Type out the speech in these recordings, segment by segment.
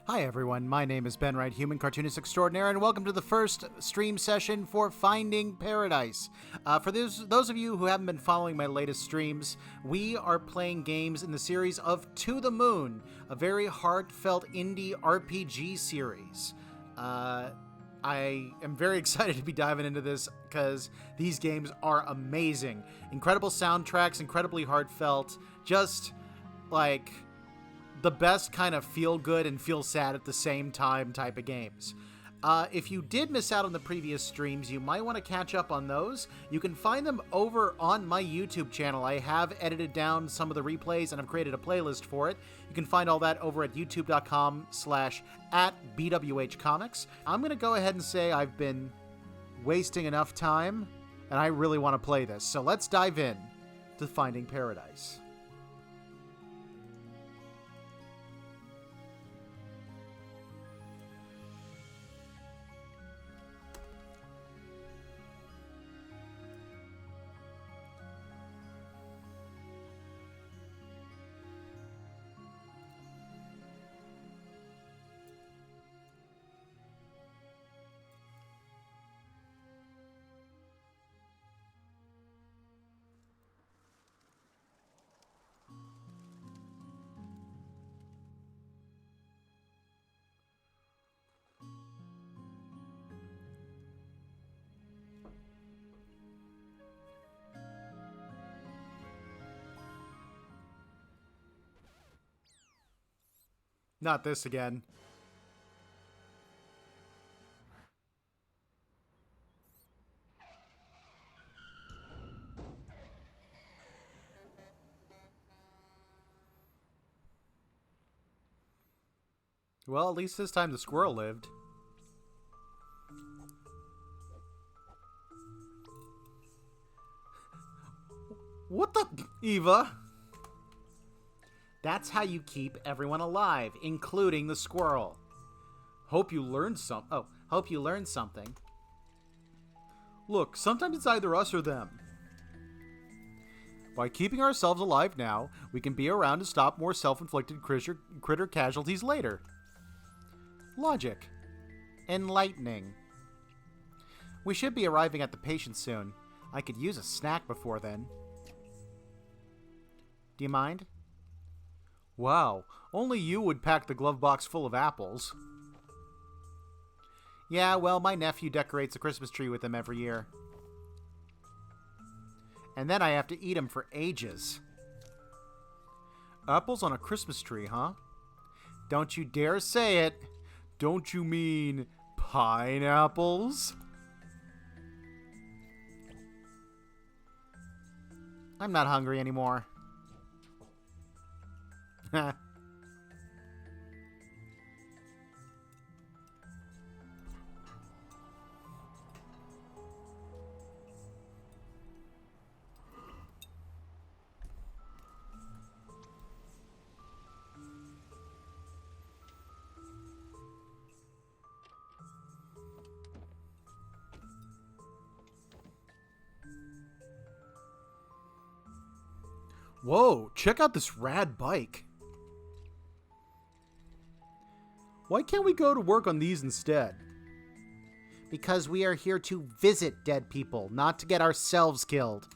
Hi everyone, my name is Ben Wright, Human Cartoonist Extraordinaire, and welcome to the first stream session for Finding Paradise. For those of you who haven't been following my latest streams, we are playing games in the series of To the Moon, a very heartfelt indie RPG series. I am very excited to be diving into this because these games are amazing. Incredible soundtracks, incredibly heartfelt, just like the best kind of feel good and feel sad at the same time type of games. If you did miss out on the previous streams, you might want to catch up on those. You can find them over on my YouTube channel. I have edited down some of the replays and I've created a playlist for it. You can find all that over at youtube.com/@BWHComics. I'm going to go ahead and say I've been wasting enough time and I really want to play this. So let's dive in to Finding Paradise. Not this again. Well, at least this time the squirrel lived. What the... Eva? That's how you keep everyone alive, including the squirrel. Hope you learned something. Look, sometimes it's either us or them. By keeping ourselves alive now, we can be around to stop more self-inflicted critter casualties later. Logic. Enlightening. We should be arriving at the patient soon. I could use a snack before then. Do you mind? Wow, only you would pack the glove box full of apples. Yeah, well, my nephew decorates a Christmas tree with them every year. And then I have to eat them for ages. Apples on a Christmas tree, huh? Don't you dare say it. Don't you mean pineapples? I'm not hungry anymore. Whoa, check out this rad bike. Why can't we go to work on these instead? Because we are here to visit dead people, not to get ourselves killed.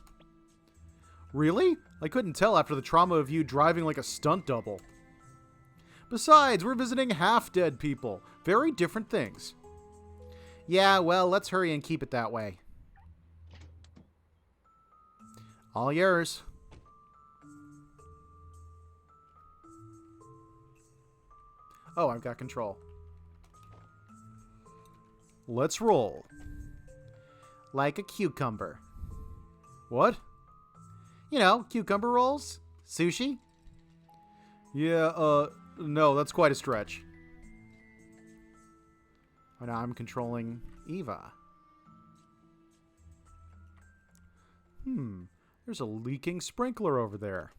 Really? I couldn't tell after the trauma of you driving like a stunt double. Besides, we're visiting half-dead people. Very different things. Yeah, well, let's hurry and keep it that way. All yours. Oh, I've got control. Let's roll. Like a cucumber. What? You know, cucumber rolls? Sushi? Yeah, no, that's quite a stretch. Oh, now I'm controlling Eva. There's a leaking sprinkler over there.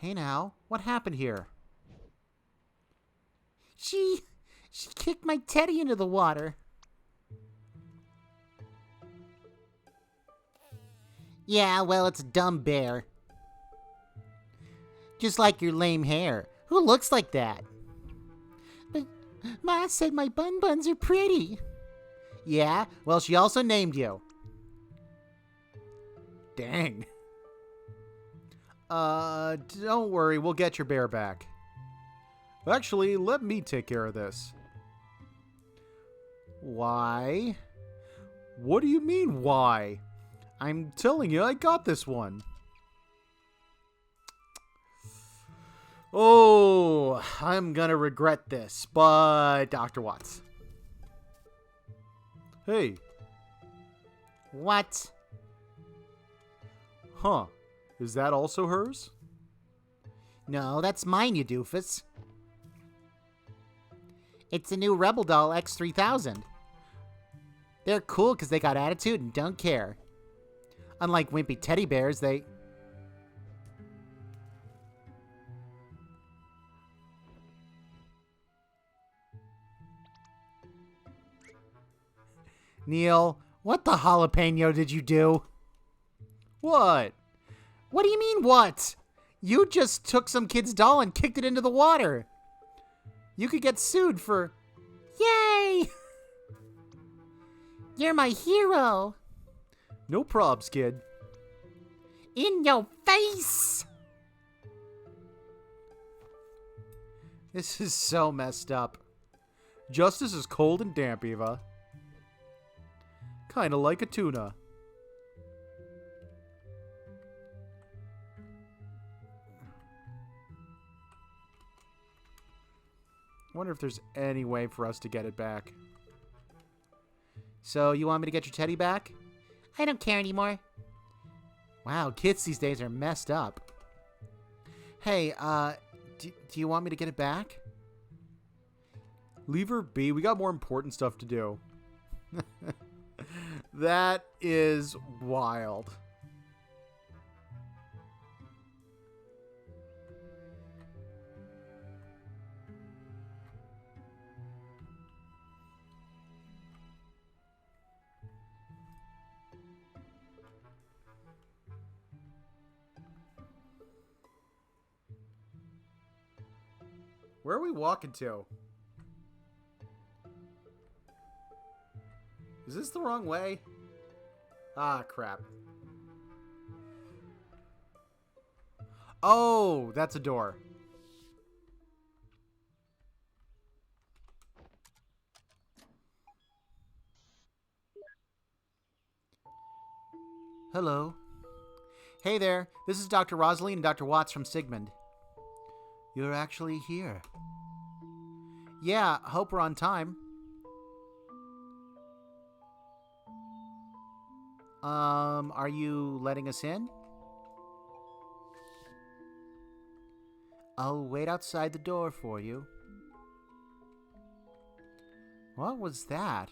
Hey now, what happened here? She kicked my teddy into the water. Yeah, well, it's a dumb bear. Just like your lame hair. Who looks like that? But Ma said my buns are pretty. Yeah? Well, she also named you. Dang. Don't worry. We'll get your bear back. Actually, let me take care of this. Why? What do you mean, why? I'm telling you, I got this one. Oh, I'm gonna regret this, but Dr. Watts. Hey. What? Huh. Is that also hers? No, that's mine, you doofus. It's a new Rebel Doll X3000. They're cool because they got attitude and don't care. Unlike wimpy teddy bears, they... Neil, what the jalapeno did you do? What? What do you mean, what? You just took some kid's doll and kicked it into the water. You could get sued for... Yay! You're my hero. No probs, kid. In your face! This is so messed up. Justice is cold and damp, Eva. Kinda like a tuna. I wonder if there's any way for us to get it back. So, you want me to get your teddy back? I don't care anymore. Wow, kids these days are messed up. Hey, do you want me to get it back? Leave her be. We got more important stuff to do. That is wild. Where are we walking to? Is this the wrong way? Ah, crap. Oh, that's a door. Hello. Hey there, this is Dr. Rosalie and Dr. Watts from Sigmund. You're actually here. Yeah, hope we're on time. Are you letting us in? I'll wait outside the door for you. What was that?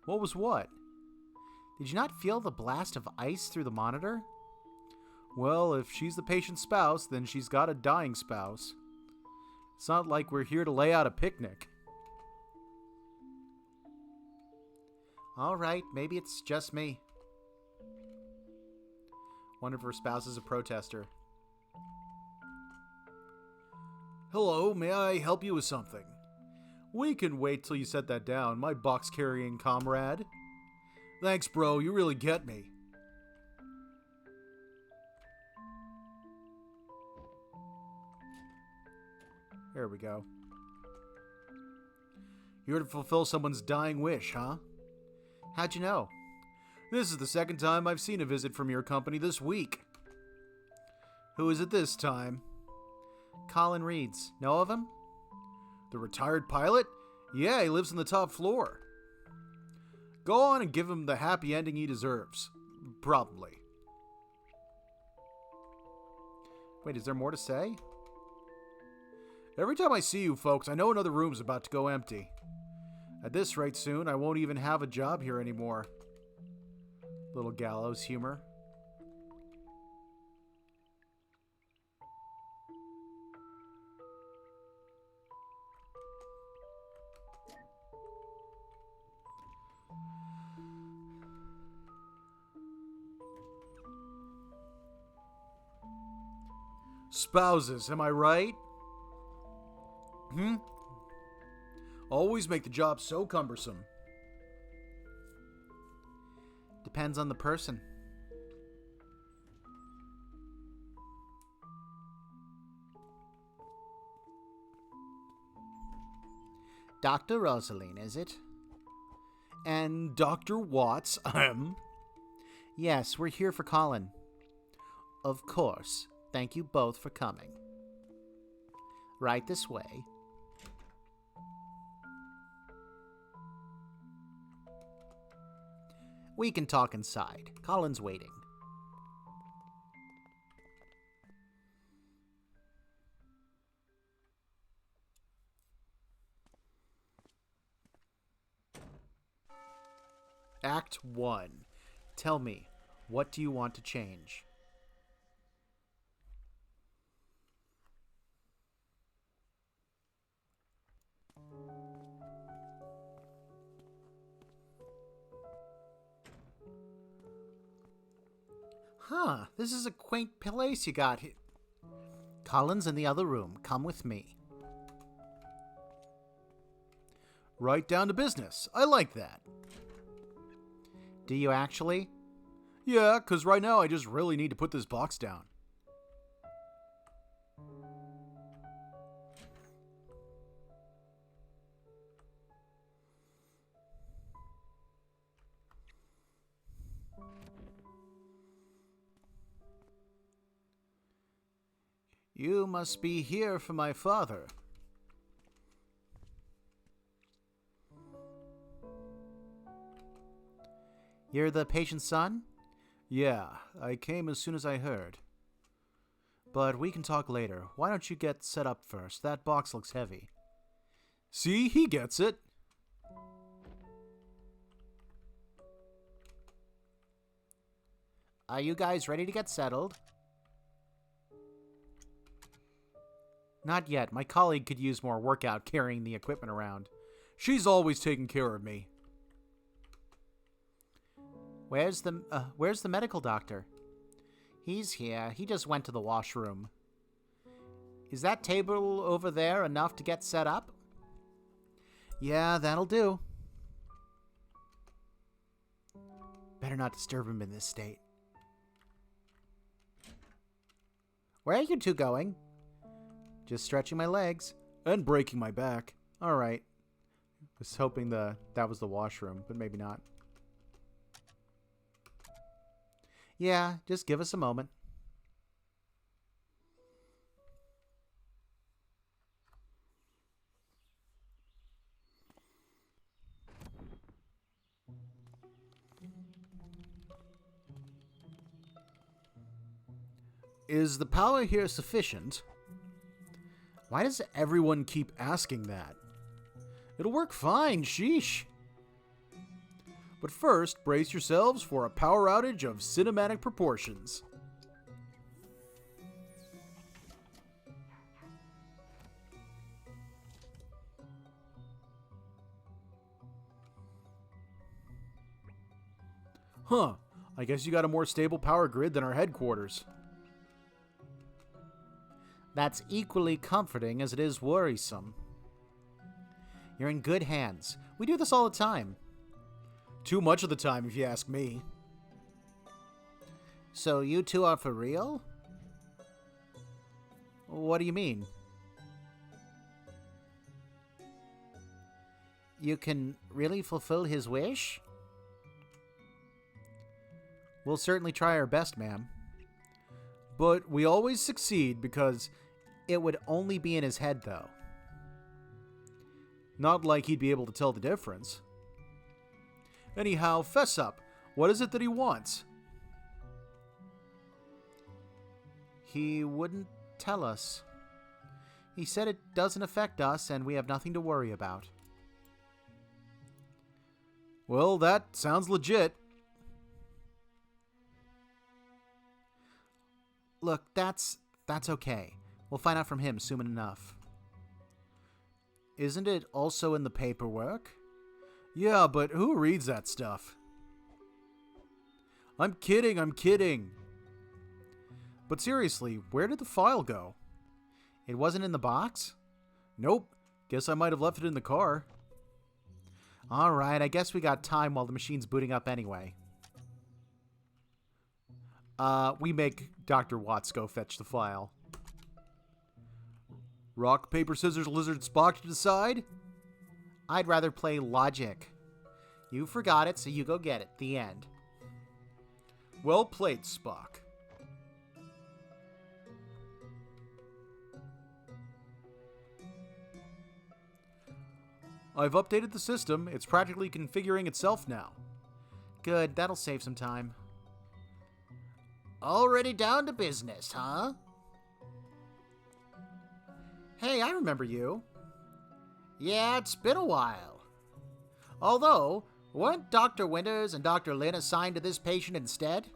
What was what? Did you not feel the blast of ice through the monitor? Well, if she's the patient's spouse, then she's got a dying spouse. It's not like we're here to lay out a picnic. All right, maybe it's just me. One of her spouses is a protester. Hello, may I help you with something? We can wait till you set that down, my box-carrying comrade. Thanks, bro, you really get me. There we go. You're to fulfill someone's dying wish, huh? How'd you know? This is the second time I've seen a visit from your company this week. Who is it this time? Colin Reeds. Know of him? The retired pilot? Yeah, he lives on the top floor. Go on and give him the happy ending he deserves. Probably. Wait, is there more to say? Every time I see you folks, I know another room's about to go empty. At this rate soon, I won't even have a job here anymore. Little gallows humor. spouses, am I right? Always make the job so cumbersome. Depends on the person. Dr. Rosaline, is it? And Dr. Watts, Yes, we're here for Colin. Of course. Thank you both for coming. Right this way. We can talk inside. Colin's waiting. Act 1. Tell me, what do you want to change? Huh, this is a quaint place you got here. Colin's in the other room. Come with me. Right down to business. I like that. Do you actually? Yeah, 'cause right now I just really need to put this box down. You must be here for my father. You're the patient's son? Yeah, I came as soon as I heard. But we can talk later. Why don't you get set up first? That box looks heavy. See, he gets it. Are you guys ready to get settled? Not yet. My colleague could use more workout carrying the equipment around. She's always taking care of me. Where's the medical doctor? He's here. He just went to the washroom. Is that table over there enough to get set up? Yeah, that'll do. Better not disturb him in this state. Where are you two going? Just stretching my legs. And breaking my back. Alright. Was hoping that was the washroom, but maybe not. Yeah, just give us a moment. Is the power here sufficient? Why does everyone keep asking that? It'll work fine, sheesh. But first, brace yourselves for a power outage of cinematic proportions. Huh, I guess you got a more stable power grid than our headquarters. That's equally comforting as it is worrisome. You're in good hands. We do this all the time. Too much of the time, if you ask me. So you two are for real? What do you mean? You can really fulfill his wish? We'll certainly try our best, ma'am. But we always succeed because it would only be in his head, though. Not like he'd be able to tell the difference. Anyhow, fess up. What is it that he wants? He wouldn't tell us. He said it doesn't affect us and we have nothing to worry about. Well, that sounds legit. Look, that's okay. We'll find out from him soon enough. Isn't it also in the paperwork? Yeah, but who reads that stuff? I'm kidding. But seriously, where did the file go? It wasn't in the box? Nope. Guess I might have left it in the car. Alright, I guess we got time while the machine's booting up anyway. We make Dr. Watts go fetch the file. Rock, paper, scissors, lizard, Spock to decide? I'd rather play logic. You forgot it, so you go get it. The end. Well played, Spock. I've updated the system. It's practically configuring itself now. Good, that'll save some time. Already down to business, huh? Hey, I remember you. Yeah, it's been a while. Although, weren't Dr. Winters and Dr. Lin assigned to this patient instead?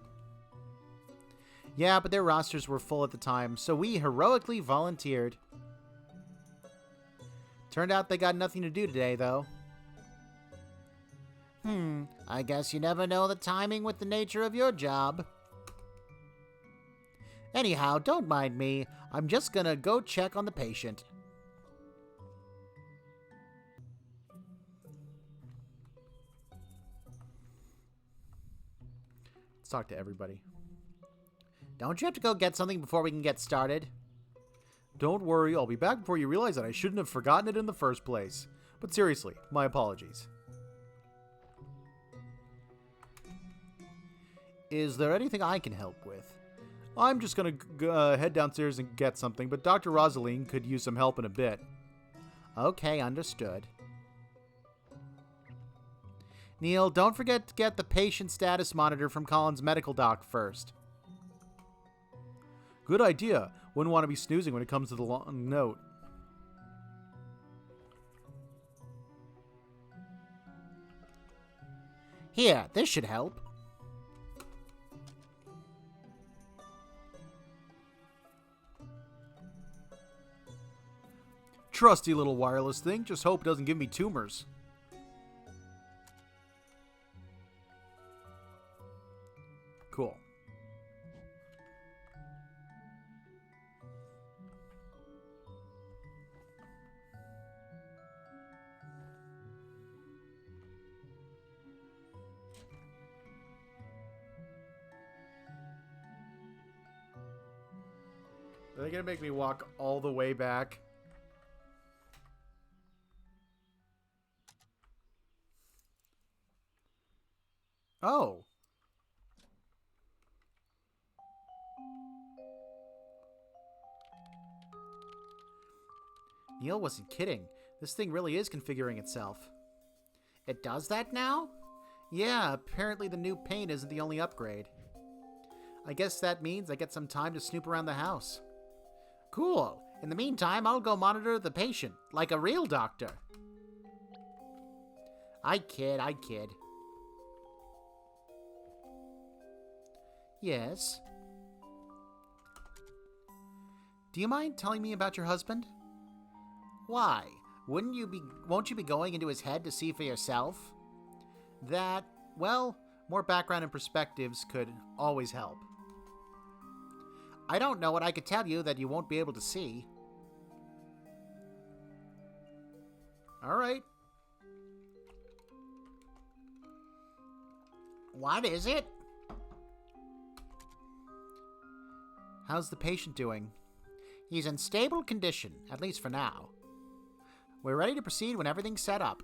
Yeah, but their rosters were full at the time, so we heroically volunteered. Turned out they got nothing to do today, though. I guess you never know the timing with the nature of your job. Anyhow, don't mind me. I'm just gonna go check on the patient. Let's talk to everybody. Don't you have to go get something before we can get started? Don't worry, I'll be back before you realize that I shouldn't have forgotten it in the first place. But seriously, my apologies. Is there anything I can help with? I'm just gonna head downstairs and get something, but Dr. Rosaline could use some help in a bit. Okay, understood. Neil, don't forget to get the patient status monitor from Colin's medical doc first. Good idea. Wouldn't want to be snoozing when it comes to the long note. Here, this should help. Trusty little wireless thing. Just hope it doesn't give me tumors. Cool. Are they gonna make me walk all the way back? Oh. Neil wasn't kidding. This thing really is configuring itself. It does that now? Yeah, apparently the new paint isn't the only upgrade. I guess that means I get some time to snoop around the house. Cool. In the meantime, I'll go monitor the patient, like a real doctor. I kid. Yes? Do you mind telling me about your husband? Why? Won't you be going into his head to see for yourself? That, well, more background and perspectives could always help. I don't know what I could tell you that you won't be able to see. Alright. What is it? How's the patient doing? He's in stable condition, at least for now. We're ready to proceed when everything's set up.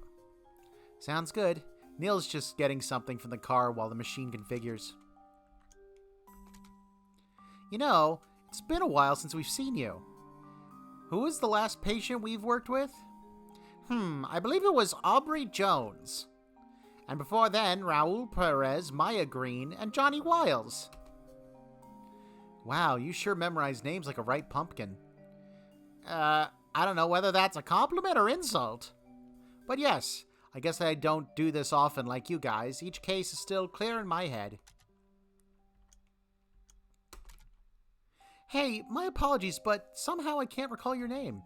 Sounds good. Neil's just getting something from the car while the machine configures. You know, it's been a while since we've seen you. Who was the last patient we've worked with? I believe it was Aubrey Jones. And before then, Raul Perez, Maya Green, and Johnny Wiles. Wow, you sure memorize names like a ripe pumpkin. I don't know whether that's a compliment or insult. But yes, I guess I don't do this often like you guys. Each case is still clear in my head. Hey, my apologies, but somehow I can't recall your name.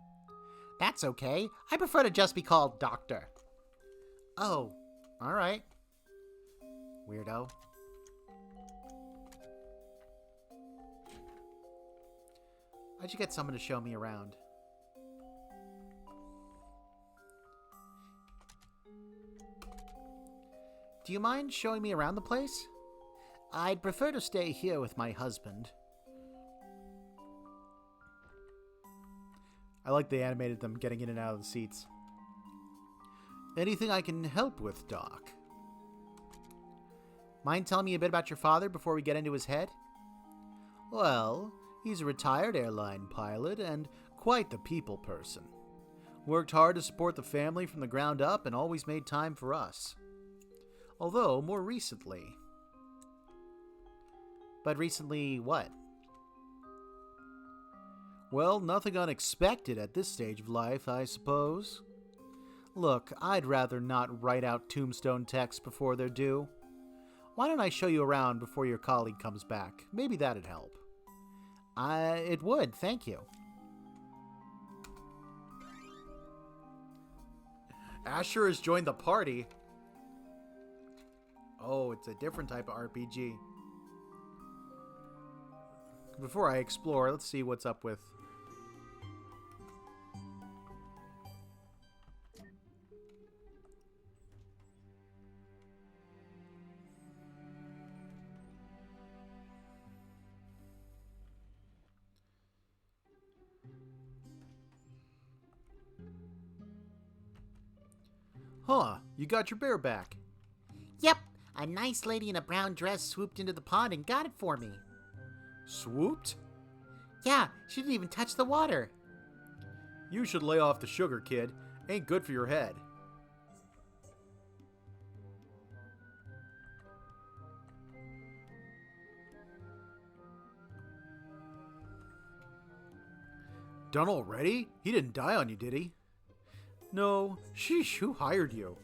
That's okay. I prefer to just be called Doctor. Oh, alright. Weirdo. Why'd you get someone to show me around? Do you mind showing me around the place? I'd prefer to stay here with my husband. I like they animated them getting in and out of the seats. Anything I can help with, Doc? Mind telling me a bit about your father before we get into his head? Well, he's a retired airline pilot and quite the people person. Worked hard to support the family from the ground up and always made time for us. Although, more recently... But recently, what? Well, nothing unexpected at this stage of life, I suppose. Look, I'd rather not write out tombstone texts before they're due. Why don't I show you around before your colleague comes back? Maybe that'd help. It would, thank you. Asher has joined the party. Oh, it's a different type of RPG. Before I explore, let's see what's up with... Huh, you got your bear back. Yep, a nice lady in a brown dress swooped into the pond and got it for me. Swooped? Yeah, she didn't even touch the water. You should lay off the sugar, kid. Ain't good for your head. Done already? He didn't die on you, did he? No. Sheesh, who hired you?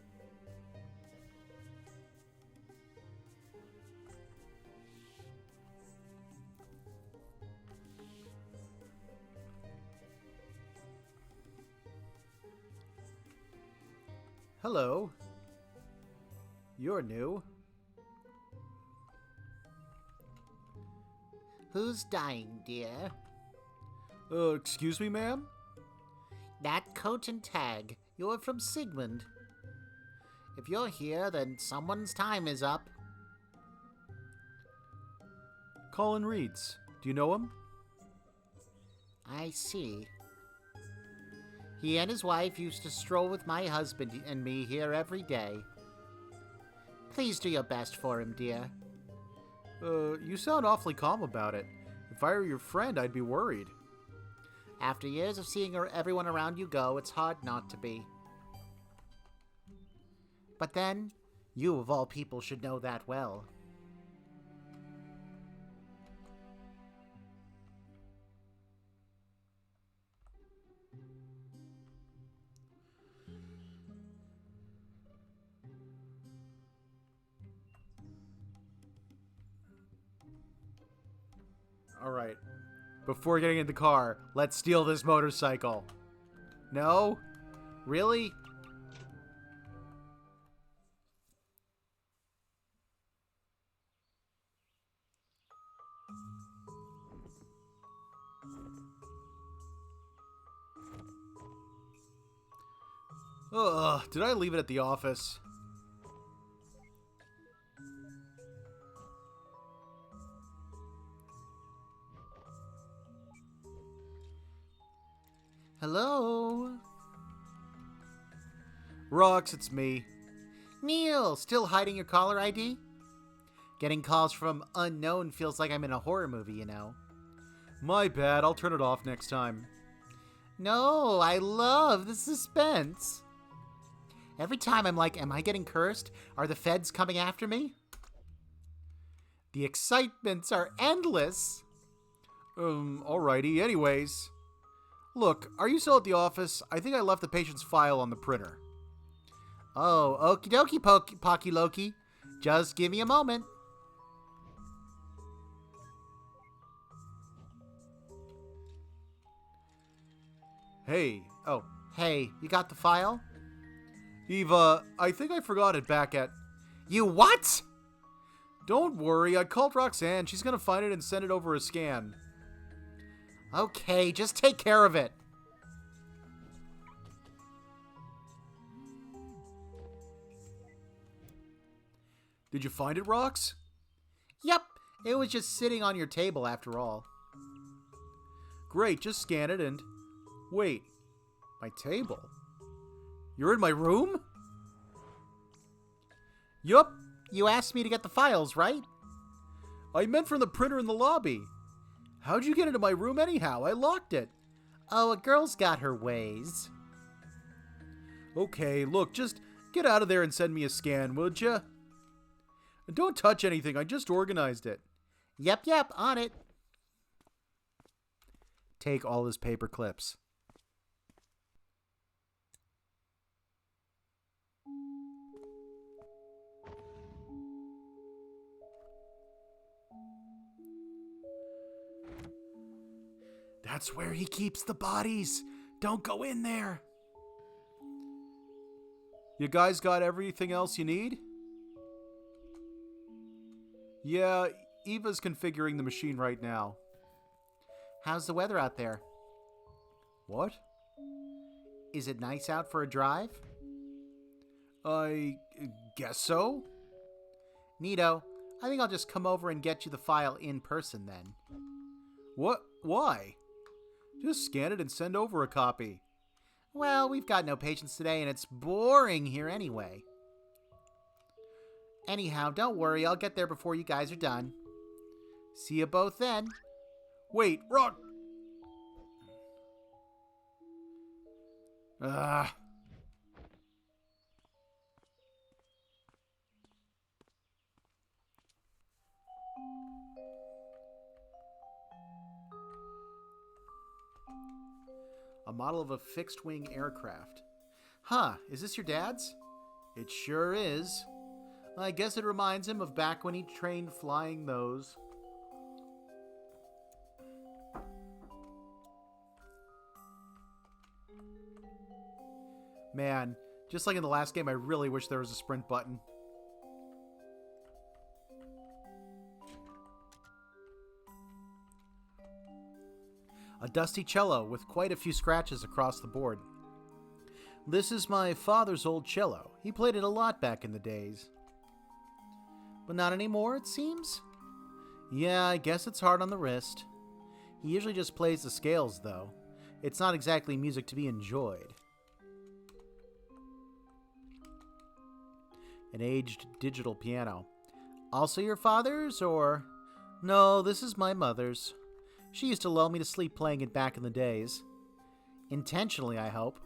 Hello. You're new. Who's dying, dear? Excuse me, ma'am? That coat and tag. You're from Sigmund. If you're here, then someone's time is up. Colin Reeds. Do you know him? I see. He and his wife used to stroll with my husband and me here every day. Please do your best for him, dear. You sound awfully calm about it. If I were your friend, I'd be worried. After years of seeing everyone around you go, it's hard not to be. But then, you of all people should know that well. Alright. Before getting in the car, let's steal this motorcycle. No? Really? Ugh, did I leave it at the office? Hello? Rox, it's me. Neil, still hiding your caller ID? Getting calls from unknown feels like I'm in a horror movie, you know. My bad, I'll turn it off next time. No, I love the suspense. Every time I'm like, am I getting cursed? Are the feds coming after me? The excitements are endless. Alrighty, anyways. Look, are you still at the office? I think I left the patient's file on the printer. Oh, okie dokie, Pocky Loki. Just give me a moment. Hey, Hey, you got the file? Eva, I think I forgot it back at... You what? Don't worry, I called Roxanne. She's gonna find it and send it over a scan. Okay, just take care of it. Did you find it, Rox? Yep, it was just sitting on your table after all. Great, just scan it and... Wait, my table? You're in my room? Yup, you asked me to get the files, right? I meant from the printer in the lobby. How'd you get into my room anyhow? I locked it. Oh, a girl's got her ways. Okay, look, just get out of there and send me a scan, would ya? And don't touch anything, I just organized it. Yep, on it. Take all his paper clips. That's where he keeps the bodies. Don't go in there. You guys got everything else you need? Yeah, Eva's configuring the machine right now. How's the weather out there? What? Is it nice out for a drive? I guess so. Neato. I think I'll just come over and get you the file in person then. What? Why? Just scan it and send over a copy. Well, we've got no patience today and it's boring here anyway. Anyhow, don't worry, I'll get there before you guys are done. See you both then. Wait, Rock! Ah. A model of a fixed-wing aircraft. Huh, is this your dad's? It sure is. I guess it reminds him of back when he trained flying those. Man, just like in the last game, I really wish there was a sprint button. A dusty cello with quite a few scratches across the board. This is my father's old cello. He played it a lot back in the days. But not anymore, it seems? Yeah, I guess it's hard on the wrist. He usually just plays the scales, though. It's not exactly music to be enjoyed. An aged digital piano. Also your father's, or... No, this is my mother's. She used to lull me to sleep playing it back in the days. Intentionally, I hope.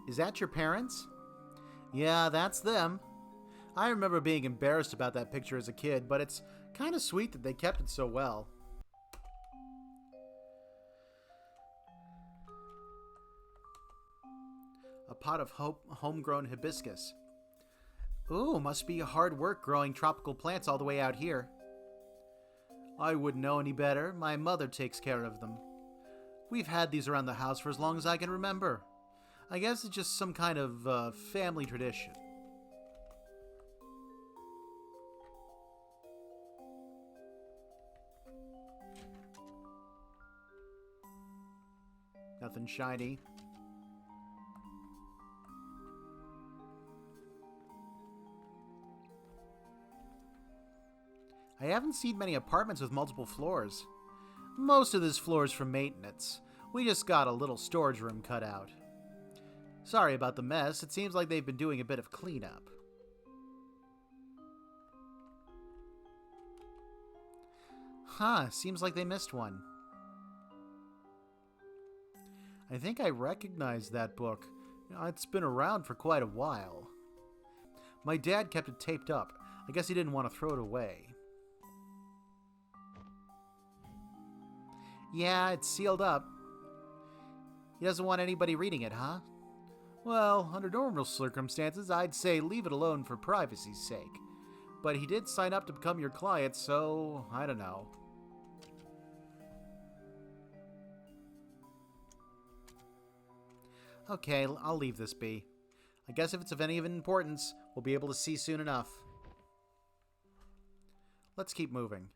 Is that your parents? Yeah, that's them. I remember being embarrassed about that picture as a kid, but it's kind of sweet that they kept it so well. A pot of homegrown hibiscus. Ooh, must be hard work growing tropical plants all the way out here. I wouldn't know any better. My mother takes care of them. We've had these around the house for as long as I can remember. I guess it's just some kind of family tradition. Nothing shiny. I haven't seen many apartments with multiple floors. Most of this floor is for maintenance. We just got a little storage room cut out. Sorry about the mess. It seems like they've been doing a bit of cleanup. Huh, seems like they missed one. I think I recognize that book. It's been around for quite a while. My dad kept it taped up. I guess he didn't want to throw it away. Yeah, it's sealed up. He doesn't want anybody reading it, huh? Well, under normal circumstances, I'd say leave it alone for privacy's sake. but he did sign up to become your client, so I don't know. Okay, I'll leave this be. I guess if it's of any importance, we'll be able to see soon enough. Let's keep moving.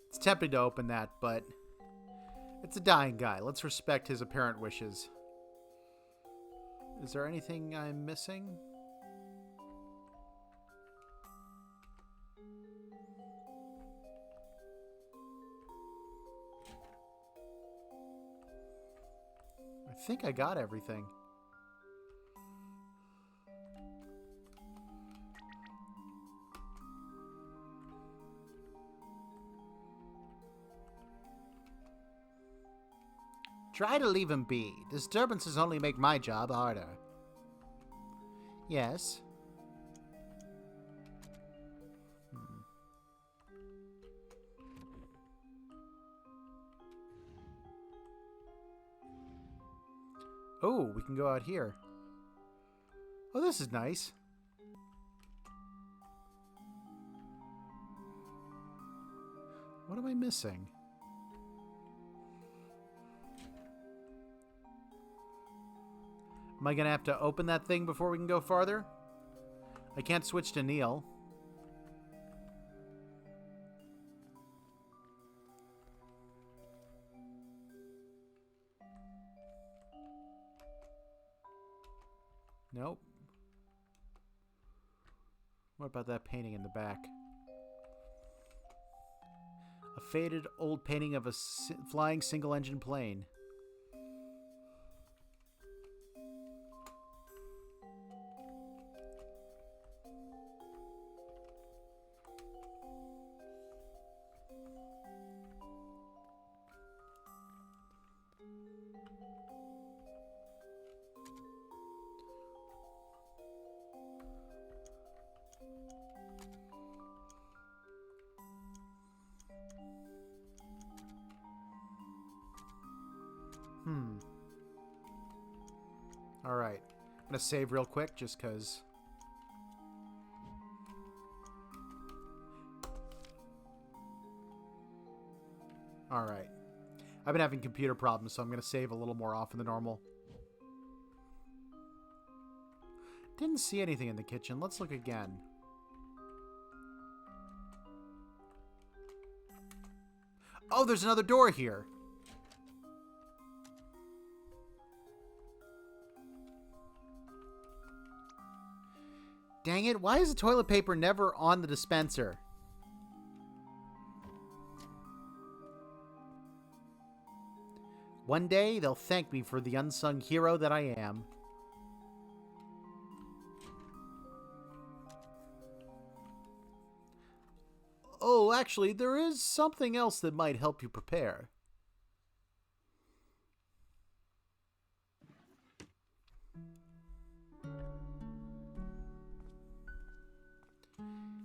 It's tempting to open that, but it's a dying guy. Let's respect his apparent wishes. Is there anything I'm missing? I think I got everything. Try to leave him be. Disturbances only make my job harder. Yes. Oh, we can go out here. Oh, this is nice. What am I missing? Am I going to have to open that thing before we can go farther? I can't switch to Neil. Nope. What about that painting in the back? A faded old painting of a flying single-engine plane. Alright. I'm going to save real quick just because. Alright. I've been having computer problems, so I'm going to save a little more often than normal. Didn't see anything in the kitchen. Let's look again. Oh, there's another door here. Dang it, why is the toilet paper never on the dispenser? One day, they'll thank me for the unsung hero that I am. Oh, actually, there is something else that might help you prepare.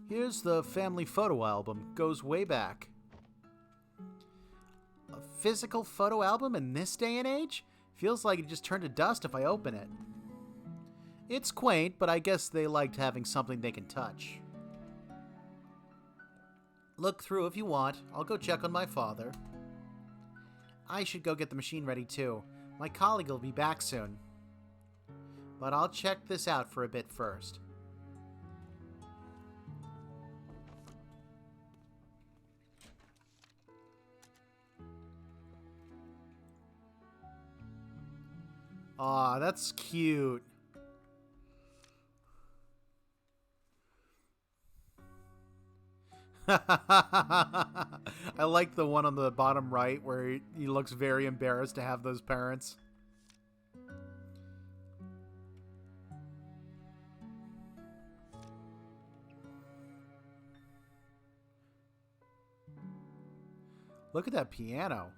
Here's the family photo album. Goes way back. A physical photo album in this day and age? Feels like it just turned to dust if I open it. It's quaint, but I guess they liked having something they can touch. Look through if you want. I'll go check on my father. I should go get the machine ready too. My colleague will be back soon. But I'll check this out for a bit first. Aw, that's cute. I like the one on the bottom right where he looks very embarrassed to have those parents. Look at that piano.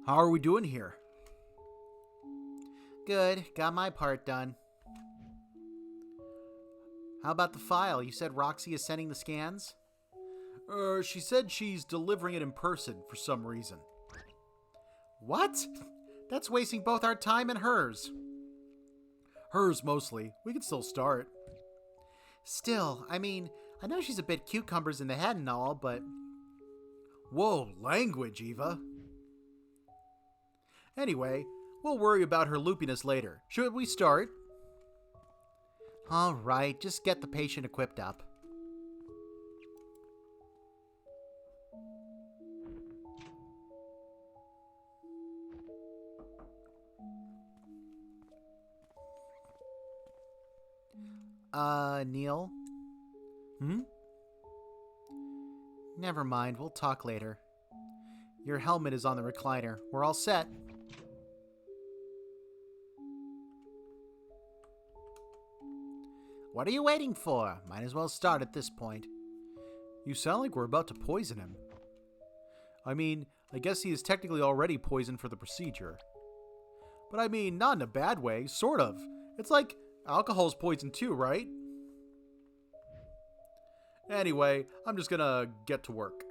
How are we doing here? Good. Got my part done. How about the file? You said Roxy is sending the scans? She said she's delivering it in person for some reason. What? That's wasting both our time and hers. Hers mostly. We can still start. Still, I mean, I know she's a bit cucumbers in the head and all, but... Whoa, language, Eva. Anyway, we'll worry about her loopiness later. Should we start? All right, just get the patient equipped up. Neil? Never mind, we'll talk later. Your helmet is on the recliner. We're all set. What are you waiting for? Might as well start at this point. You sound like we're about to poison him. I mean, I guess he is technically already poisoned for the procedure. But I mean, not in a bad way, sort of. It's like alcohol's poison too, right? Anyway, I'm just gonna get to work.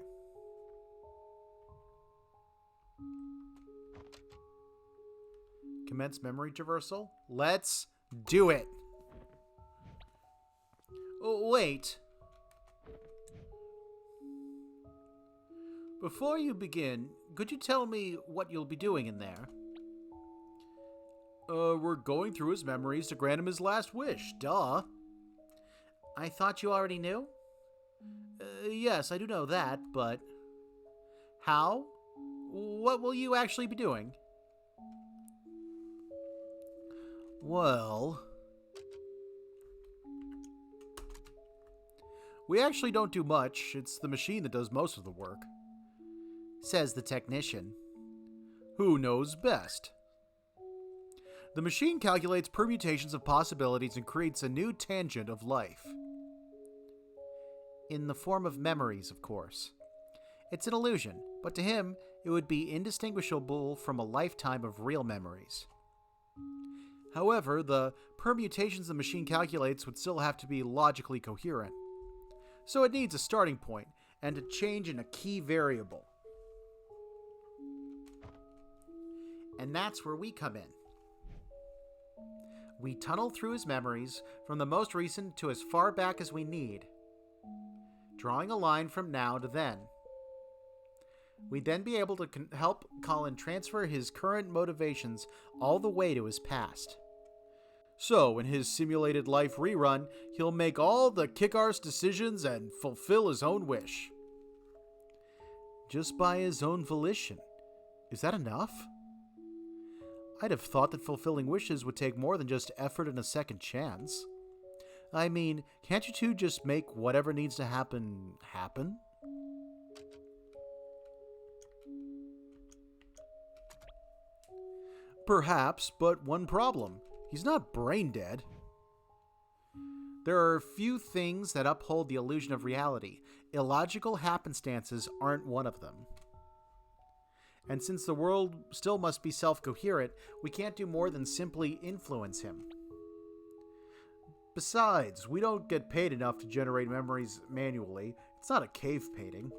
Commence memory traversal? Let's do it! Oh, wait. Before you begin, could you tell me what you'll be doing in there? We're going through his memories to grant him his last wish. Duh. I thought you already knew? Yes, I do know that, but... How? What will you actually be doing? Well... We actually don't do much. It's the machine that does most of the work. Says the technician. Who knows best? The machine calculates permutations of possibilities and creates a new tangent of life. In the form of memories, of course. It's an illusion, but to him, it would be indistinguishable from a lifetime of real memories. However, the permutations the machine calculates would still have to be logically coherent. So it needs a starting point and a change in a key variable. And that's where we come in. We tunnel through his memories from the most recent to as far back as we need, drawing a line from now to then. We'd then be able to help Colin transfer his current motivations all the way to his past. So, in his simulated life rerun, he'll make all the kick-arse decisions and fulfill his own wish. Just by his own volition. Is that enough? I'd have thought that fulfilling wishes would take more than just effort and a second chance. I mean, can't you two just make whatever needs to happen, happen? Perhaps, but one problem. He's not brain dead. There are few things that uphold the illusion of reality. Illogical happenstances aren't one of them. And since the world still must be self-coherent, we can't do more than simply influence him. Besides, we don't get paid enough to generate memories manually. It's not a cave painting.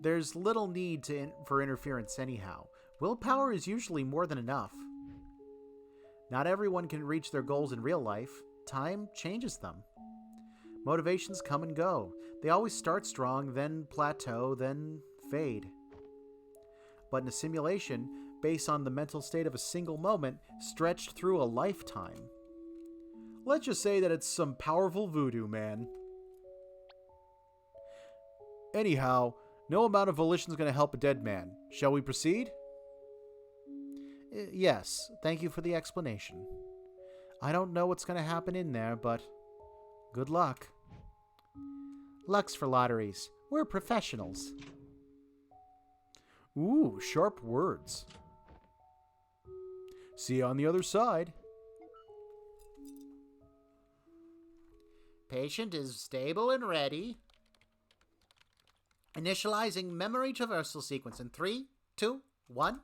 There's little need for interference anyhow. Willpower is usually more than enough. Not everyone can reach their goals in real life. Time changes them. Motivations come and go. They always start strong, then plateau, then fade. But in a simulation, based on the mental state of a single moment, stretched through a lifetime. Let's just say that it's some powerful voodoo, man. Anyhow, no amount of volition is going to help a dead man. Shall we proceed? Yes, thank you for the explanation. I don't know what's going to happen in there, but good luck. Luck's for lotteries. We're professionals. Ooh, sharp words. See you on the other side. Patient is stable and ready. Initializing memory traversal sequence in 3, 2, 1.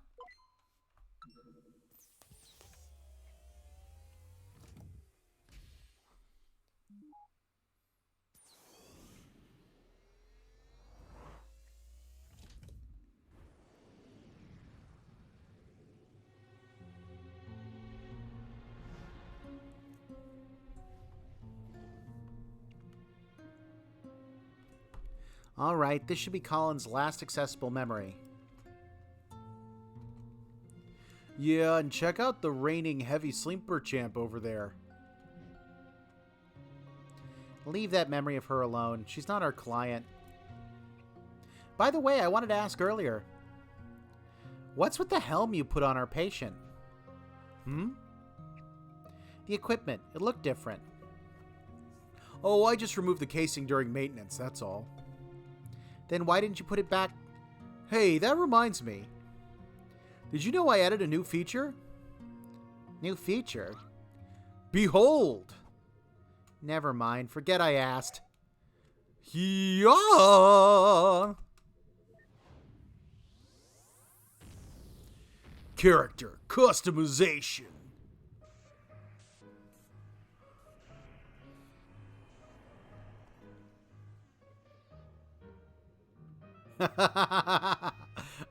All right, this should be Colin's last accessible memory. Yeah, and check out the reigning heavy sleeper champ over there. Leave that memory of her alone. She's not our client. By the way, I wanted to ask earlier. What's with the helm you put on our patient? Hmm? The equipment. It looked different. Oh, I just removed the casing during maintenance, that's all. Then why didn't you put it back? Hey, that reminds me. Did you know I added a new feature? New feature? Behold! Never mind. Forget I asked. Yeah! Character customization.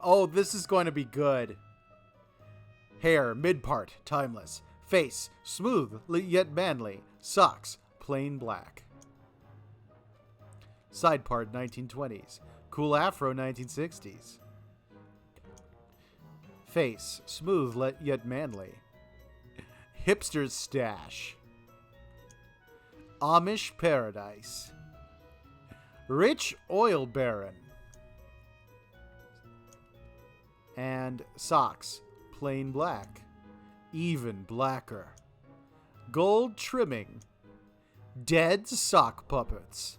Oh, this is going to be good. Hair, mid part, timeless. Face, smooth yet manly. Socks, plain black. Side part, 1920s. Cool afro, 1960s. Face, smooth yet manly. Hipster's stash. Amish paradise. Rich oil baron. And socks, plain black, even blacker. Gold trimming, dead sock puppets.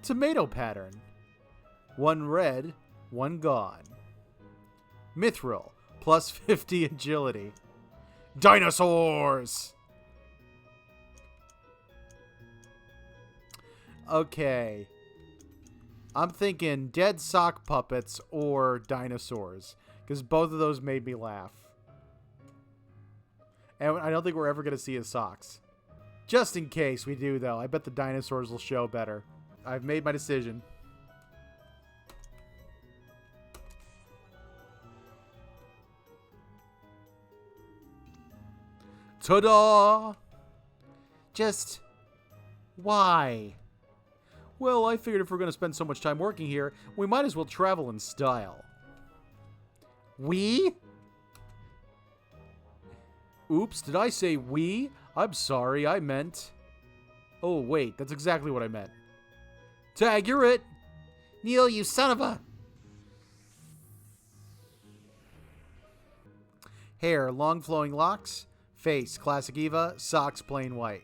Tomato pattern, one red, one gone. Mithril, plus 50 agility. Dinosaurs! Okay. I'm thinking dead sock puppets or dinosaurs, because both of those made me laugh. And I don't think we're ever going to see his socks. Just in case we do, though, I bet the dinosaurs will show better. I've made my decision. Ta-da! Just... why? Well, I figured if we're going to spend so much time working here, we might as well travel in style. We? Oops, did I say we? I'm sorry, I meant... Oh, wait, that's exactly what I meant. Tag, you're it! Neil, you son of a... Hair, long flowing locks. Face, classic Eva. Socks, plain white.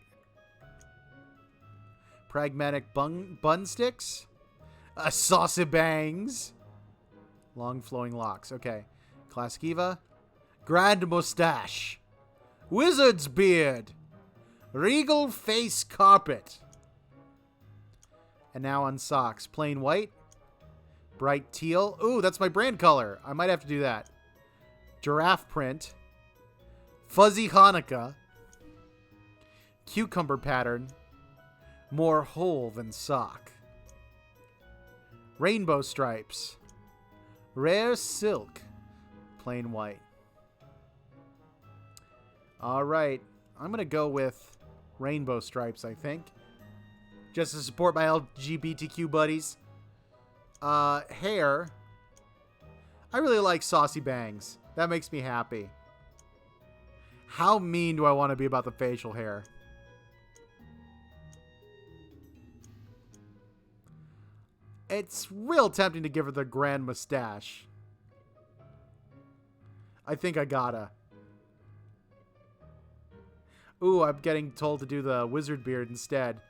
Pragmatic bun sticks. Saucy bangs. Long flowing locks. Okay. Classic Eva. Grand mustache. Wizard's beard. Regal face carpet. And now on socks. Plain white. Bright teal. Ooh, that's my brand color. I might have to do that. Giraffe print. Fuzzy Hanukkah. Cucumber pattern. More hole than sock. Rainbow stripes. Rare silk. Plain white. Alright. I'm going to go with rainbow stripes, I think. Just to support my LGBTQ buddies. Hair. I really like saucy bangs. That makes me happy. How mean do I want to be about the facial hair? It's real tempting to give her the grand mustache. I think I gotta. Ooh, I'm getting told to do the wizard beard instead.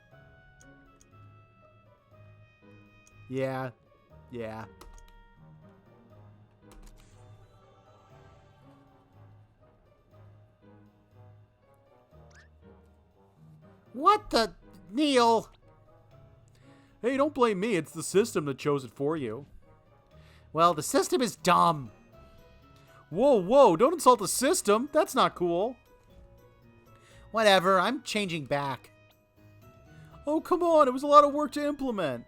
Yeah. Yeah. What the... Neil? Hey, don't blame me. It's the system that chose it for you. Well, the system is dumb. Whoa, whoa, don't insult the system. That's not cool. Whatever, I'm changing back. Oh, come on, it was a lot of work to implement.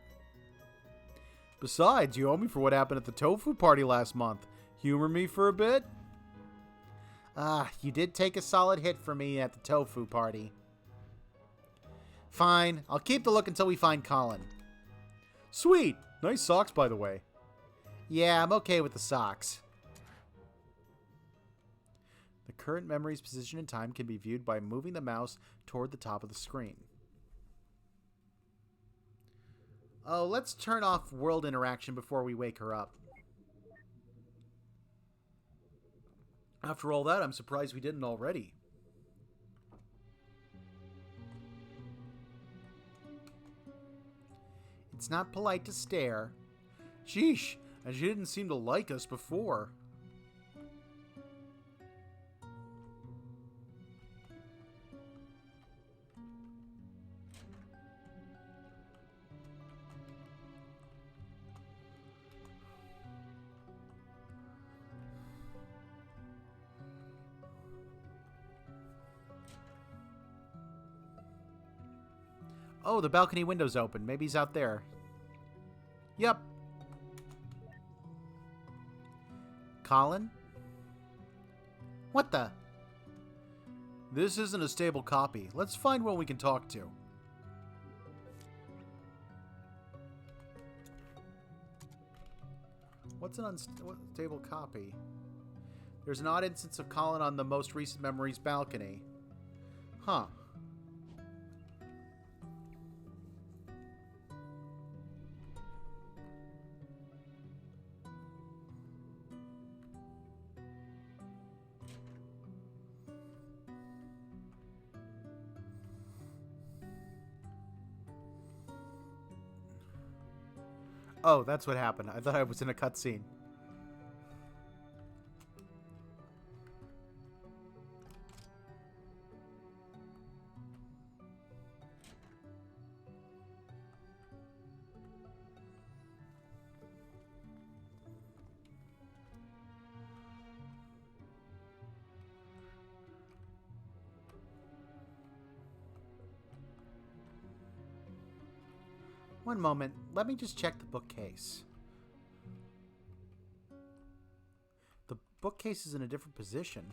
Besides, you owe me for what happened at the tofu party last month. Humor me for a bit? You did take a solid hit for me at the tofu party. Fine, I'll keep the look until we find Colin. Sweet. Nice socks, by the way. Yeah, I'm okay with the socks. The current memory's position in time can be viewed by moving the mouse toward the top of the screen. Oh, let's turn off world interaction before we wake her up. After all that, I'm surprised we didn't already. It's not polite to stare. Sheesh, and she didn't seem to like us before. Oh, the balcony window's open. Maybe he's out there. Yep. Colin? What the? This isn't a stable copy. Let's find one we can talk to. What's an unstable copy? There's an odd instance of Colin on the most recent memory's balcony. Huh. Oh, that's what happened. I thought I was in a cutscene. One moment. Let me just check the bookcase. The bookcase is in a different position.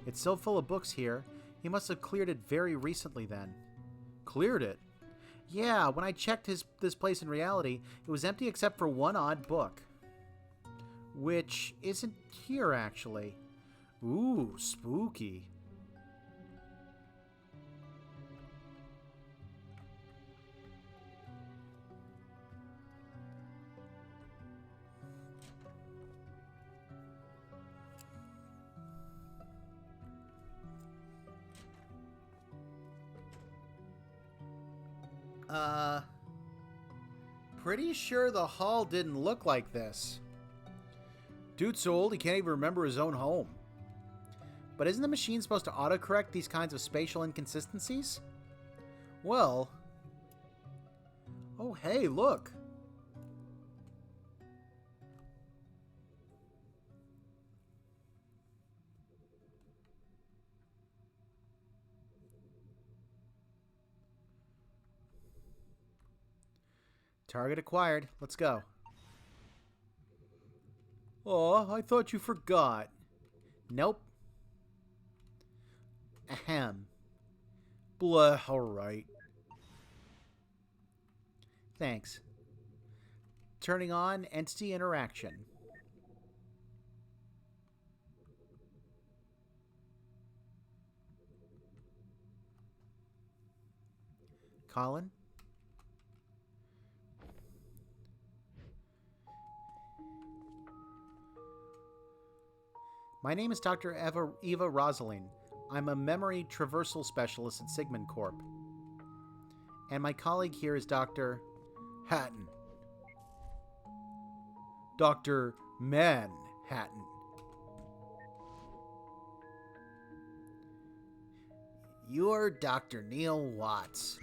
It's so full of books here. He must have cleared it very recently then. Cleared it? Yeah, when I checked this place in reality, it was empty except for one odd book. Which isn't here, actually. Ooh, spooky. Pretty sure the hall didn't look like this. Dude's so old he can't even remember his own home. But isn't the machine supposed to autocorrect these kinds of spatial inconsistencies? Well... Oh, hey, look. Target acquired. Let's go. Aw, I thought you forgot. Nope. Ahem. Blah, alright. Thanks. Turning on entity interaction. Colin? My name is Dr. Eva Rosaline. I'm a memory traversal specialist at Sigmund Corp. And my colleague here is Dr. Hatton. Dr. Manhattan. You're Dr. Neil Watts.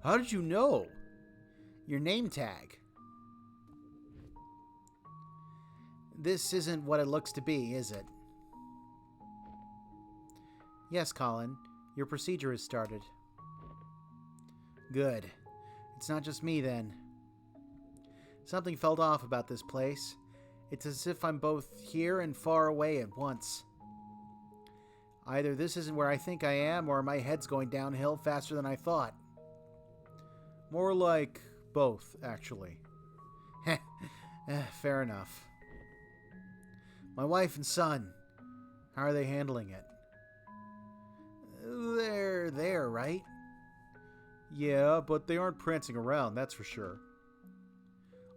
How did you know? Your name tag. This isn't what it looks to be, is it? Yes, Colin. Your procedure has started. Good. It's not just me, then. Something felt off about this place. It's as if I'm both here and far away at once. Either this isn't where I think I am, or my head's going downhill faster than I thought. More like both, actually. Fair enough. My wife and son, how are they handling it? They're there, right? Yeah, but they aren't prancing around, that's for sure.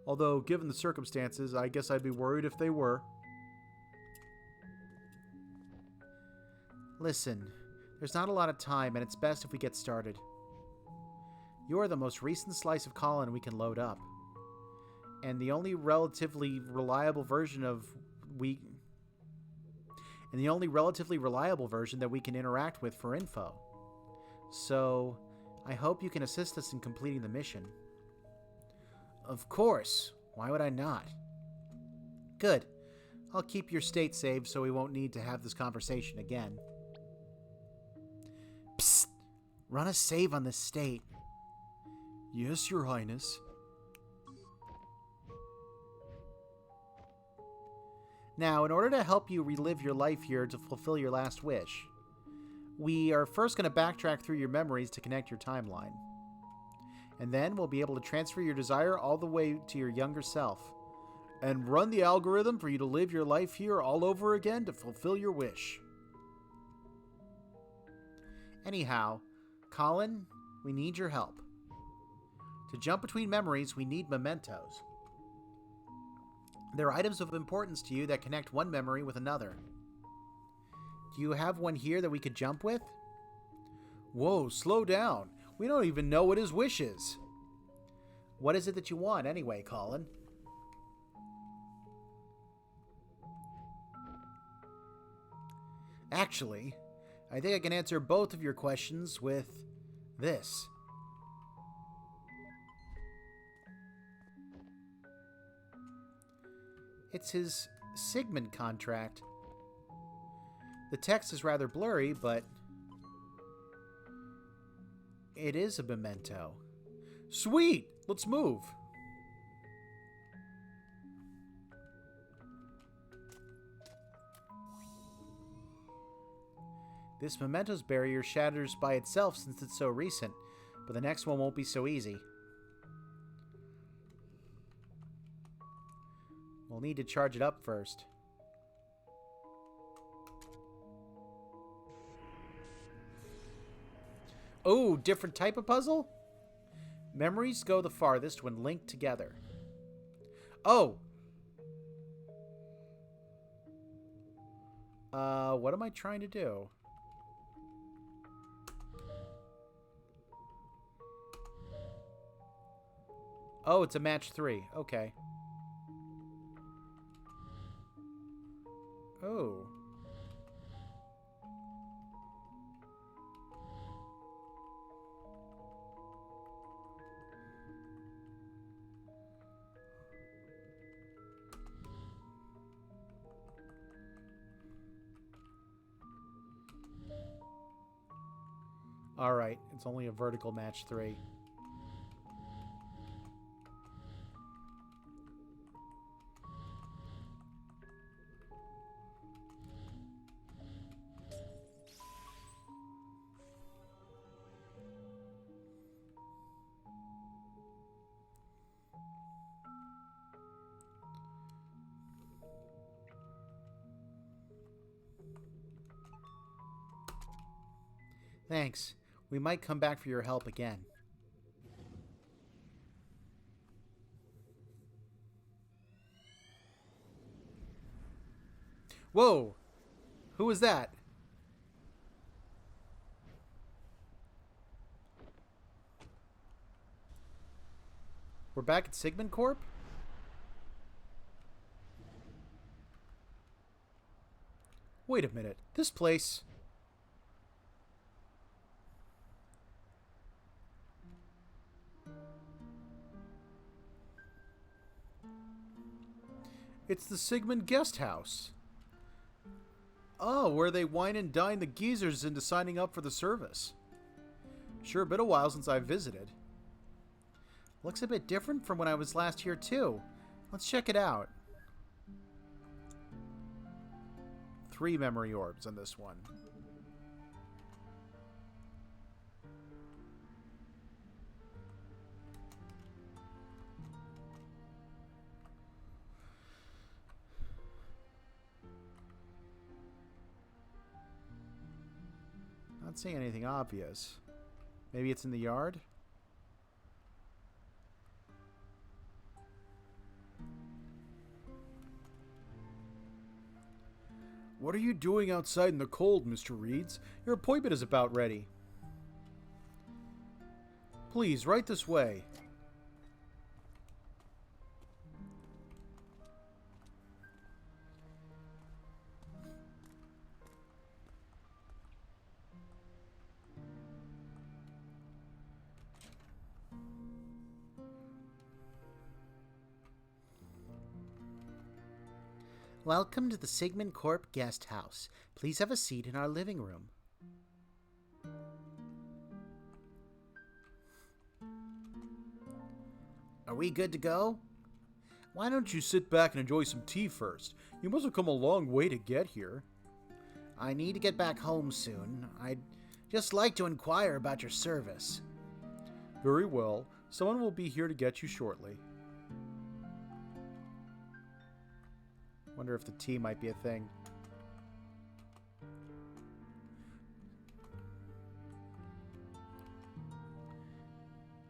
Although, given the circumstances, I guess I'd be worried if they were. Listen, there's not a lot of time, and it's best if we get started. You're the most recent slice of Colin we can load up. And the only relatively reliable version that we can interact with for info. So, I hope you can assist us in completing the mission. Of course. Why would I not? Good. I'll keep your state saved so we won't need to have this conversation again. Psst! Run a save on this state. Yes, Your Highness. Now, in order to help you relive your life here to fulfill your last wish, we are first going to backtrack through your memories to connect your timeline. And then we'll be able to transfer your desire all the way to your younger self. And run the algorithm for you to live your life here all over again to fulfill your wish. Anyhow, Colin, we need your help. To jump between memories, we need mementos. They're items of importance to you that connect one memory with another. Do you have one here that we could jump with? Whoa, slow down. We don't even know what his wish is. What is it that you want anyway, Colin? Actually, I think I can answer both of your questions with this. It's his Sigmund contract. The text is rather blurry, but it is a memento. Sweet! Let's move! This mementos barrier shatters by itself since it's so recent, but the next one won't be so easy. We'll need to charge it up first. Oh, different type of puzzle? Memories go the farthest when linked together. Oh! What am I trying to do? Oh, it's a match 3. Okay. Oh. Alright, it's only a vertical match 3. Thanks. We might come back for your help again. Whoa! Who was that? We're back at Sigmund Corp? Wait a minute. This place... It's the Sigmund Guest House. Oh, where they wine and dine the geezers into signing up for the service. Sure, been a while since I visited. Looks a bit different from when I was last here, too. Let's check it out. 3 memory orbs on this one. Not seeing anything obvious. Maybe it's in the yard? What are you doing outside in the cold, Mr. Reeds? Your appointment is about ready. Please, right this way. Welcome to the Sigmund Corp Guest House. Please have a seat in our living room. Are we good to go? Why don't you sit back and enjoy some tea first? You must have come a long way to get here. I need to get back home soon. I'd just like to inquire about your service. Very well. Someone will be here to get you shortly. Wonder if the tea might be a thing.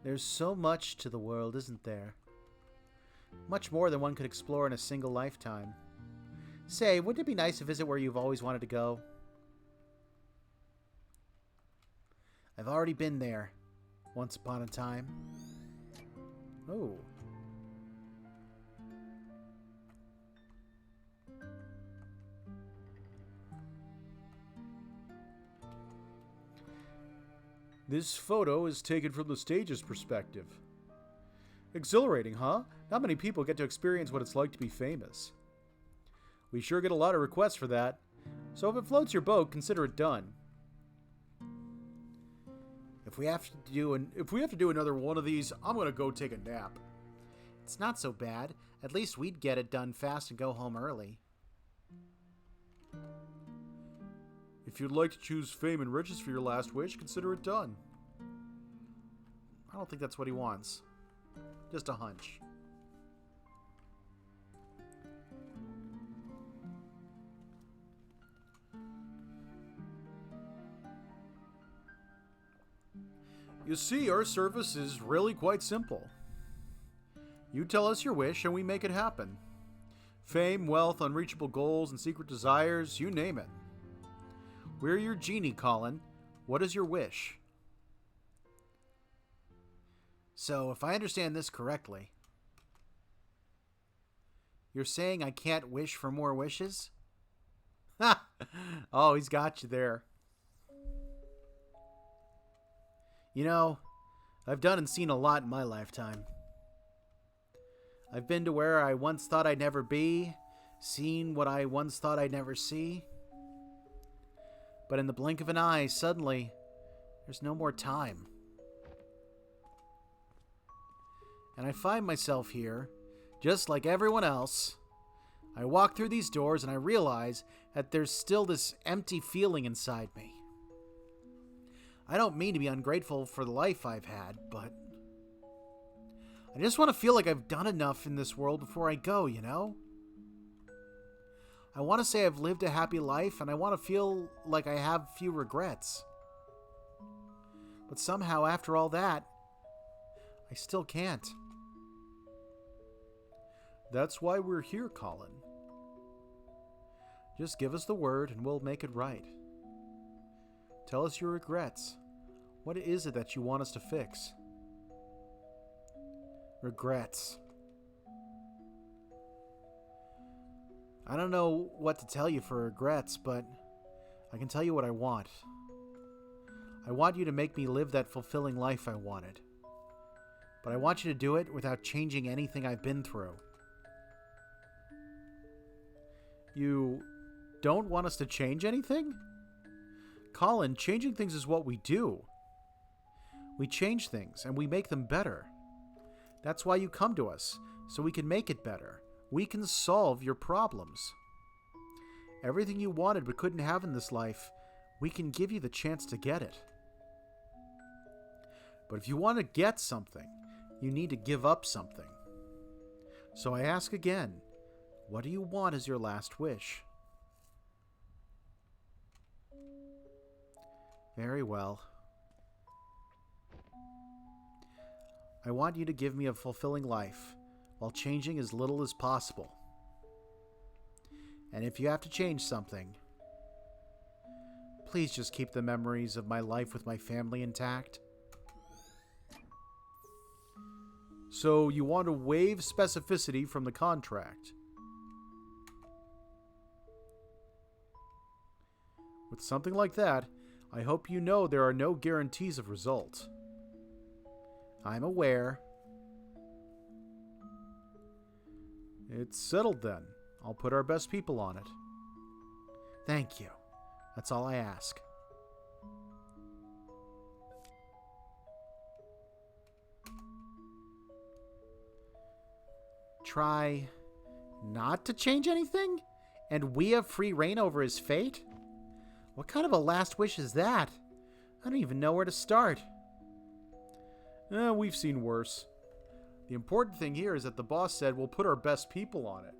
There's so much to the world, isn't there? Much more than one could explore in a single lifetime. Say, wouldn't it be nice to visit where you've always wanted to go? I've already been there, once upon a time. Oh. This photo is taken from the stage's perspective. Exhilarating, huh? Not many people get to experience what it's like to be famous. We sure get a lot of requests for that. So if it floats your boat, consider it done. If we have to do another one of these, I'm gonna go take a nap. It's not so bad. At least we'd get it done fast and go home early. If you'd like to choose fame and riches for your last wish, consider it done. I don't think that's what he wants. Just a hunch. You see, our service is really quite simple. You tell us your wish and we make it happen. Fame, wealth, unreachable goals, and secret desires, you name it. We're your genie, Colin. What is your wish? So, if I understand this correctly, you're saying I can't wish for more wishes? Ha! Oh, he's got you there. You know, I've done and seen a lot in my lifetime. I've been to where I once thought I'd never be, seen what I once thought I'd never see. But in the blink of an eye, suddenly, there's no more time. And I find myself here, just like everyone else. I walk through these doors and I realize that there's still this empty feeling inside me. I don't mean to be ungrateful for the life I've had, but I just want to feel like I've done enough in this world before I go, you know? I want to say I've lived a happy life, and I want to feel like I have few regrets. But somehow, after all that, I still can't. That's why we're here, Colin. Just give us the word, and we'll make it right. Tell us your regrets. What is it that you want us to fix? Regrets. I don't know what to tell you for regrets, but I can tell you what I want. I want you to make me live that fulfilling life I wanted. But I want you to do it without changing anything I've been through. You don't want us to change anything? Colin, changing things is what we do. We change things, and we make them better. That's why you come to us, so we can make it better. We can solve your problems. Everything you wanted but couldn't have in this life, we can give you the chance to get it. But if you want to get something, you need to give up something. So I ask again, what do you want as your last wish? Very well. I want you to give me a fulfilling life while changing as little as possible. And if you have to change something, please just keep the memories of my life with my family intact. So you want to waive specificity from the contract. With something like that, I hope you know there are no guarantees of result. I'm aware. It's settled then. I'll put our best people on it. Thank you. That's all I ask. Try not to change anything? And we have free reign over his fate? What kind of a last wish is that? I don't even know where to start. We've seen worse. The important thing here is that the boss said we'll put our best people on it.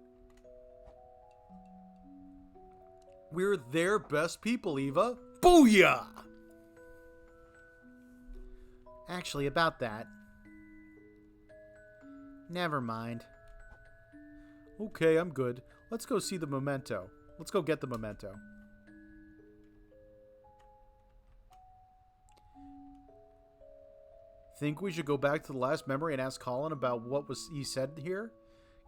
We're their best people, Eva. Booyah! Actually, about that. Never mind. Okay, I'm good. Let's go see the memento. Let's go get the memento. Think we should go back to the last memory and ask Colin about what he said here?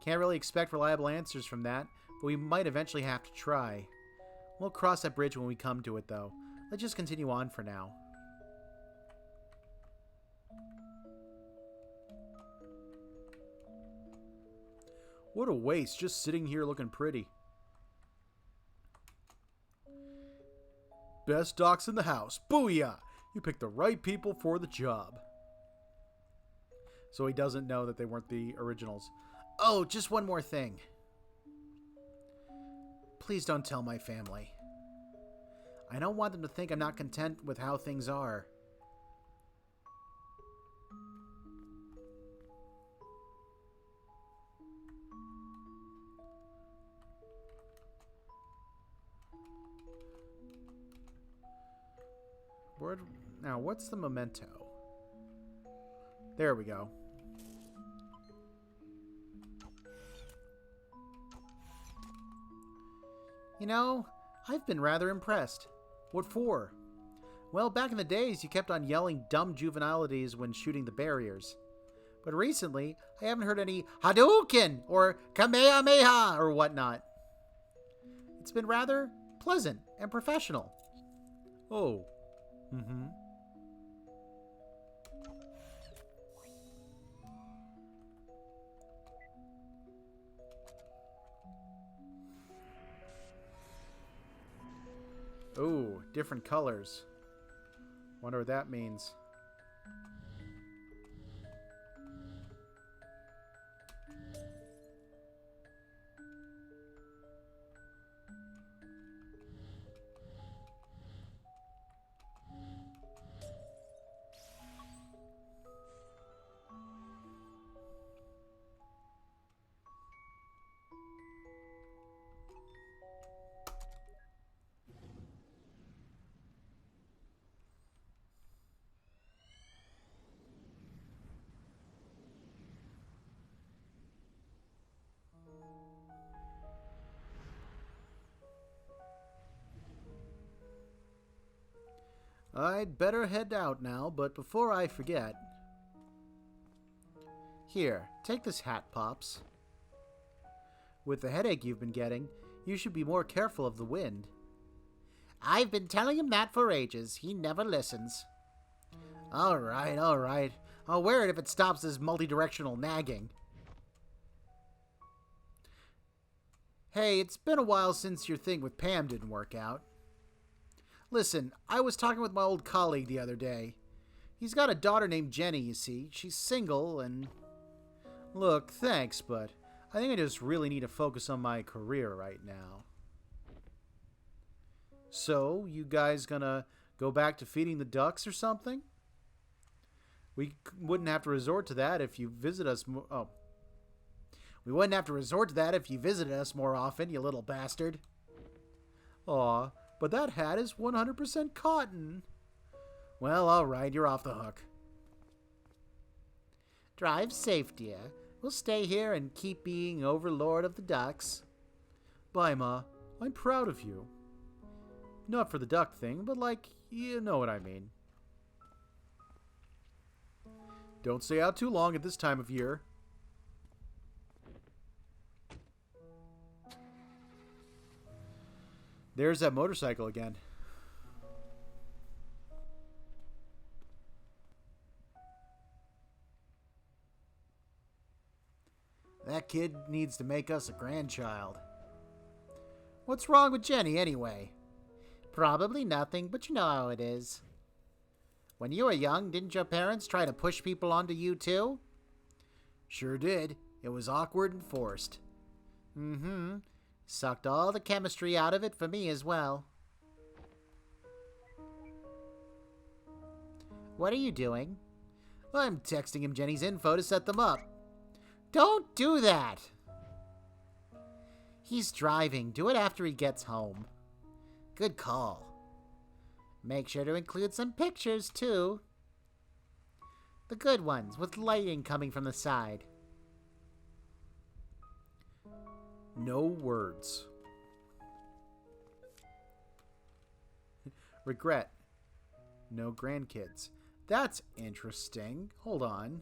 Can't really expect reliable answers from that, but we might eventually have to try. We'll cross that bridge when we come to it, though. Let's just continue on for now. What a waste, just sitting here looking pretty. Best docs in the house. Booyah! You picked the right people for the job. So he doesn't know that they weren't the originals. Oh, just one more thing. Please don't tell my family. I don't want them to think I'm not content with how things are. Now, what's the memento? There we go. You know, I've been rather impressed. What for? Well, back in the days, you kept on yelling dumb juvenilities when shooting the barriers. But recently, I haven't heard any Hadouken or Kamehameha or whatnot. It's been rather pleasant and professional. Oh. Mm-hmm. Ooh, different colors. Wonder what that means. I'd better head out now, but before I forget... Here, take this hat, Pops. With the headache you've been getting, you should be more careful of the wind. I've been telling him that for ages. He never listens. All right, all right. I'll wear it if it stops this multi-directional nagging. Hey, it's been a while since your thing with Pam didn't work out. Listen, I was talking with my old colleague the other day. He's got a daughter named Jenny, you see. She's single and... Look, thanks, but I think I just really need to focus on my career right now. So, you guys gonna go back to feeding the ducks or something? We wouldn't have to resort to that if you visit us more... Oh. We wouldn't have to resort to that if you visited us more often, you little bastard. Aw, but that hat is 100% cotton. Well, alright, you're off the hook. Drive safe, dear. We'll stay here and keep being overlord of the ducks. Bye, Ma. I'm proud of you. Not for the duck thing, but like, you know what I mean. Don't stay out too long at this time of year. There's that motorcycle again. That kid needs to make us a grandchild. What's wrong with Jenny, anyway? Probably nothing, but you know how it is. When you were young, didn't your parents try to push people onto you, too? Sure did. It was awkward and forced. Mm-hmm. Sucked all the chemistry out of it for me as well. What are you doing? I'm texting him Jenny's info to set them up. Don't do that! He's driving. Do it after he gets home. Good call. Make sure to include some pictures, too. The good ones, with lighting coming from the side. No words. Regret. No grandkids. That's interesting. Hold on.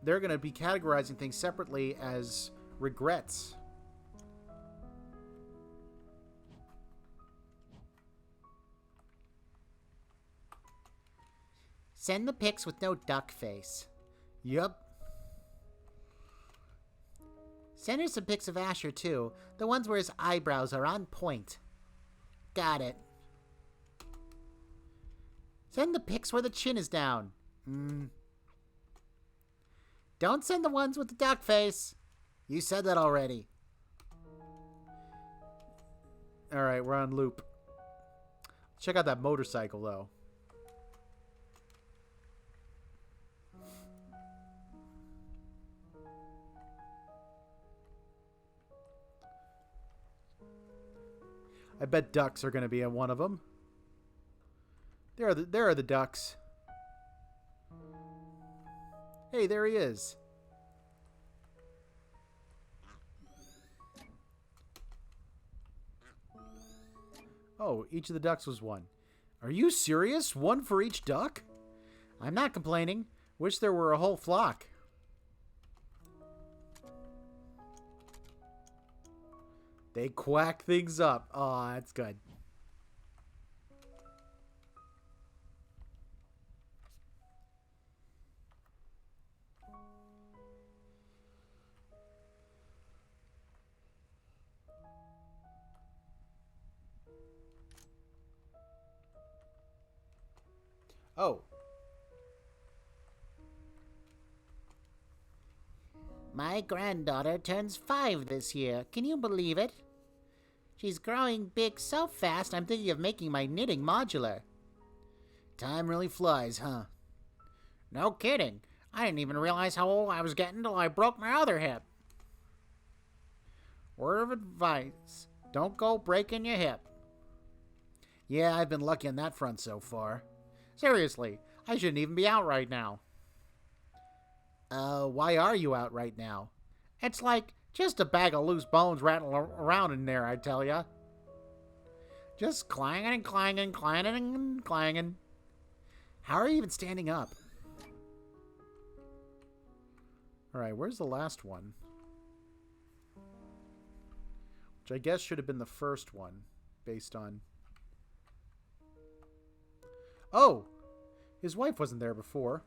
They're going to be categorizing things separately as regrets. Send the pics with no duck face. Yep. Send her some pics of Asher, too. The ones where his eyebrows are on point. Got it. Send the pics where the chin is down. Don't send the ones with the duck face. You said that already. Alright, we're on loop. Check out that motorcycle, though. I bet ducks are going to be one of them. There are the ducks. Hey, there he is. Oh, each of the ducks was one. Are you serious? One for each duck? I'm not complaining. Wish there were a whole flock. They quack things up. Oh, that's good. Oh. My granddaughter turns 5 this year. Can you believe it? She's growing big so fast, I'm thinking of making my knitting modular. Time really flies, huh? No kidding. I didn't even realize how old I was getting till I broke my other hip. Word of advice, don't go breaking your hip. Yeah, I've been lucky on that front so far. Seriously, I shouldn't even be out right now. Why are you out right now? It's like just a bag of loose bones rattling around in there, I tell ya. Just clanging and clanging, clanging and clanging. How are you even standing up? Alright, where's the last one? Which I guess should have been the first one, based on... Oh! His wife wasn't there before.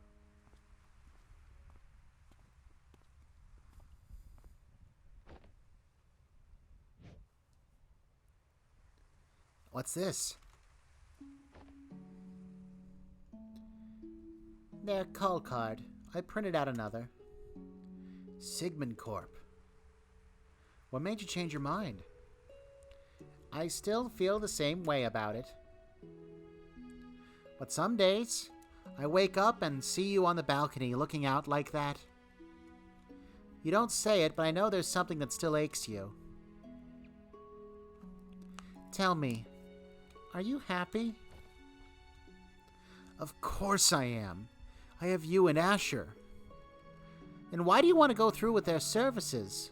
What's this? Their call card. I printed out another. Sigmund Corp. What made you change your mind? I still feel the same way about it. But some days, I wake up and see you on the balcony looking out like that. You don't say it, but I know there's something that still aches you. Tell me, are you happy? Of course I am. I have you and Asher. And why do you want to go through with their services?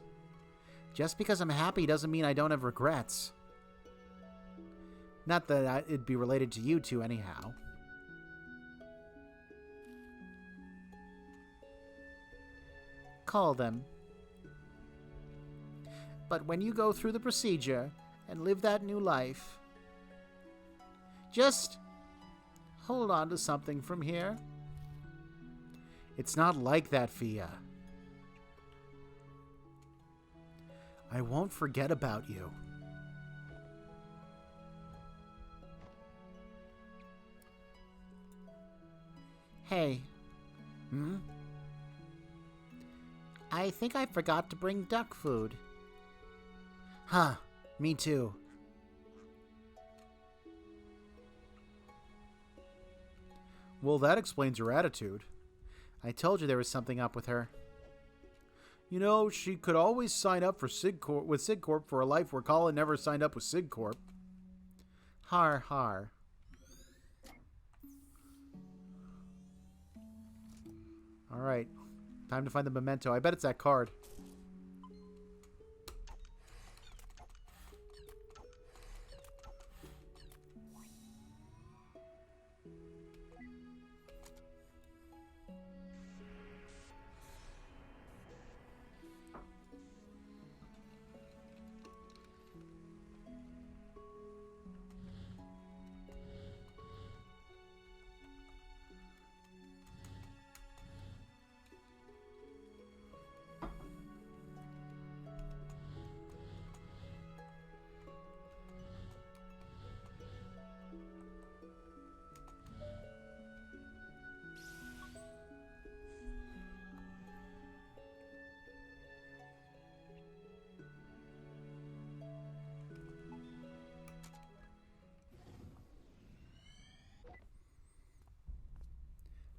Just because I'm happy doesn't mean I don't have regrets. Not that it'd be related to you two anyhow. Call them. But when you go through the procedure and live that new life, just hold on to something from here. It's not like that, Fia. I won't forget about you. Hey. I think I forgot to bring duck food. Huh, me too. Well, that explains her attitude. I told you there was something up with her. You know, she could always sign up for SigCorp for a life where Colin never signed up with SigCorp. Har har. Alright. Time to find the memento. I bet it's that card.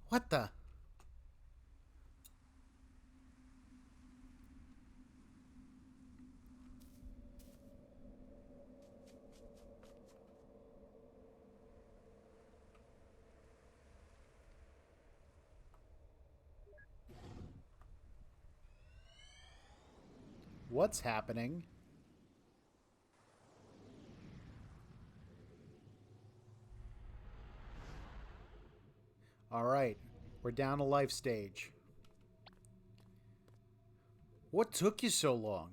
What the? What's happening? Alright, we're down a life stage. What took you so long?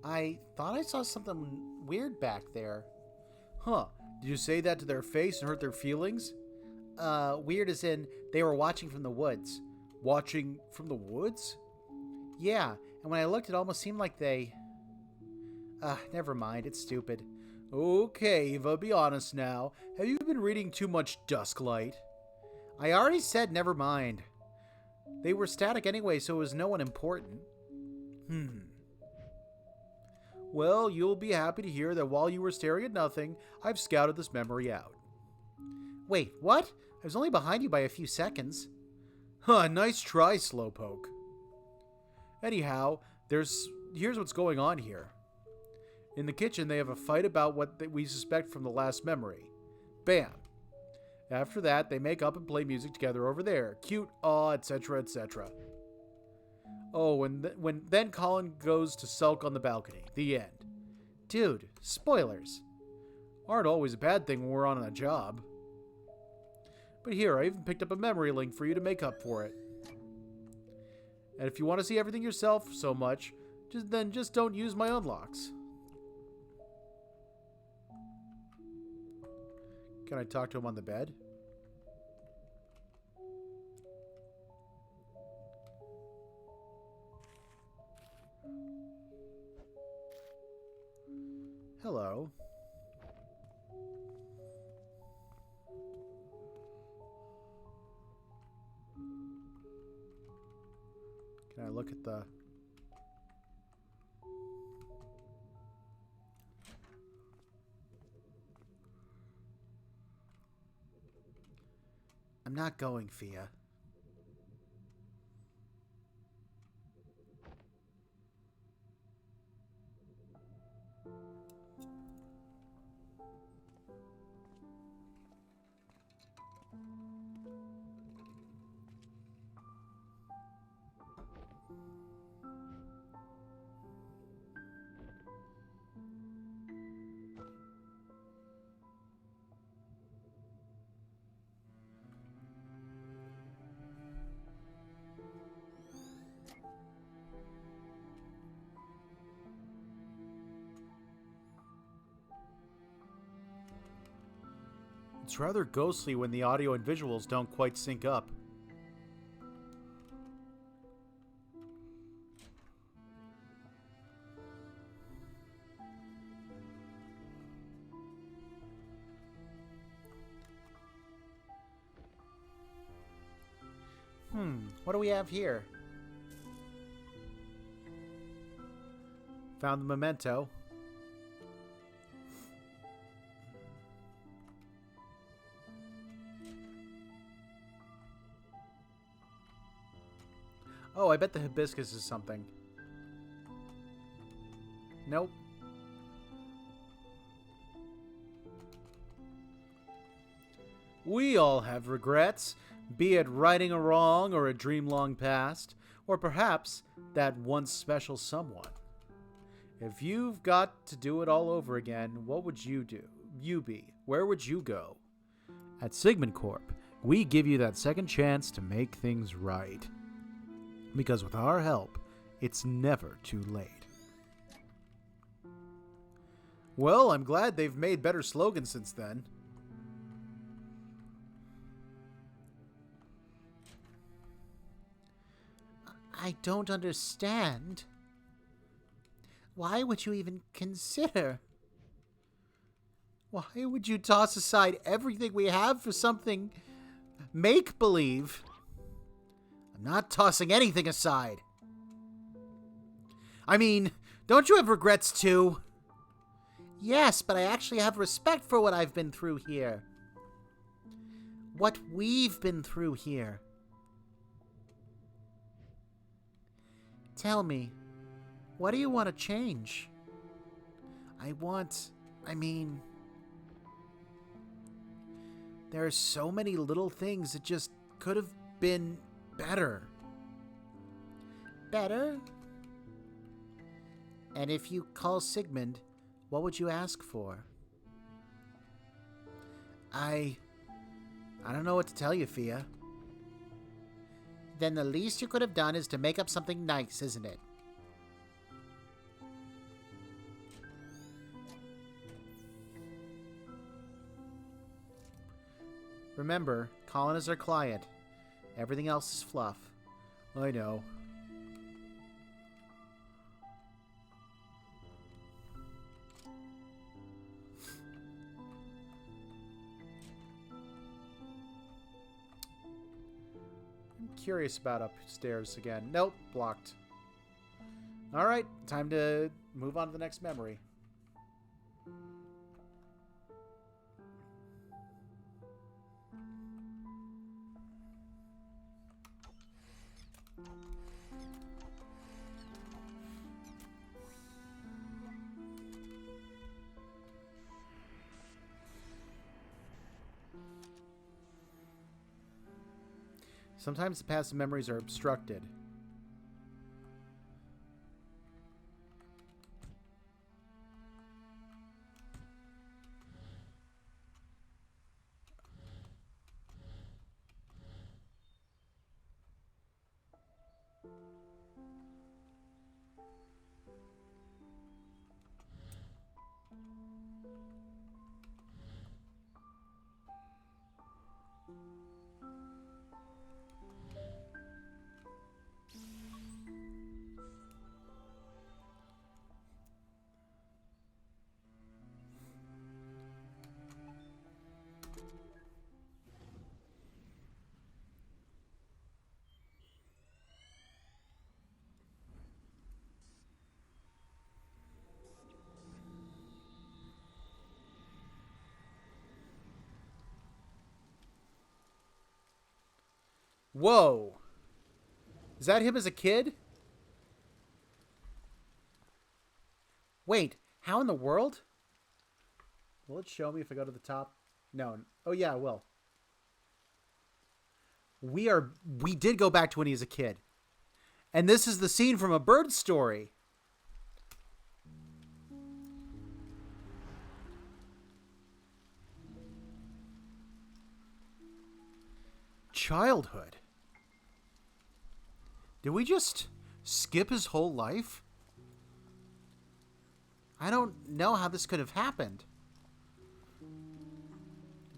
I thought I saw something weird back there. Huh, did you say that to their face and hurt their feelings? Weird as in they were watching from the woods. Watching from the woods? Yeah, and when I looked it almost seemed like they... never mind, it's stupid. Okay, Eva, be honest now. Have you been reading too much Dusklight? I already said never mind. They were static anyway, so it was no one important. Well, you'll be happy to hear that while you were staring at nothing, I've scouted this memory out. Wait, what? I was only behind you by a few seconds. Huh, nice try, Slowpoke. Anyhow, here's what's going on here. In the kitchen, they have a fight about what we suspect from the last memory. Bam. After that, they make up and play music together over there. Cute, aw, etc., etc. Oh, and then Colin goes to sulk on the balcony. The end. Dude, spoilers. Aren't always a bad thing when we're on a job. But here, I even picked up a memory link for you to make up for it. And if you want to see everything yourself so much, just don't use my unlocks. Can I talk to him on the bed? Hello. I look at the... I'm not going, Fia. It's rather ghostly when the audio and visuals don't quite sync up. What do we have here? Found the memento. Oh, I bet the hibiscus is something. Nope. We all have regrets, be it righting a wrong or a dream long past, or perhaps that once special someone. If you've got to do it all over again, what would you do? You be? Where would you go? At Sigmund Corp, we give you that second chance to make things right. Because with our help, it's never too late. Well, I'm glad they've made better slogans since then. I don't understand. Why would you even consider? Why would you toss aside everything we have for something make-believe? I'm not tossing anything aside. I mean, don't you have regrets too? Yes, but I actually have respect for what I've been through here. What we've been through here. Tell me, what do you want to change? There are so many little things that just could have been better. Better? And if you call Sigmund, what would you ask for? I don't know what to tell you, Fia. Then the least you could have done is to make up something nice, isn't it? Remember, Colin is our client. Everything else is fluff. I know. I'm curious about upstairs again. Nope, blocked. Alright, time to move on to the next memory. Sometimes the past memories are obstructed. Whoa. Is that him as a kid? Wait, how in the world? Will it show me if I go to the top? No. Oh, yeah, it will. We did go back to when he was a kid. And this is the scene from A Bird Story. Childhood. Did we just skip his whole life? I don't know how this could have happened.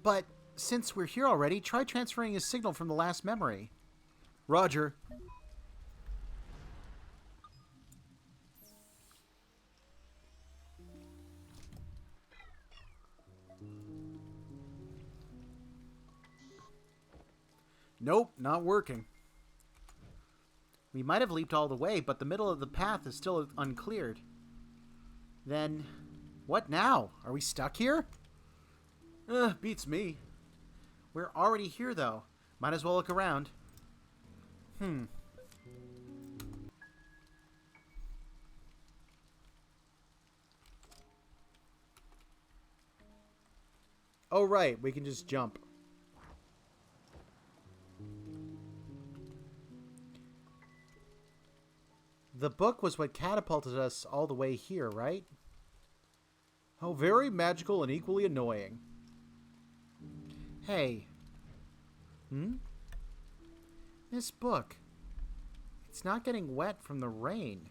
But since we're here already, try transferring his signal from the last memory. Roger. Nope, not working. We might have leaped all the way, but the middle of the path is still uncleared. Then, what now? Are we stuck here? Beats me. We're already here, though. Might as well look around. Oh, right. We can just jump. The book was what catapulted us all the way here, right? How very magical and equally annoying. Hey. This book. It's not getting wet from the rain.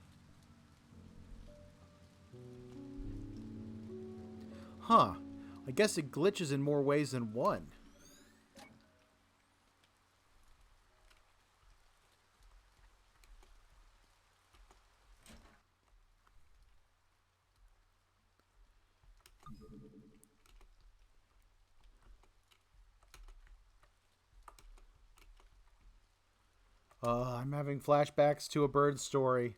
Huh. I guess it glitches in more ways than one. I'm having flashbacks to A Bird Story.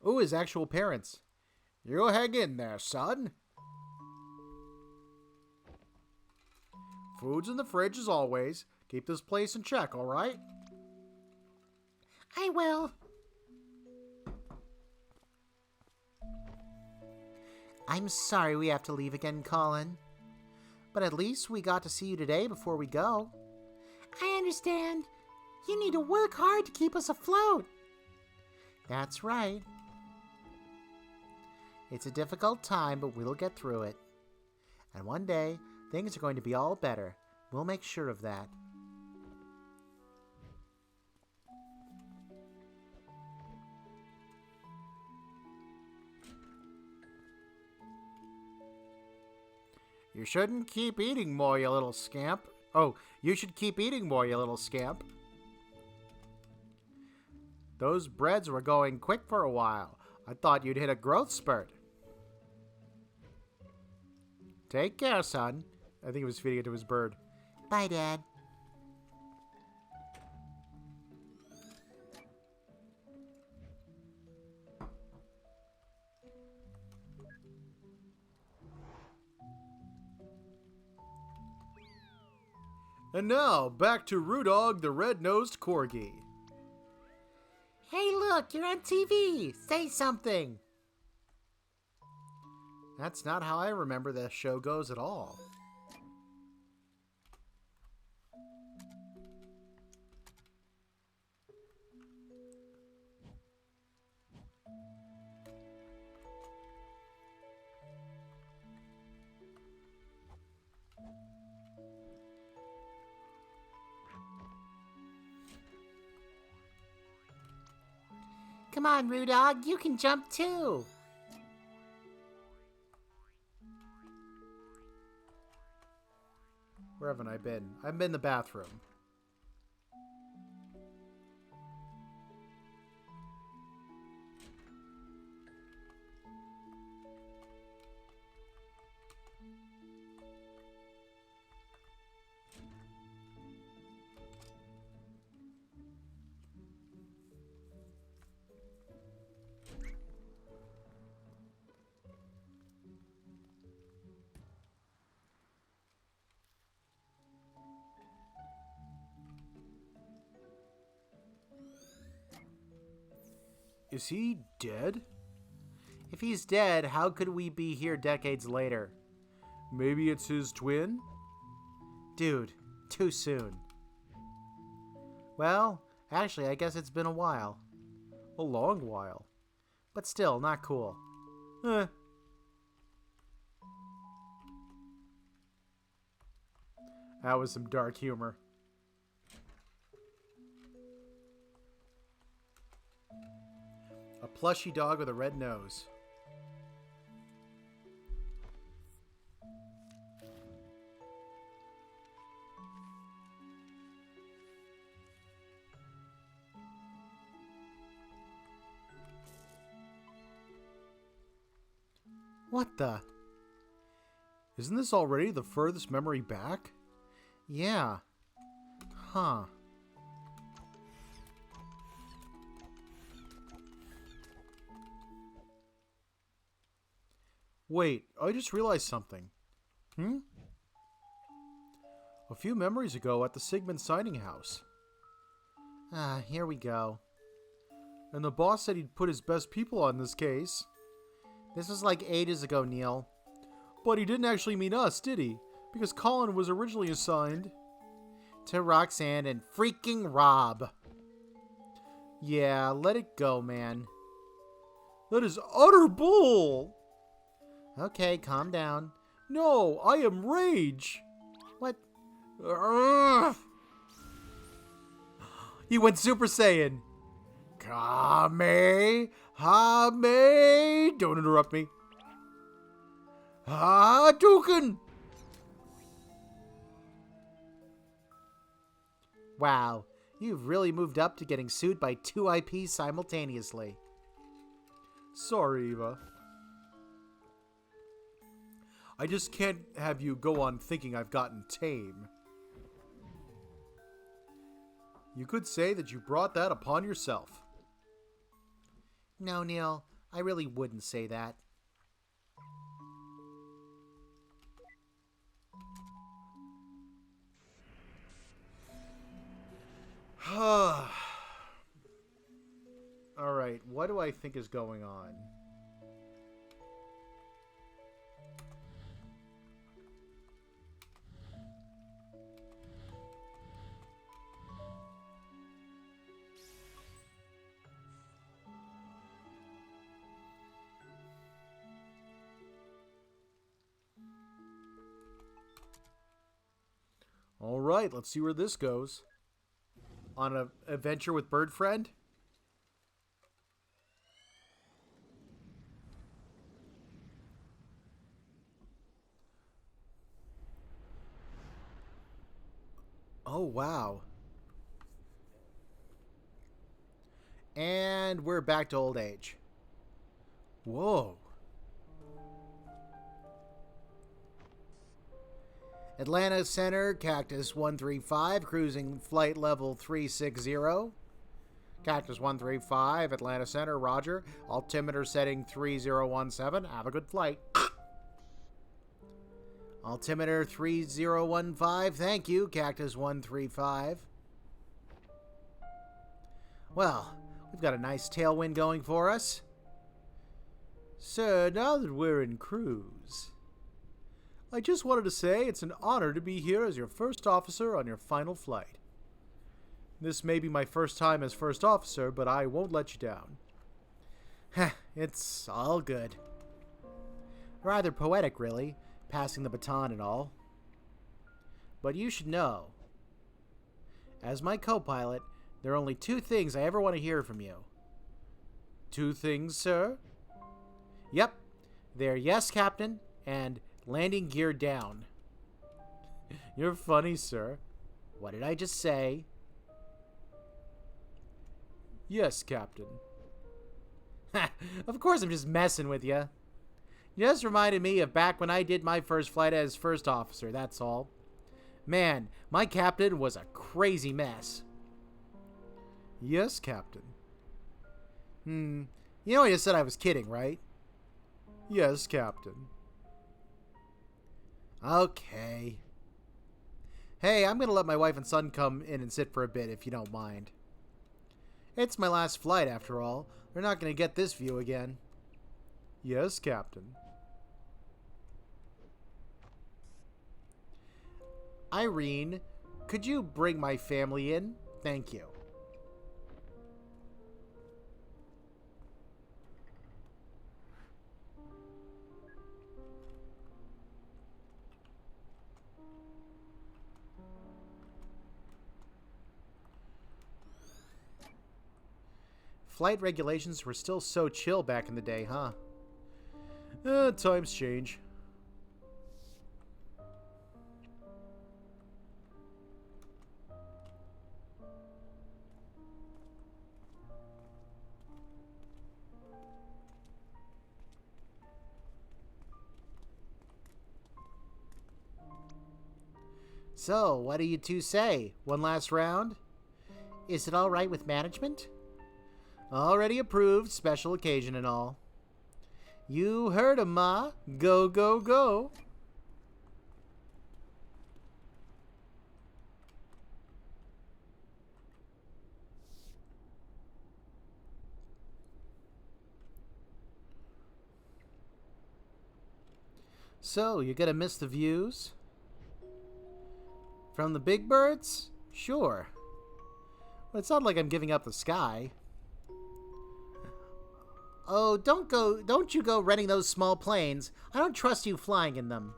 Ooh, his actual parents. You hang in there, son. Food's in the fridge as always. Keep this place in check, all right? I will. I'm sorry we have to leave again, Colin. But at least we got to see you today before we go. I understand. You need to work hard to keep us afloat. That's right. It's a difficult time, but we'll get through it. And one day, things are going to be all better. We'll make sure of that. You shouldn't keep eating more, you little scamp. Oh, you should keep eating more, you little scamp. Those breads were going quick for a while. I thought you'd hit a growth spurt. Take care, son. I think he was feeding it to his bird. Bye, Dad. And now, back to Rudog the Red-Nosed Corgi. Hey, look, you're on TV. Say something. That's not how I remember the show goes at all. Come on, Rudog, you can jump too. Where haven't I been? I've been in the bathroom. Is he dead? If he's dead, how could we be here decades later? Maybe it's his twin? Dude, too soon. Well, actually, I guess it's been a while. A long while. But still, not cool. Eh. That was some dark humor. A plushy dog with a red nose. What the? Isn't this already the furthest memory back? Yeah. Huh. Wait, I just realized something. A few memories ago at the Sigmund signing house. Here we go. And the boss said he'd put his best people on this case. This was like ages ago, Neil. But he didn't actually mean us, did he? Because Colin was originally assigned to Roxanne and freaking Rob. Yeah, let it go, man. That is utter bull! Okay, calm down. No, I am rage! What? He went Super Saiyan. Kame! Don't interrupt me. Hadouken! Wow, you've really moved up to getting sued by 2 IPs simultaneously. Sorry, Eva. I just can't have you go on thinking I've gotten tame. You could say that you brought that upon yourself. No, Neil, I really wouldn't say that. Alright, what do I think is going on? Alright, let's see where this goes. On an adventure with Bird Friend? Oh, wow. And we're back to old age. Whoa. Atlanta Center, Cactus 135, cruising flight level 360. Cactus 135, Atlanta Center, roger. Altimeter setting 3017. Have a good flight. Altimeter 3015, thank you, Cactus 135. Well, we've got a nice tailwind going for us. Sir, now that we're in cruise, I just wanted to say it's an honor to be here as your first officer on your final flight. This may be my first time as first officer, but I won't let you down. Heh, it's all good. Rather poetic, really, passing the baton and all. But you should know, as my co-pilot, there are only 2 things I ever want to hear from you. 2 things, sir? Yep, they're yes, Captain, and landing gear down. You're funny, sir. What did I just say? Yes, Captain. Of course I'm just messing with you. You just reminded me of back when I did my first flight as first officer, that's all. Man, my captain was a crazy mess. Yes, Captain. You know I just said I was kidding, right? Yes, Captain. Okay. Hey, I'm going to let my wife and son come in and sit for a bit, if you don't mind. It's my last flight, after all. They're not going to get this view again. Yes, Captain. Irene, could you bring my family in? Thank you. Flight regulations were still so chill back in the day, huh? Times change. So, what do you two say? One last round? Is it all right with management? Already approved, special occasion and all. You heard him, Ma. Go, go, go. So, you gonna miss the views? From the big birds? Sure. But it's not like I'm giving up the sky. Oh, don't you go renting those small planes. I don't trust you flying in them.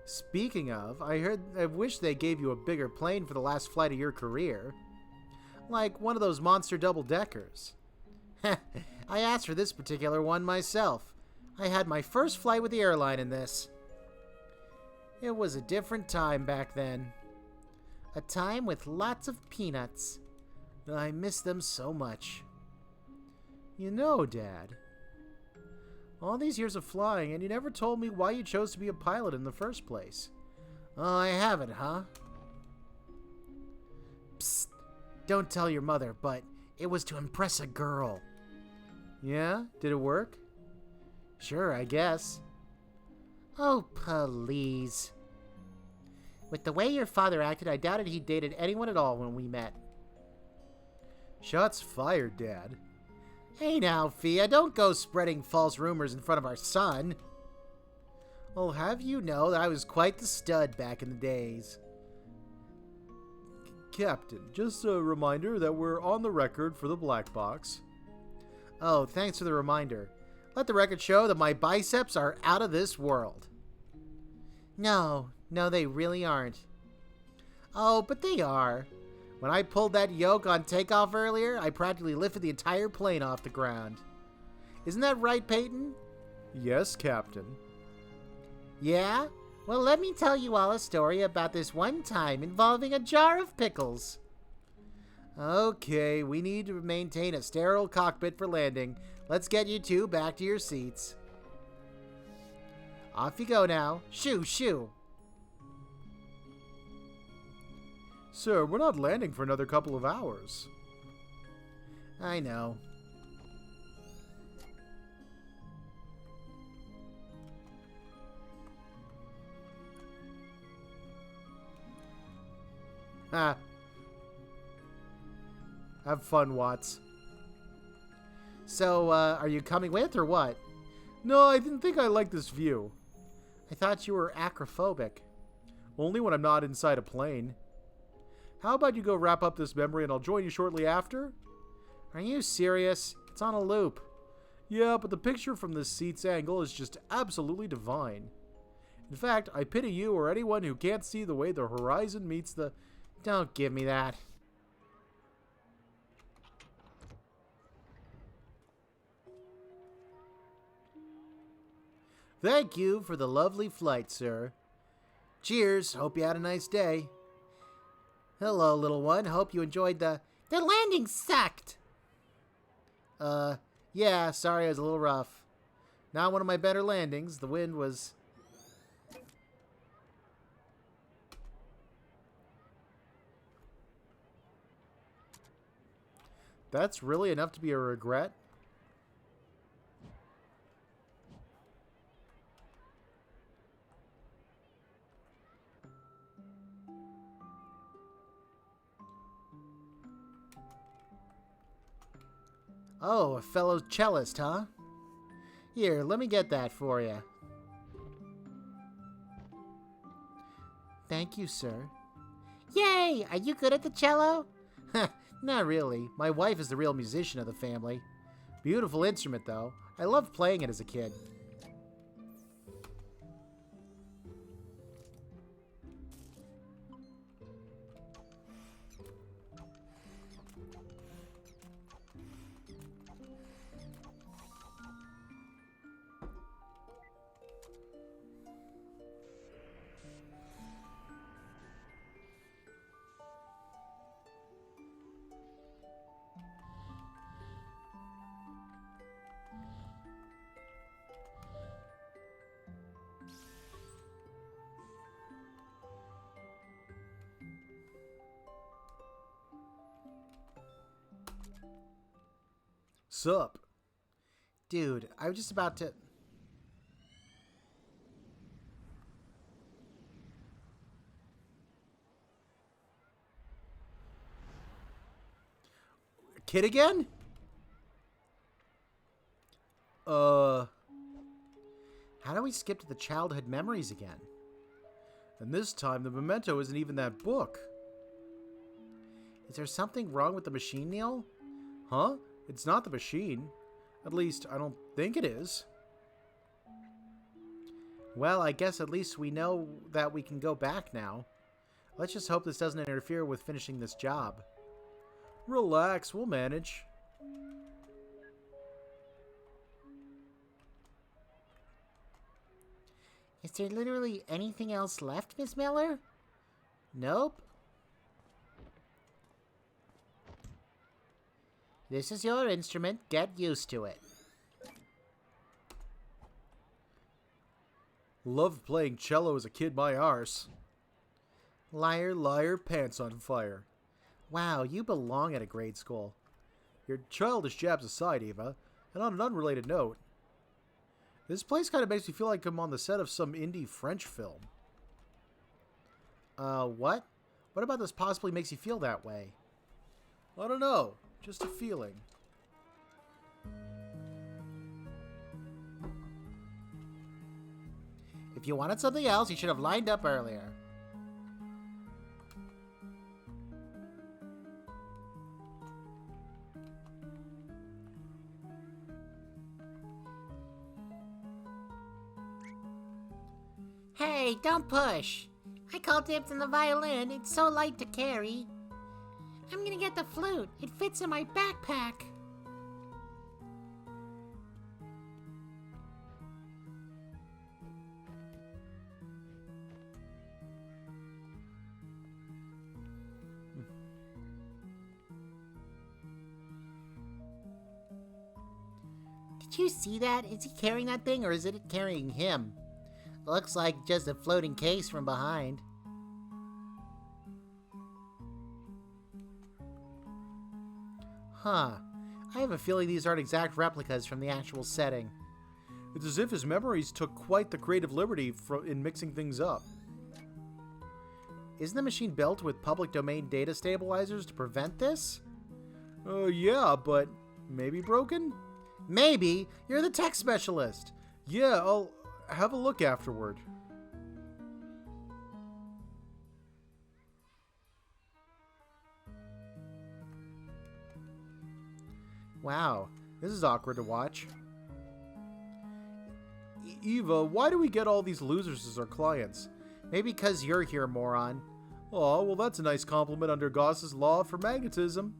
Speaking of, I wish they gave you a bigger plane for the last flight of your career. Like one of those monster double-deckers. I asked for this particular one myself. I had my first flight with the airline in this. It was a different time back then. A time with lots of peanuts. I miss them so much. You know, Dad, all these years of flying, and you never told me why you chose to be a pilot in the first place. Oh, I haven't, huh? Psst, don't tell your mother, but it was to impress a girl. Yeah? Did it work? Sure, I guess. Oh, please. With the way your father acted, I doubted he dated anyone at all when we met. Shots fired, Dad. Hey now, Fia, don't go spreading false rumors in front of our son. I'll have you know that I was quite the stud back in the days. Captain, just a reminder that we're on the record for the black box. Oh, thanks for the reminder. Let the record show that my biceps are out of this world. No, they really aren't. Oh, but they are. When I pulled that yoke on takeoff earlier, I practically lifted the entire plane off the ground. Isn't that right, Peyton? Yes, Captain. Yeah? Well, let me tell you all a story about this one time involving a jar of pickles. Okay, we need to maintain a sterile cockpit for landing. Let's get you two back to your seats. Off you go now. Shoo, shoo. Sir, we're not landing for another couple of hours. I know. Ha. Have fun, Watts. So, are you coming with or what? No, I didn't think I liked this view. I thought you were acrophobic. Only when I'm not inside a plane. How about you go wrap up this memory and I'll join you shortly after? Are you serious? It's on a loop. Yeah, but the picture from this seat's angle is just absolutely divine. In fact, I pity you or anyone who can't see the way the horizon meets the... Don't give me that. Thank you for the lovely flight, sir. Cheers. Hope you had a nice day. Hello, little one. Hope you enjoyed the landing sucked. Yeah, sorry it was a little rough. Not one of my better landings. The wind was... That's really enough to be a regret? Oh, a fellow cellist, huh? Here, let me get that for you. Thank you, sir. Yay! Are you good at the cello? Not really. My wife is the real musician of the family. Beautiful instrument, though. I loved playing it as a kid. Sup? Dude, I was just about to... Kid again? How do we skip to the childhood memories again? And this time the memento isn't even that book. Is there something wrong with the machine, Neil? Huh? It's not the machine. At least, I don't think it is. Well, I guess at least we know that we can go back now. Let's just hope this doesn't interfere with finishing this job. Relax, we'll manage. Is there literally anything else left, Miss Miller? Nope. This is your instrument. Get used to it. Loved playing cello as a kid, my arse. Liar, liar, pants on fire. Wow, you belong at a grade school. Your childish jabs aside, Eva, and on an unrelated note, this place kind of makes me feel like I'm on the set of some indie French film. What? What about this possibly makes you feel that way? I don't know. Just a feeling. If you wanted something else, you should have lined up earlier. Hey, don't push. I call dibs on the violin. It's so light to carry. I'm gonna get the flute. It fits in my backpack. Did you see that? Is he carrying that thing or is it carrying him? Looks like just a floating case from behind. Huh. I have a feeling these aren't exact replicas from the actual setting. It's as if his memories took quite the creative liberty in mixing things up. Isn't the machine built with public domain data stabilizers to prevent this? Yeah, but maybe broken? Maybe. You're the tech specialist. Yeah, I'll have a look afterward. Wow, this is awkward to watch. Eva, why do we get all these losers as our clients? Maybe because you're here, moron. Oh, well, that's a nice compliment under Gauss's law for magnetism.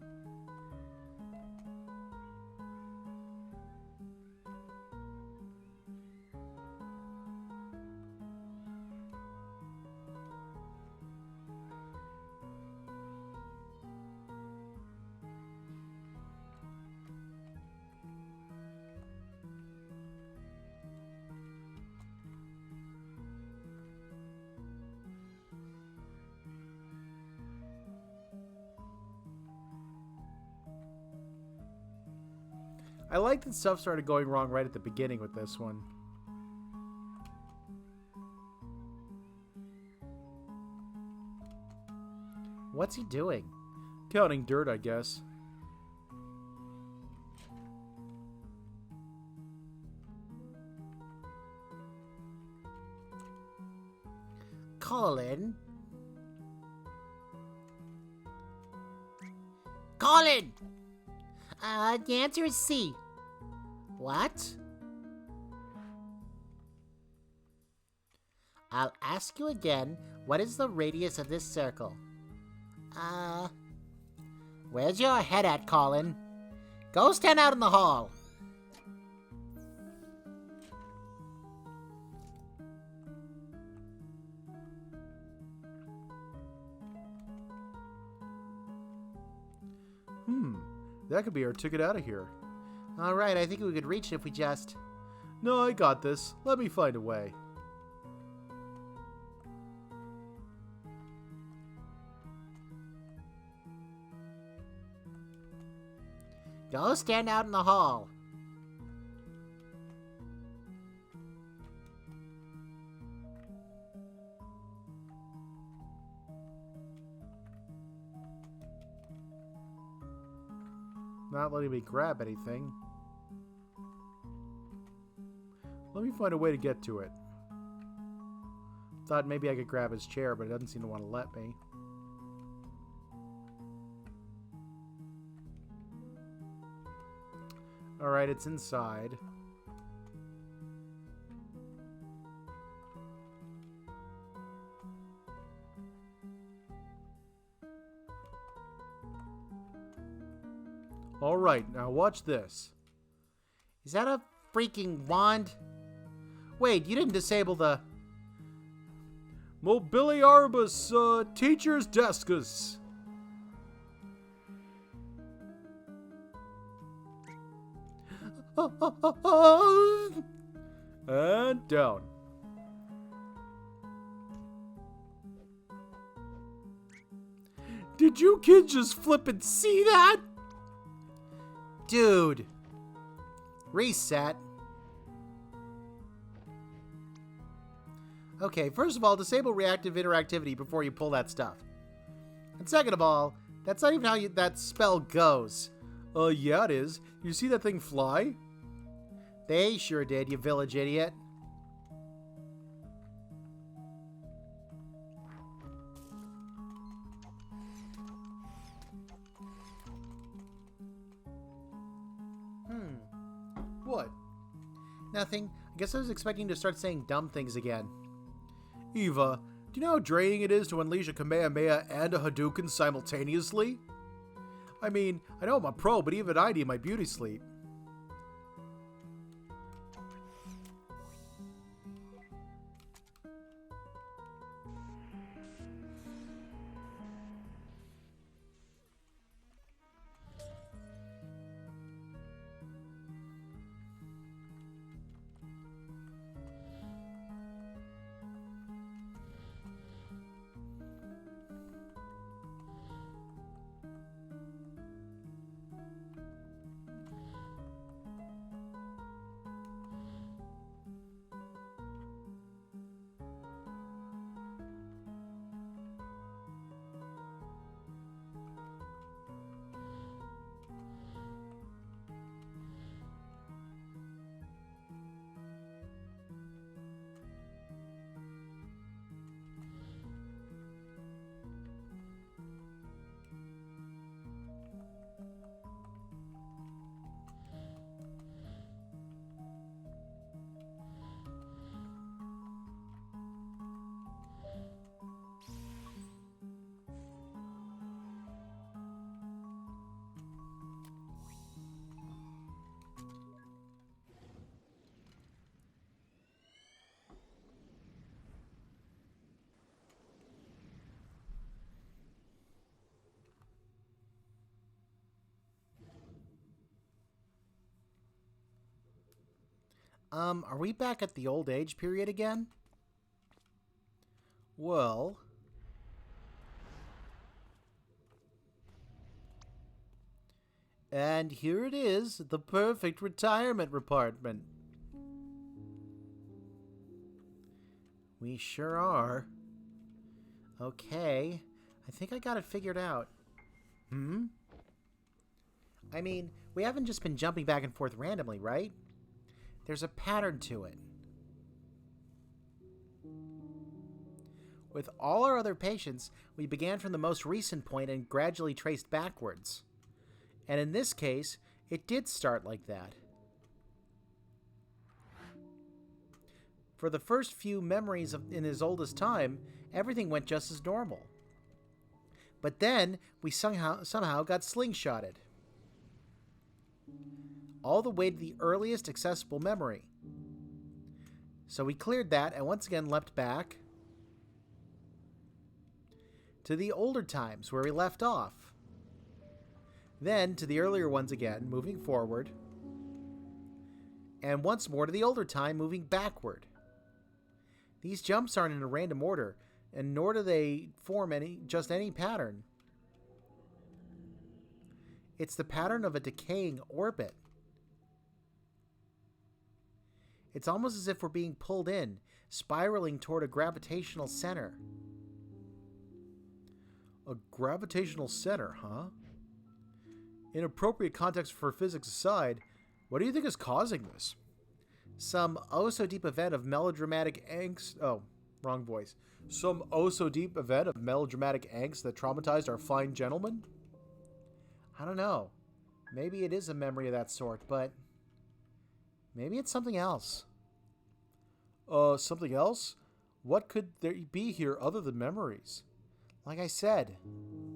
I like that stuff started going wrong right at the beginning with this one. What's he doing? Counting dirt, I guess. Colin? Colin! The answer is C. What? I'll ask you again, what is the radius of this circle? Where's your head at, Colin? Go stand out in the hall. That could be our ticket out of here. All right, I think we could reach it if we just... No, I got this. Let me find a way. Go stand out in the hall. Not letting me grab anything. Let me find a way to get to it. Thought maybe I could grab his chair, but it doesn't seem to want to let me. Alright, it's inside. Alright, now watch this. Is that a freaking wand? Wait, you didn't disable the... Mobiliarbus, teacher's deskus. And down. Did you kids just flip and see that? Dude. Reset. Okay, first of all, disable reactive interactivity before you pull that stuff. And second of all, that's not even how that spell goes. Yeah, it is. You see that thing fly? They sure did, you village idiot. What? Nothing. I guess I was expecting to start saying dumb things again. Eva, do you know how draining it is to unleash a Kamehameha and a Hadouken simultaneously? I mean, I know I'm a pro, but even I need my beauty sleep. Are we back at the old age period again? Well... And here it is, the perfect retirement apartment. We sure are. Okay, I think I got it figured out. I mean, we haven't just been jumping back and forth randomly, right? There's a pattern to it. With all our other patients, we began from the most recent point and gradually traced backwards. And in this case, it did start like that. For the first few memories in his oldest time, everything went just as normal. But then, we somehow got slingshotted. All the way to the earliest accessible memory. So we cleared that and once again leapt back to the older times where we left off. Then to the earlier ones again, moving forward. And once more to the older time, moving backward. These jumps aren't in a random order, and nor do they form just any pattern. It's the pattern of a decaying orbit. It's almost as if we're being pulled in, spiraling toward a gravitational center. A gravitational center, huh? Inappropriate context for physics aside, what do you think is causing this? Some oh-so-deep event of melodramatic angst... Oh, wrong voice. Some oh-so-deep event of melodramatic angst that traumatized our fine gentleman? I don't know. Maybe it is a memory of that sort, but... maybe it's something else. Something else? What could there be here other than memories? Like I said,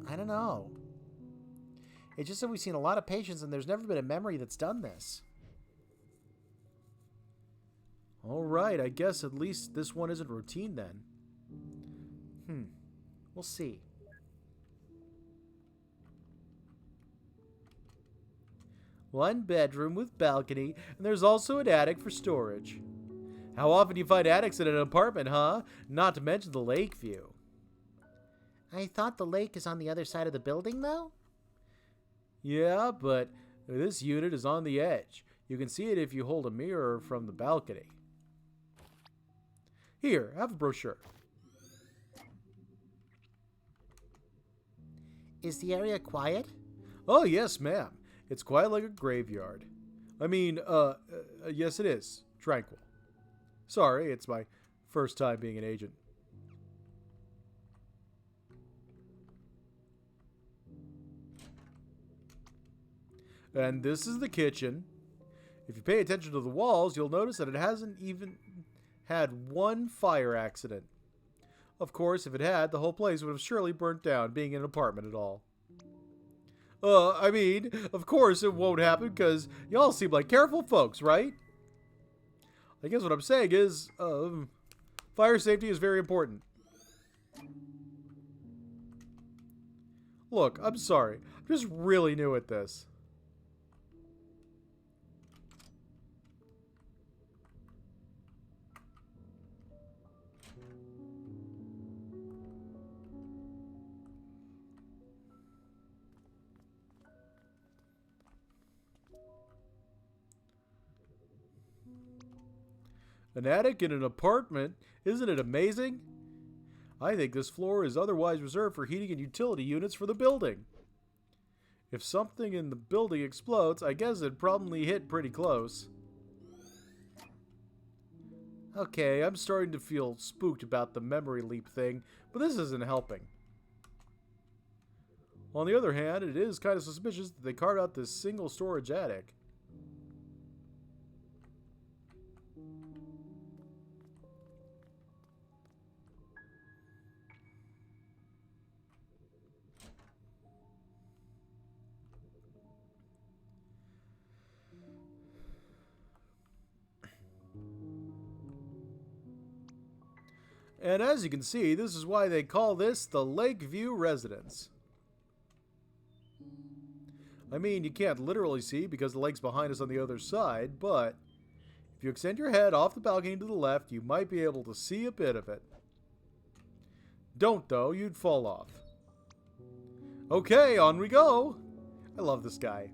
I don't know. It's just that we've seen a lot of patients and there's never been a memory that's done this. Alright, I guess at least this one isn't routine then. We'll see. One bedroom with balcony, and there's also an attic for storage. How often do you find attics in an apartment, huh? Not to mention the lake view. I thought the lake is on the other side of the building, though? Yeah, but this unit is on the edge. You can see it if you hold a mirror from the balcony. Here, have a brochure. Is the area quiet? Oh, yes, ma'am. It's quiet like a graveyard. I mean, yes it is. Tranquil. Sorry, it's my first time being an agent. And this is the kitchen. If you pay attention to the walls, you'll notice that it hasn't even had one fire accident. Of course, if it had, the whole place would have surely burnt down, being an apartment at all. I mean, of course it won't happen, because y'all seem like careful folks, right? I guess what I'm saying is, fire safety is very important. Look, I'm sorry. I'm just really new at this. An attic in an apartment? Isn't it amazing? I think this floor is otherwise reserved for heating and utility units for the building. If something in the building explodes, I guess it'd probably hit pretty close. Okay, I'm starting to feel spooked about the memory leap thing, but this isn't helping. On the other hand, it is kind of suspicious that they carved out this single storage attic. And as you can see, this is why they call this the Lakeview Residence. I mean, you can't literally see because the lake's behind us on the other side, but if you extend your head off the balcony to the left, you might be able to see a bit of it. Don't though, you'd fall off. Okay, on we go! I love this guy.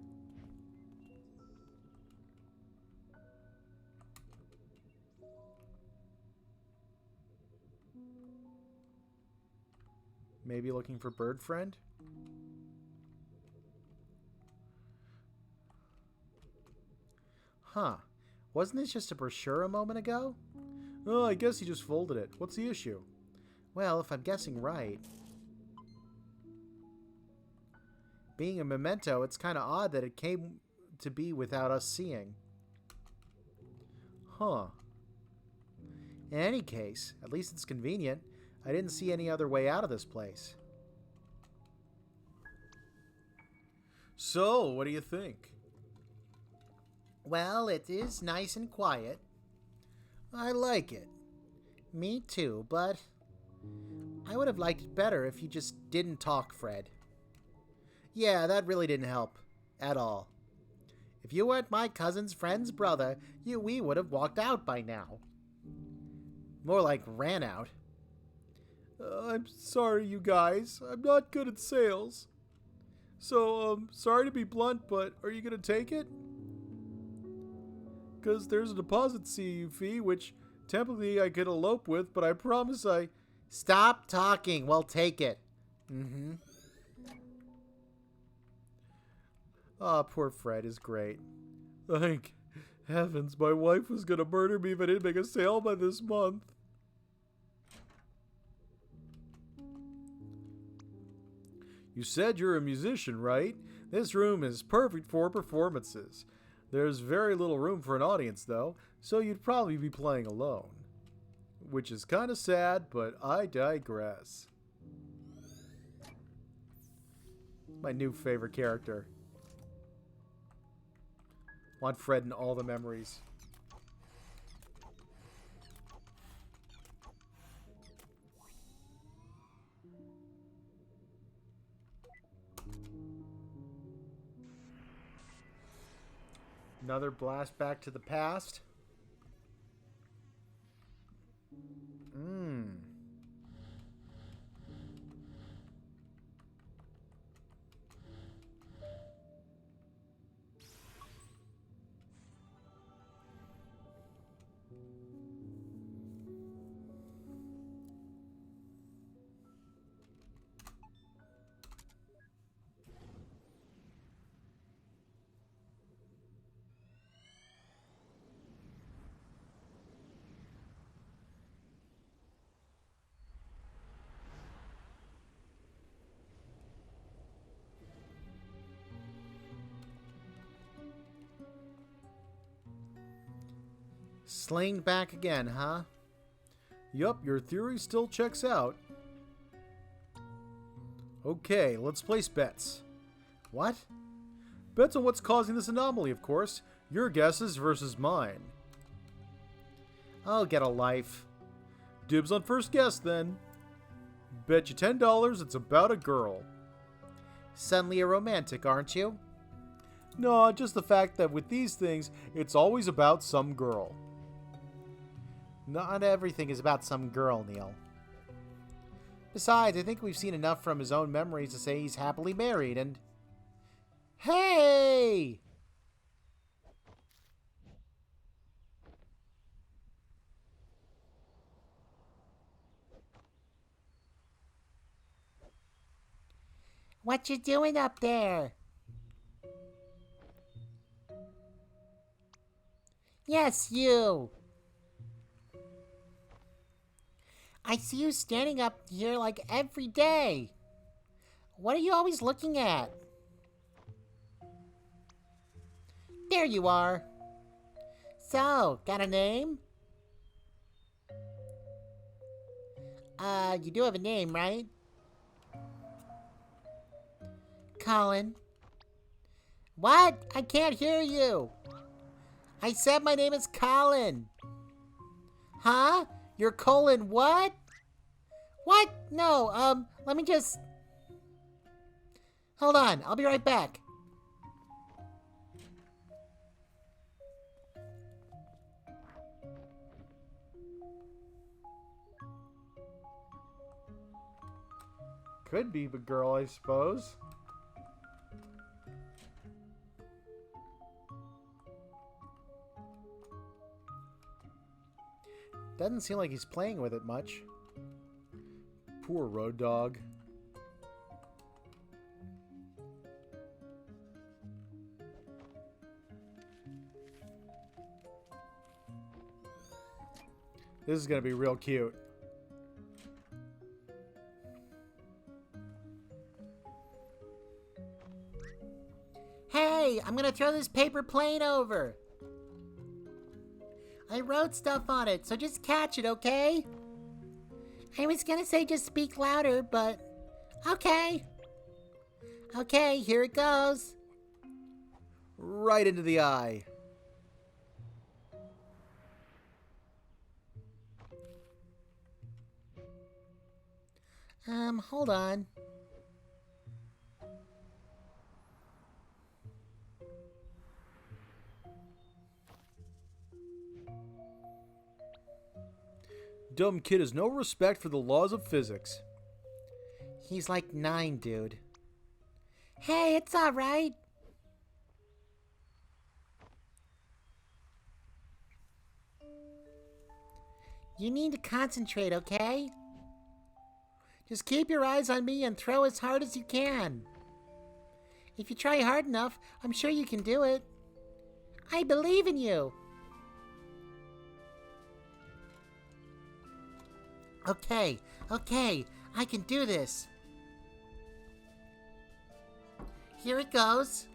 Maybe looking for bird friend? Huh. Wasn't this just a brochure a moment ago? Oh, I guess he just folded it. What's the issue? Well, if I'm guessing right... Being a memento, it's kind of odd that it came to be without us seeing. Huh. In any case, at least it's convenient. I didn't see any other way out of this place. So, what do you think? Well, it is nice and quiet. I like it. Me too, but I would have liked it better if you just didn't talk, Fred. Yeah, that really didn't help. At all. If you weren't my cousin's friend's brother, we would have walked out by now. More like ran out. I'm sorry, you guys. I'm not good at sales. So, sorry to be blunt, but are you going to take it? Because there's a deposit fee, which technically I could elope with, but I promise I... Stop talking. We'll take it. Mm-hmm. Ah, poor Fred is great. Thank heavens, my wife was going to murder me if I didn't make a sale by this month. You said you're a musician, right? This room is perfect for performances. There's very little room for an audience, though, so you'd probably be playing alone. Which is kind of sad, but I digress. My new favorite character. Want Fred in all the memories. Another blast back to the past. Sling back again, huh? Yup, your theory still checks out. Okay, let's place bets. What? Bets on what's causing this anomaly, of course. Your guesses versus mine. I'll get a life. Dibs on first guess, then. Bet you $10 it's about a girl. Suddenly a romantic, aren't you? No, just the fact that with these things, it's always about some girl. Not everything is about some girl, Neil. Besides, I think we've seen enough from his own memories to say he's happily married and... Hey! What you doing up there? Yes, you! I see you standing up here like every day. What are you always looking at? There you are. So, got a name? You do have a name, right? Colin. What? I can't hear you. I said my name is Colin. Huh? You're Colin what? What? No, let me just... Hold on, I'll be right back. Could be the girl, I suppose. Doesn't seem like he's playing with it much. Poor road dog. This is gonna be real cute. Hey, I'm gonna throw this paper plane over. I wrote stuff on it, so just catch it, okay? I was gonna say just speak louder, but okay. Okay, here it goes. Right into the eye. Hold on. Dumb kid has no respect for the laws of physics. He's like 9, dude. Hey, it's alright. You need to concentrate, okay? Just keep your eyes on me and throw as hard as you can. If you try hard enough, I'm sure you can do it. I believe in you. Okay, I can do this. Here it goes.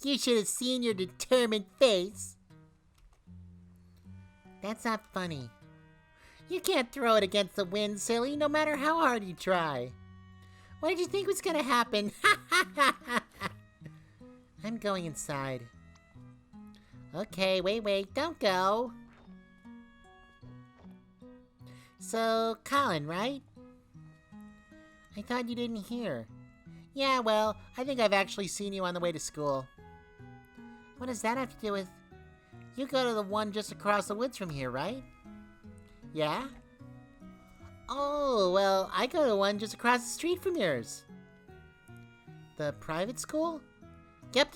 You should have seen your determined face. That's not funny. You can't throw it against the wind, silly, no matter how hard you try. What did you think was gonna happen? I'm going inside. Okay, wait, don't go. So, Colin, right? I thought you didn't hear. Yeah, well, I think I've actually seen you on the way to school. What does that have to do with... You go to the one just across the woods from here, right? Yeah? Oh, well, I go to the one just across the street from yours. The private school? Yep.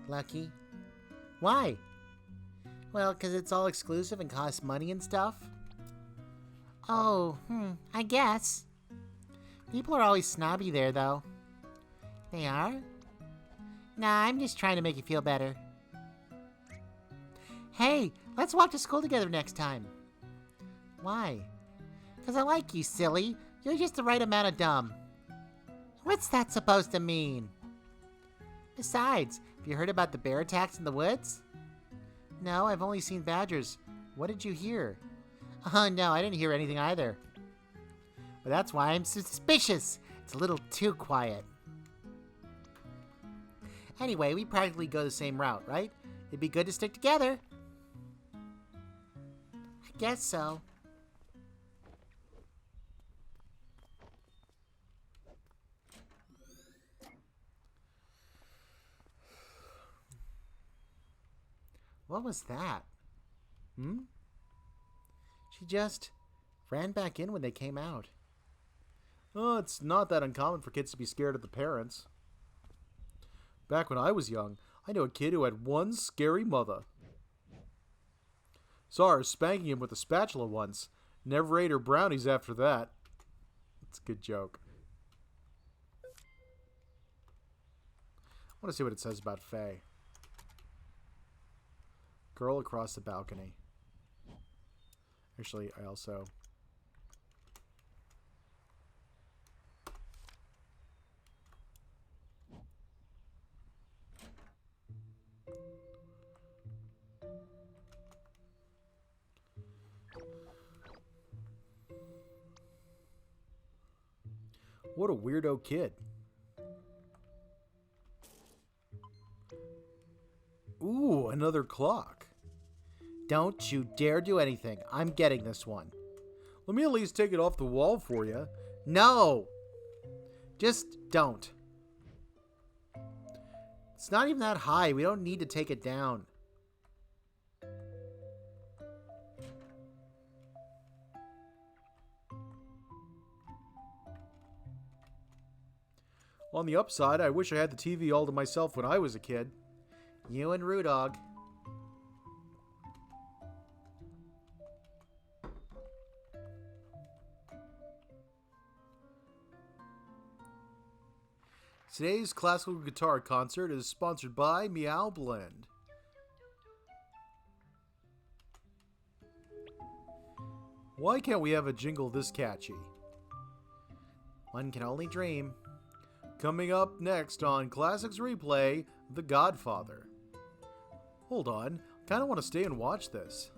Lucky. Why? Well, 'cause it's all exclusive and costs money and stuff. Oh, I guess. People are always snobby there, though. They are? Nah, I'm just trying to make you feel better. Hey, let's walk to school together next time. Why? 'Cause I like you, silly. You're just the right amount of dumb. What's that supposed to mean? Besides, have you heard about the bear attacks in the woods? No, I've only seen badgers. What did you hear? Oh, no, I didn't hear anything either. But that's why I'm suspicious. It's a little too quiet. Anyway, we practically go the same route, right? It'd be good to stick together. I guess so. What was that? She just ran back in when they came out. Oh, it's not that uncommon for kids to be scared of the parents. Back when I was young, I knew a kid who had one scary mother. Saw her spanking him with a spatula once. Never ate her brownies after that. It's a good joke. I want to see what it says about Faye. Girl across the balcony. Actually, I also... What a weirdo kid. Ooh, another clock. Don't you dare do anything. I'm getting this one. Let me at least take it off the wall for you. No! Just don't. It's not even that high. We don't need to take it down. On the upside, I wish I had the TV all to myself when I was a kid. You and Rudog. Today's classical guitar concert is sponsored by Meow Blend. Why can't we have a jingle this catchy? One can only dream. Coming up next on Classics Replay, The Godfather. Hold on, kinda want to stay and watch this.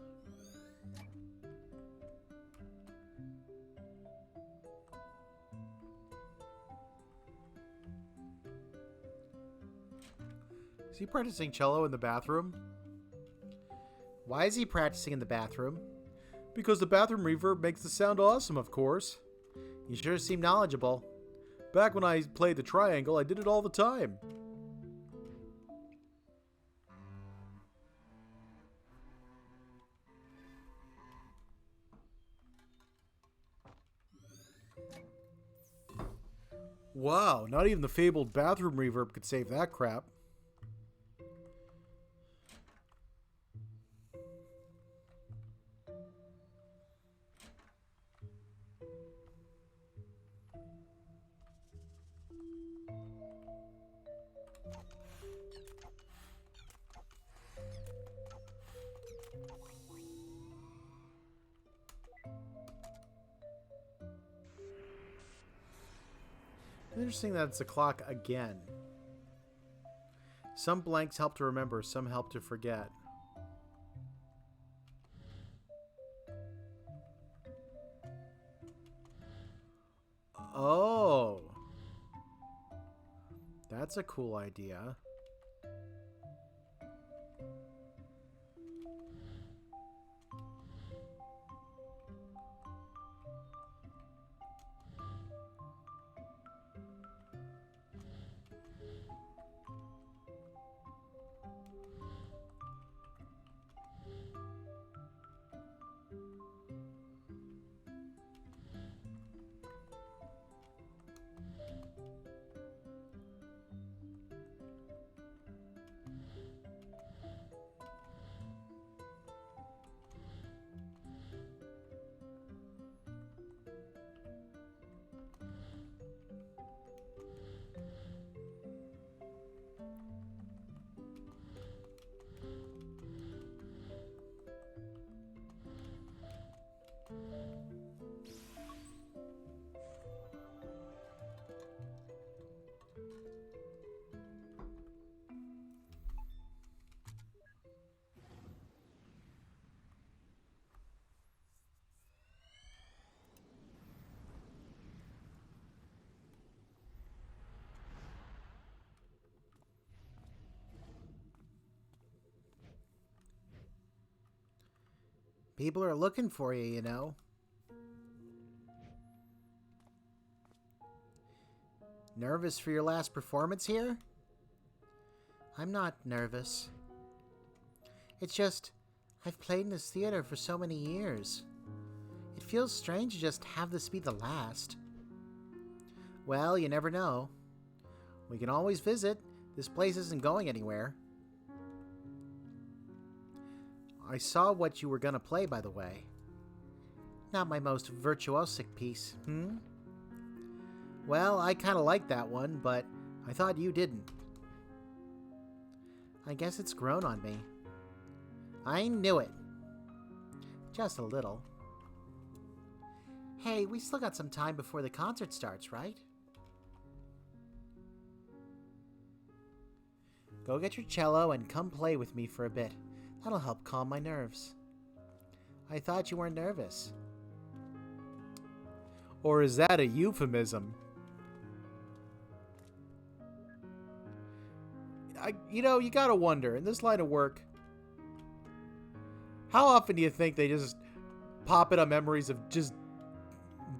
Is he practicing cello in the bathroom? Why is he practicing in the bathroom? Because the bathroom reverb makes the sound awesome, of course. You sure seem knowledgeable. Back when I played the triangle, I did it all the time. Wow, not even the fabled bathroom reverb could save that crap. Interesting that it's a clock again. Some blanks help to remember, some help to forget. Oh. That's a cool idea. People are looking for you, you know. Nervous for your last performance here? I'm not nervous. It's just, I've played in this theater for so many years. It feels strange to just have this be the last. Well, you never know. We can always visit. This place isn't going anywhere. I saw what you were gonna play, by the way. Not my most virtuosic piece, Well, I kinda like that one, but I thought you didn't. I guess it's grown on me. I knew it. Just a little. Hey, we still got some time before the concert starts, right? Go get your cello and come play with me for a bit. That'll help calm my nerves. I thought you weren't nervous. Or is that a euphemism? You gotta wonder, in this line of work, how often do you think they just pop it on memories of just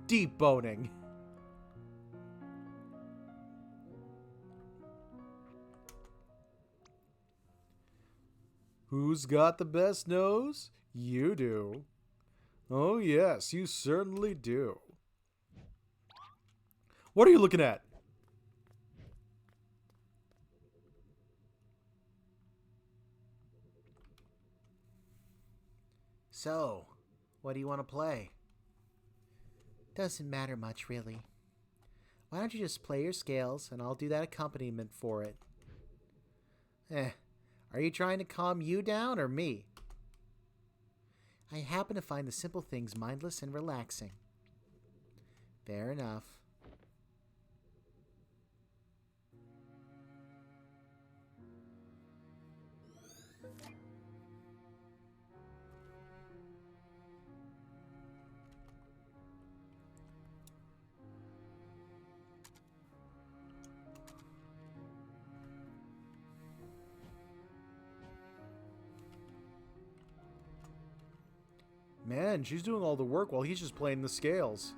deep boning? Who's got the best nose? You do. Oh yes, you certainly do. What are you looking at? So, what do you want to play? Doesn't matter much, really. Why don't you just play your scales, and I'll do that accompaniment for it. Are you trying to calm you down, or me? I happen to find the simple things mindless and relaxing. Fair enough. Man, she's doing all the work while he's just playing the scales.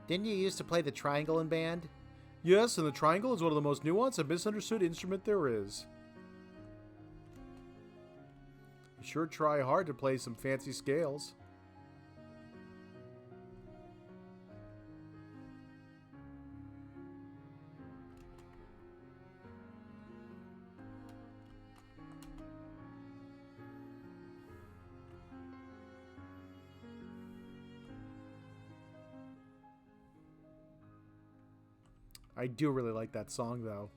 Didn't you used to play the triangle in band? Yes, and the triangle is one of the most nuanced and misunderstood instrument there is. You sure try hard to play some fancy scales. I do really like that song, though.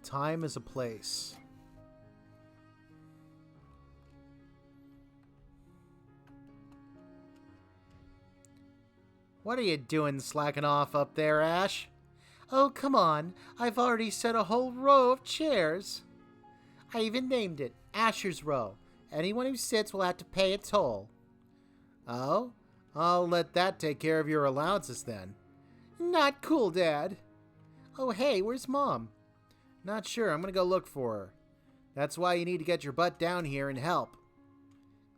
Time is a place. What are you doing slacking off up there, Ash? Oh, come on. I've already set a whole row of chairs. I even named it Asher's Row. Anyone who sits will have to pay a toll. Oh? I'll let that take care of your allowances then. Not cool, Dad. Oh, hey, where's Mom? Not sure. I'm going to go look for her. That's why you need to get your butt down here and help.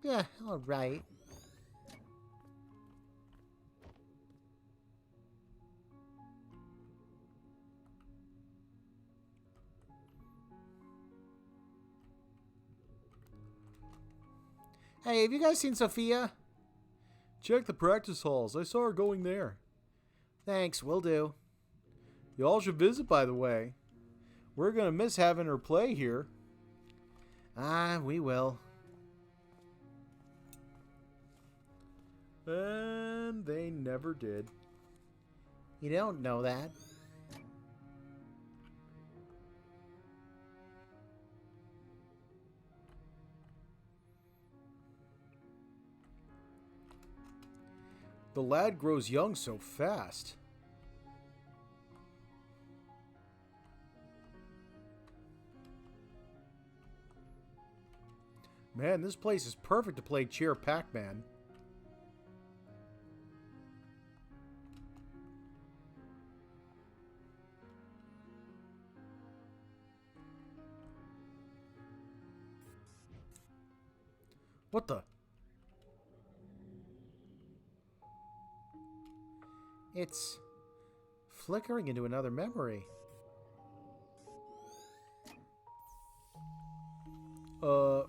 Yeah, all right. Hey, have you guys seen Sophia? Check the practice halls. I saw her going there. Thanks, will do. Y'all should visit, by the way. We're going to miss having her play here. Ah, we will. And they never did. You don't know that. The lad grows young so fast. Man, this place is perfect to play Cheer Pac-Man. What the? It's flickering into another memory.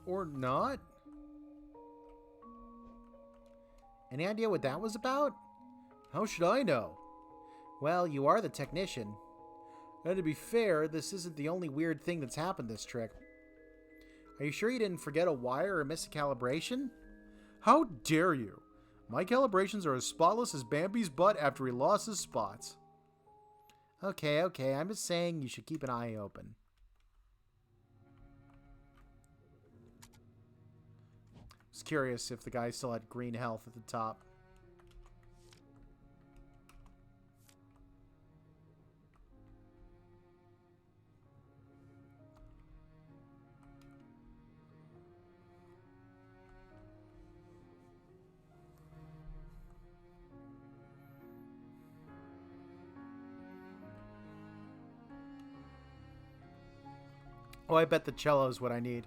Or not? Any idea what that was about? How should I know? Well, you are the technician. And to be fair, this isn't the only weird thing that's happened this trick. Are you sure you didn't forget a wire or miss a calibration? How dare you? My calibrations are as spotless as Bambi's butt after he lost his spots. Okay, I'm just saying you should keep an eye open. I was curious if the guy still had green health at the top. Oh, I bet the cello is what I need.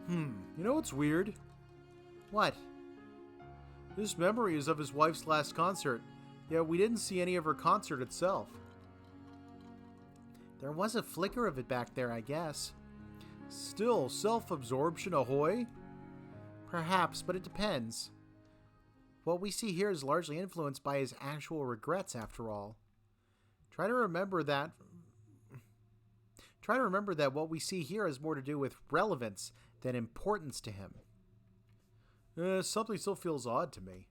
You know what's weird? What? This memory is of his wife's last concert, yet we didn't see any of her concert itself. There was a flicker of it back there, I guess. Still, self-absorption ahoy? Perhaps, but it depends. What we see here is largely influenced by his actual regrets, after all. Try to remember that what we see here has more to do with relevance than importance to him. Something still feels odd to me.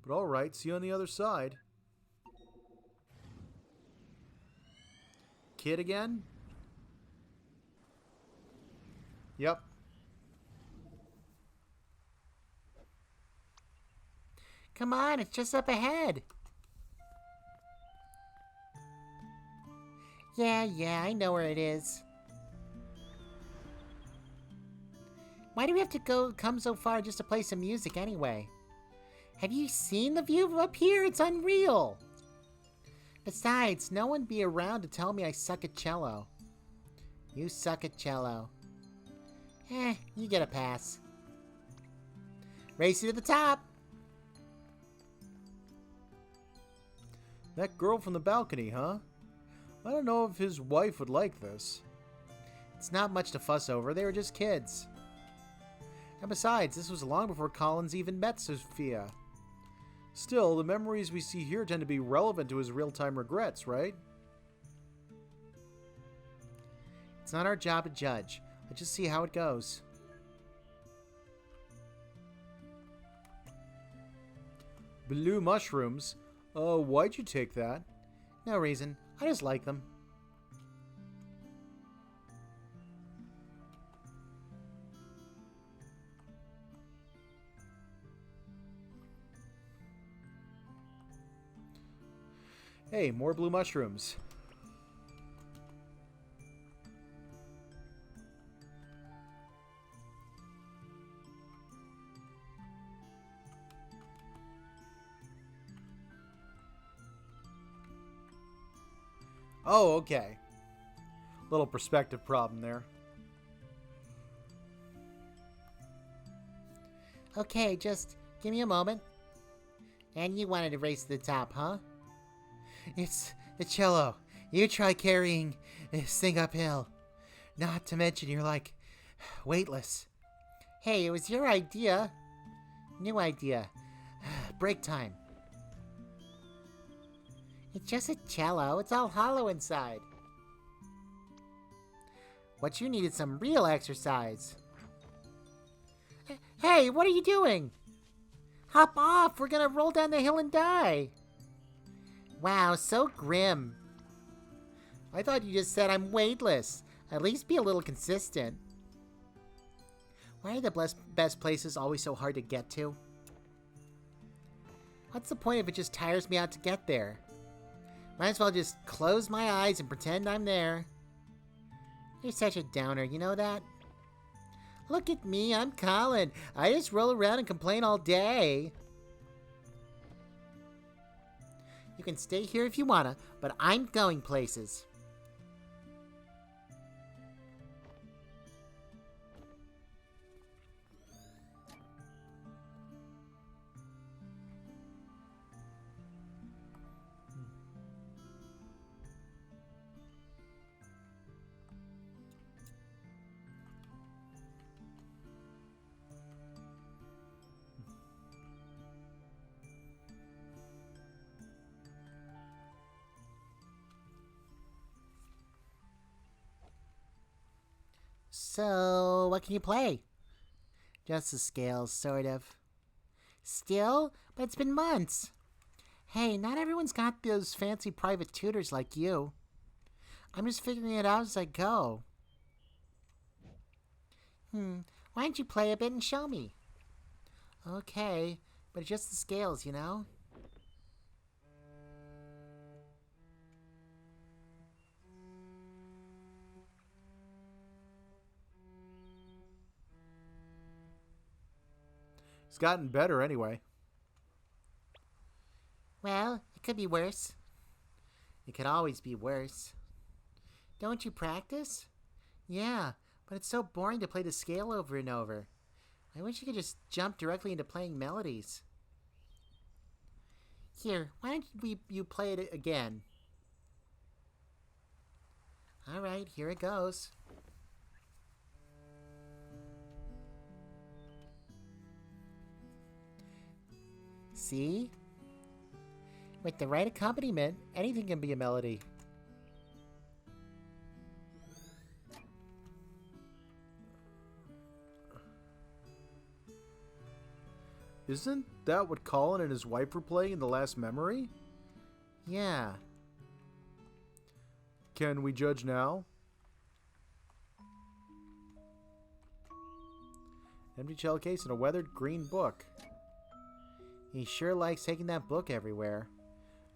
But alright, see you on the other side. Kid again? Yep. Come on, it's just up ahead. Yeah, I know where it is. Why do we have to come so far just to play some music anyway? Have you seen the view up here? It's unreal. Besides, no one be around to tell me I suck at cello. You suck at cello. You get a pass. Race you to the top. That girl from the balcony, huh? I don't know if his wife would like this. It's not much to fuss over. They were just kids. And besides, this was long before Collins even met Sophia. Still, the memories we see here tend to be relevant to his real-time regrets, right? It's not our job to judge. Let's just see how it goes. Blue mushrooms? Why'd you take that? No reason. I just like them. Hey, more blue mushrooms. Oh, okay. Little perspective problem there. Okay, just give me a moment. And you wanted to race to the top, huh? It's the cello. You try carrying this thing uphill. Not to mention you're like weightless. Hey, it was your idea. New idea. Break time. It's just a cello. It's all hollow inside. What you need is some real exercise. Hey, what are you doing? Hop off. We're gonna roll down the hill and die. Wow, so grim. I thought you just said I'm weightless. At least be a little consistent. Why are the best places always so hard to get to? What's the point if it just tires me out to get there? Might as well just close my eyes and pretend I'm there. You're such a downer, you know that? Look at me, I'm Colin. I just roll around and complain all day. You can stay here if you wanna, but I'm going places. So, what can you play? Just the scales, sort of. Still? But it's been months. Hey, not everyone's got those fancy private tutors like you. I'm just figuring it out as I go. Why don't you play a bit and show me? Okay, but it's just the scales, you know? It's gotten better anyway. Well, it could be worse. It could always be worse. Don't you practice? Yeah, But it's so boring to play the scale over and over. I wish you could just jump directly into playing melodies. Here, why don't you play it again? Alright, here it goes. See? With the right accompaniment, anything can be a melody. Isn't that what Colin and his wife were playing in the last memory? Yeah. Can we judge now? Empty shell case and a weathered green book. He sure likes taking that book everywhere.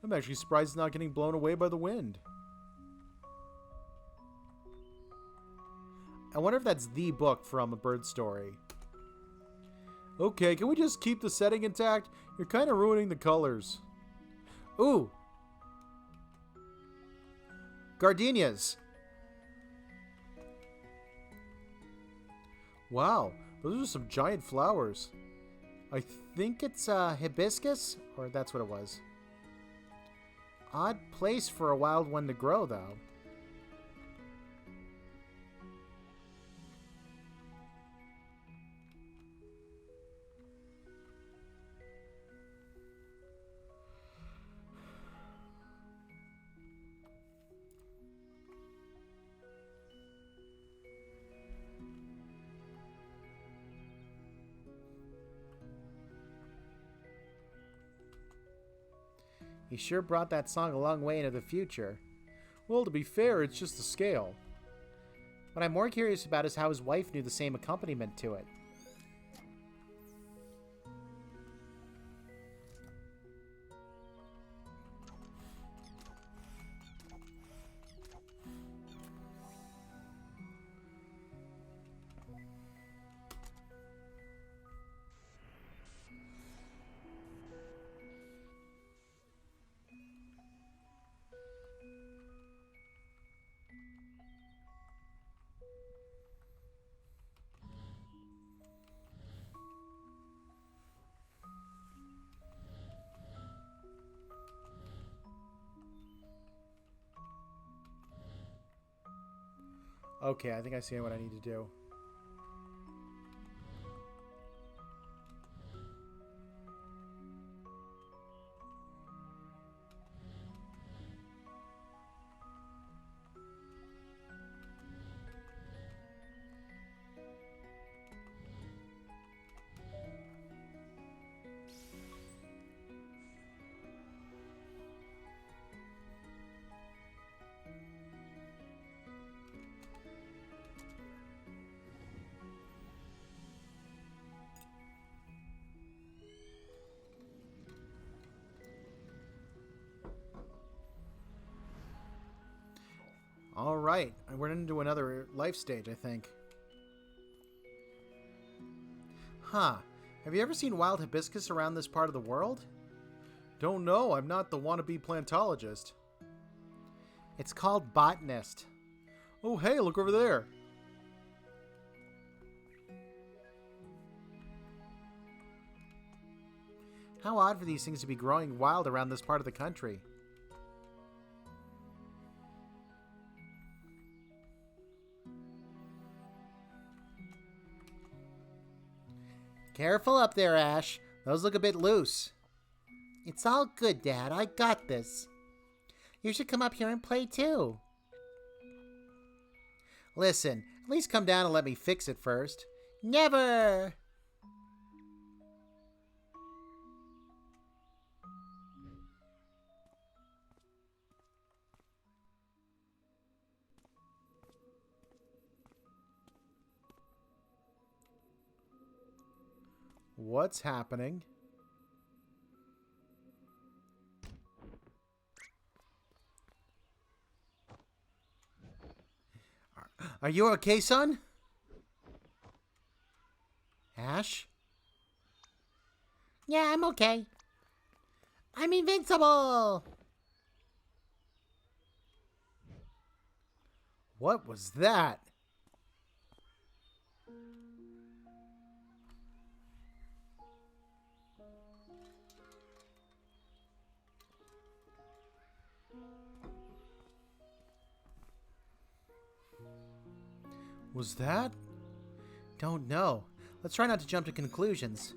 I'm actually surprised it's not getting blown away by the wind. I wonder if that's the book from A Bird Story. Okay, can we just keep the setting intact? You're kind of ruining the colors. Ooh! Gardenias! Wow, those are some giant flowers. I think it's hibiscus, or that's what it was. Odd place for a wild one to grow, though. He sure brought that song a long way into the future. Well, to be fair, it's just the scale. What I'm more curious about is how his wife knew the same accompaniment to it. Okay, I think I see what I need to do. All right, we're into another life stage, I think. Huh. Have you ever seen wild hibiscus around this part of the world? Don't know. I'm not the wannabe plantologist. It's called botanist. Oh, hey, look over there. How odd for these things to be growing wild around this part of the country. Careful up there, Ash. Those look a bit loose. It's all good, Dad. I got this. You should come up here and play, too. Listen, at least come down and let me fix it first. Never! What's happening? Are you okay, son? Ash? Yeah, I'm okay. I'm invincible! What was that? Was that? Don't know. Let's try not to jump to conclusions.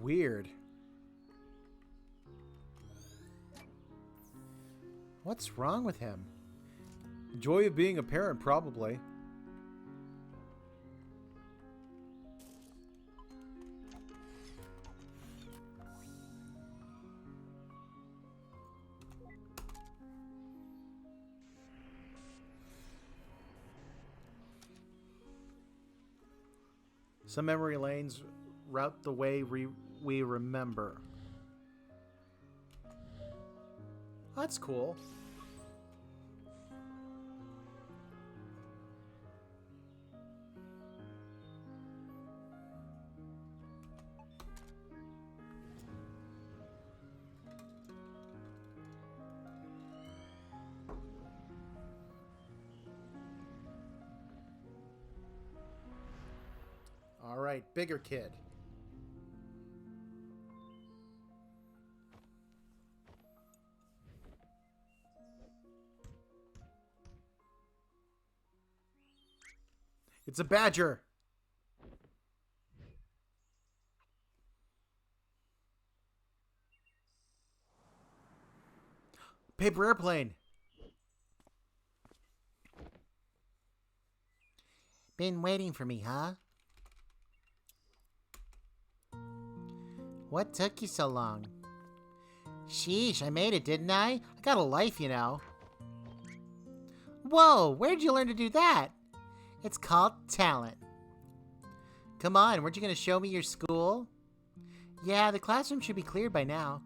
Weird. What's wrong with him? Joy of being a parent, probably. Some memory lanes route the way we remember. That's cool. All right, bigger kid. It's a badger. Paper airplane. Been waiting for me, huh? What took you so long? Sheesh, I made it, didn't I? I got a life, you know. Whoa, where'd you learn to do that? It's called talent. Come on, weren't you going to show me your school? Yeah, the classroom should be cleared by now.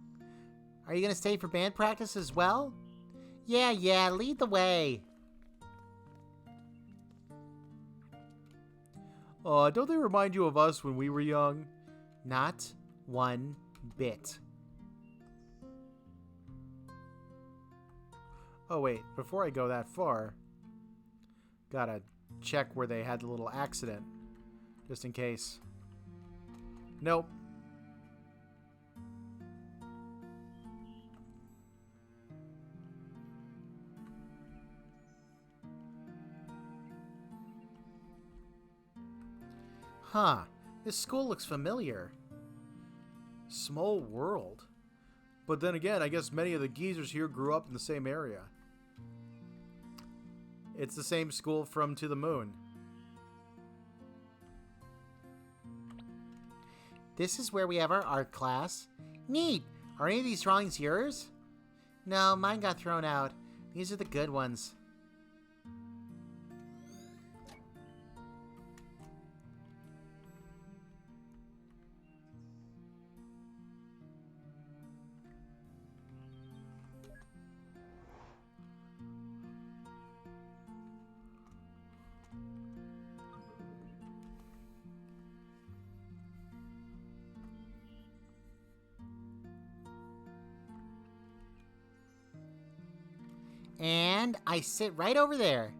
Are you going to stay for band practice as well? Yeah, lead the way. Don't they remind you of us when we were young? Not one bit. Oh wait, before I go that far, gotta check where they had the little accident, just in case. Nope. Huh, this school looks familiar. Small world. But then again, I guess many of the geezers here grew up in the same area. It's the same school from To the Moon. This is where we have our art class. Neat! Are any of these drawings yours? No, mine got thrown out. These are the good ones. And I sit right over there.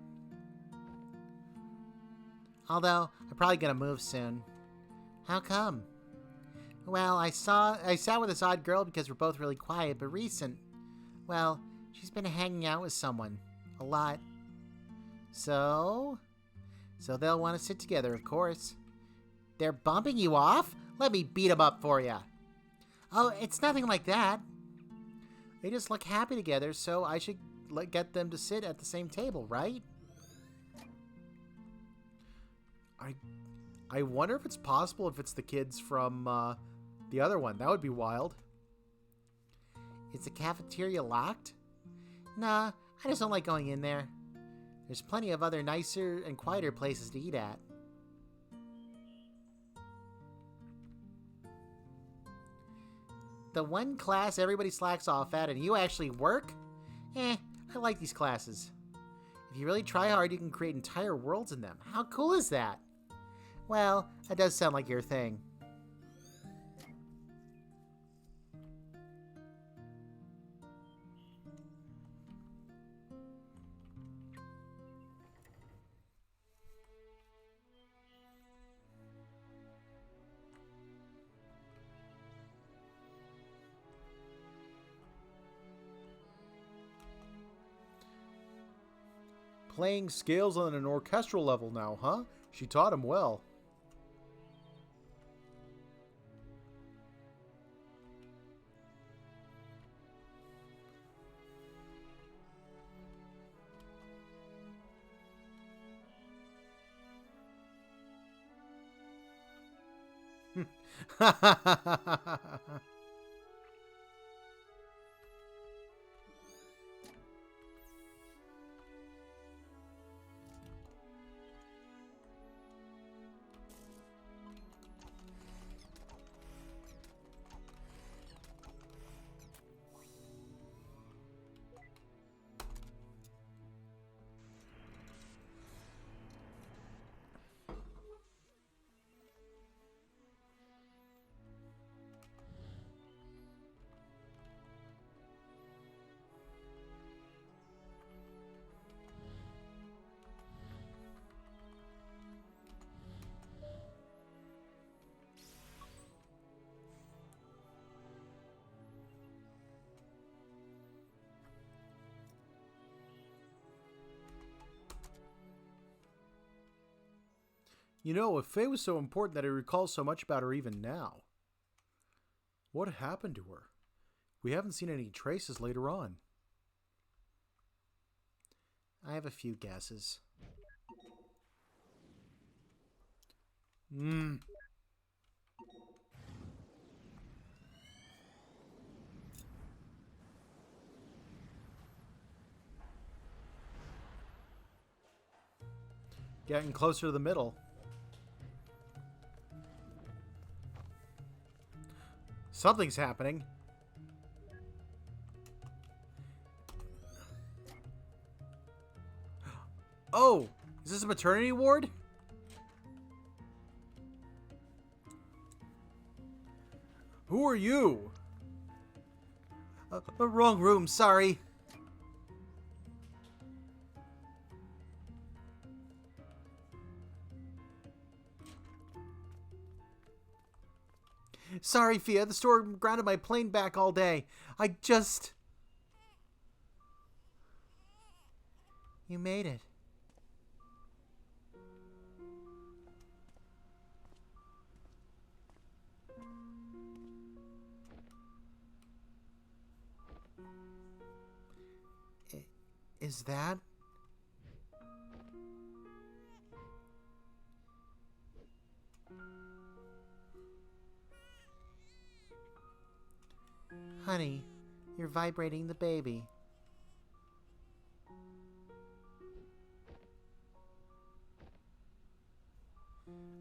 Although, I'm probably gonna move soon. How come? Well, I sat with this odd girl because we're both really quiet, but recent. Well, she's been hanging out with someone. A lot. So they'll want to sit together, of course. They're bumping you off? Let me beat them up for you. Oh, it's nothing like that. They just look happy together, so I should get them to sit at the same table, right? I wonder if it's possible if it's the kids from the other one. That would be wild. Is the cafeteria locked? Nah, I just don't like going in there. There's plenty of other nicer and quieter places to eat at. The one class everybody slacks off at and you actually work? I like these classes. If you really try hard, you can create entire worlds in them. How cool is that? Well, that does sound like your thing. Playing scales on an orchestral level now, huh? She taught him well. You know, if Faye was so important that I recall so much about her even now, what happened to her? We haven't seen any traces later on. I have a few guesses. Getting closer to the middle. Something's happening. Oh, is this a maternity ward? Who are you? Wrong room, sorry. Sorry, Fia. The storm grounded my plane back all day. You made it. Is that... Honey, you're vibrating the baby.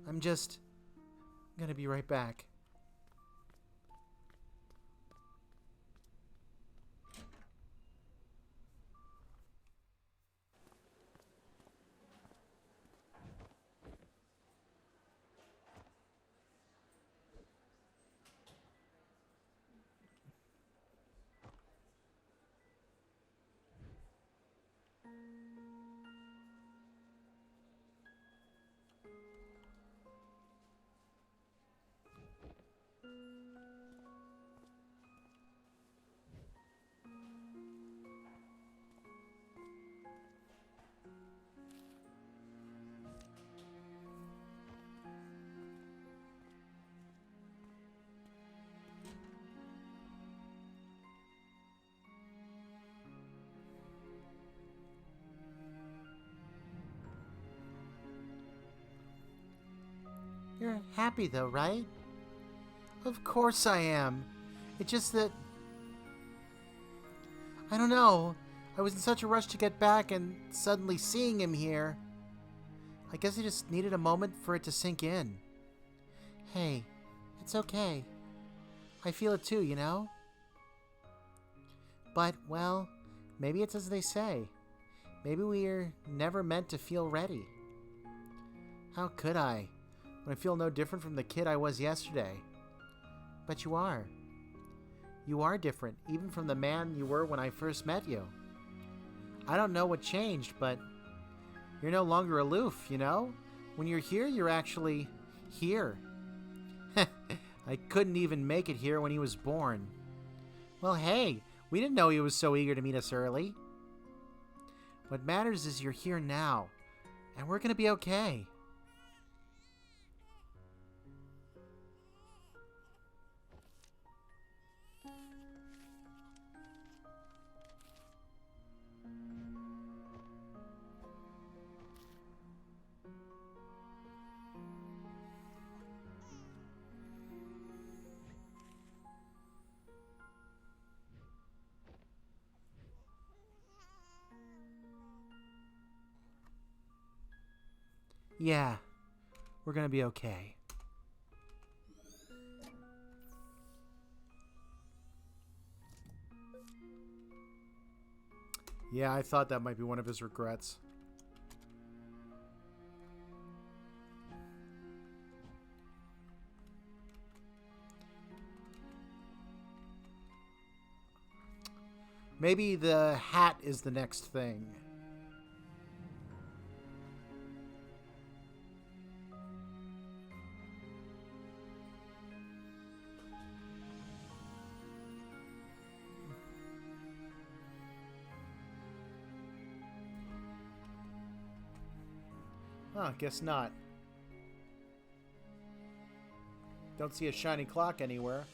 I'm just gonna be right back. You're happy though, right? Of course I am. It's just that... I don't know. I was in such a rush to get back and suddenly seeing him here. I guess I just needed a moment for it to sink in. Hey, it's okay. I feel it too, you know? But, well, maybe it's as they say. Maybe we're never meant to feel ready. How could I, when I feel no different from the kid I was yesterday? But you are. You are different, even from the man you were when I first met you. I don't know what changed, but you're no longer aloof, you know? When you're here, you're actually here. I couldn't even make it here when he was born. Well, hey, we didn't know he was so eager to meet us early. What matters is you're here now, and we're gonna be okay. Yeah, we're gonna be okay. Yeah, I thought that might be one of his regrets. Maybe the hat is the next thing. Huh, guess not. Don't see a shiny clock anywhere.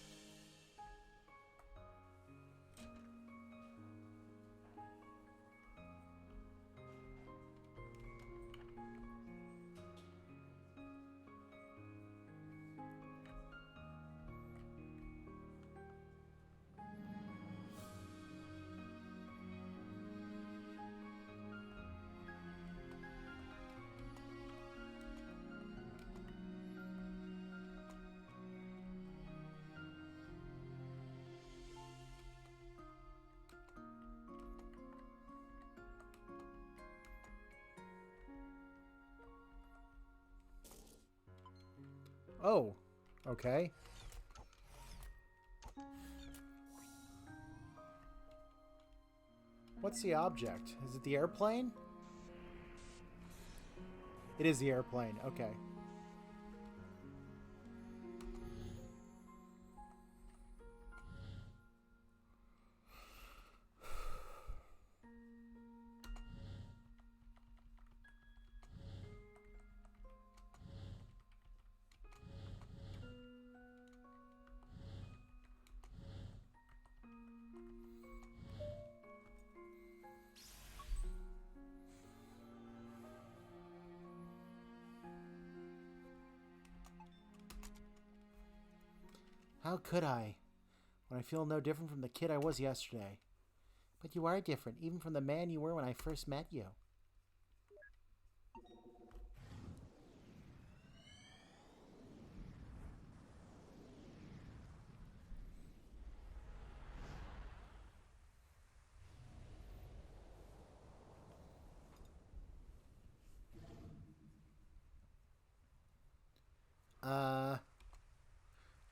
Oh, okay. What's the object? Is it the airplane? It is the airplane. Okay. How could I, when I feel no different from the kid I was yesterday? But you are different, even from the man you were when I first met you.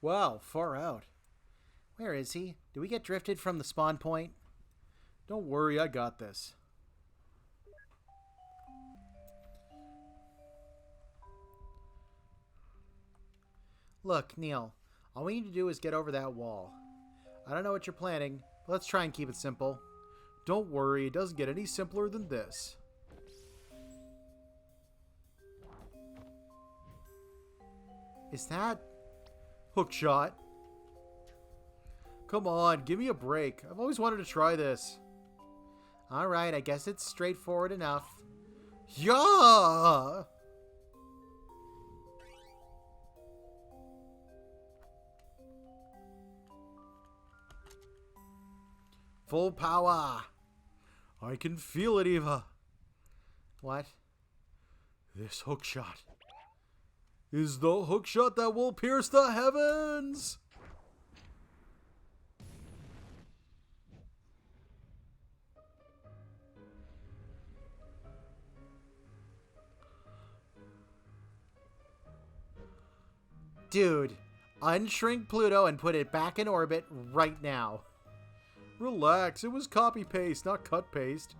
Wow, far out. Where is he? Did we get drifted from the spawn point? Don't worry, I got this. Look, Neil, all we need to do is get over that wall. I don't know what you're planning, but let's try and keep it simple. Don't worry, it doesn't get any simpler than this. Is that hookshot? Come on, give me a break. I've always wanted to try this. Alright, I guess it's straightforward enough. Yeah! Full power. I can feel it, Eva. What? This hookshot is the hookshot that will pierce the heavens! Dude, unshrink Pluto and put it back in orbit right now. Relax, it was copy-paste, not cut-paste.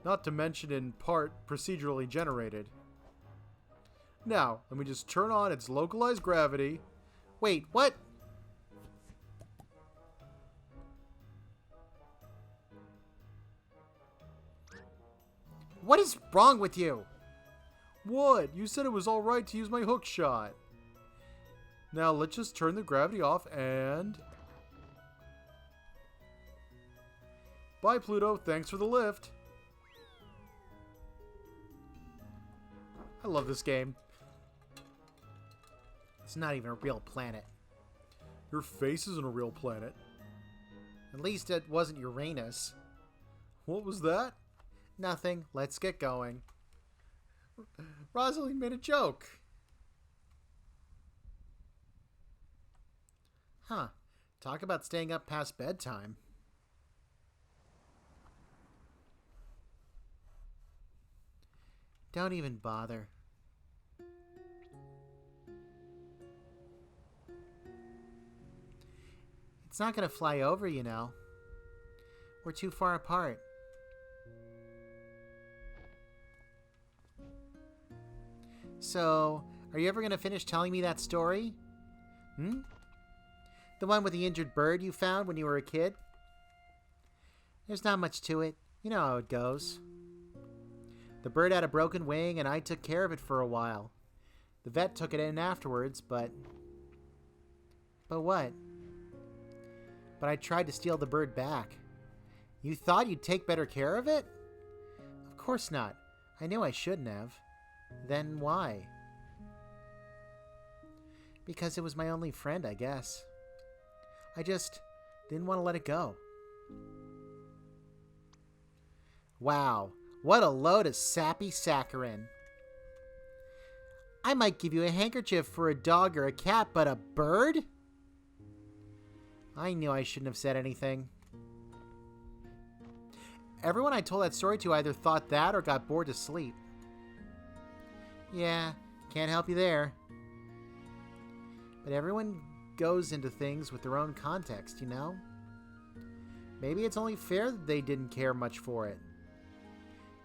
Not to mention in part procedurally generated. Now, let me just turn on its localized gravity. Wait, what? What is wrong with you? What? You said it was alright to use my hook shot. Now let's just turn the gravity off and... Bye, Pluto. Thanks for the lift. I love this game. It's not even a real planet. Your face isn't a real planet. At least it wasn't Uranus. What was that? Nothing. Let's get going. Rosalind made a joke. Huh. Talk about staying up past bedtime. Don't even bother. It's not going to fly over, you know. We're too far apart. So, are you ever going to finish telling me that story? The one with the injured bird you found when you were a kid? There's not much to it. You know how it goes. The bird had a broken wing, and I took care of it for a while. The vet took it in afterwards, but... But what? But I tried to steal the bird back. You thought you'd take better care of it? Of course not. I knew I shouldn't have. Then why? Because it was my only friend, I guess. I just didn't want to let it go. Wow, what a load of sappy saccharin. I might give you a handkerchief for a dog or a cat, but a bird? I knew I shouldn't have said anything. Everyone I told that story to either thought that or got bored to sleep. Yeah, can't help you there. But everyone goes into things with their own context, you know? Maybe it's only fair that they didn't care much for it.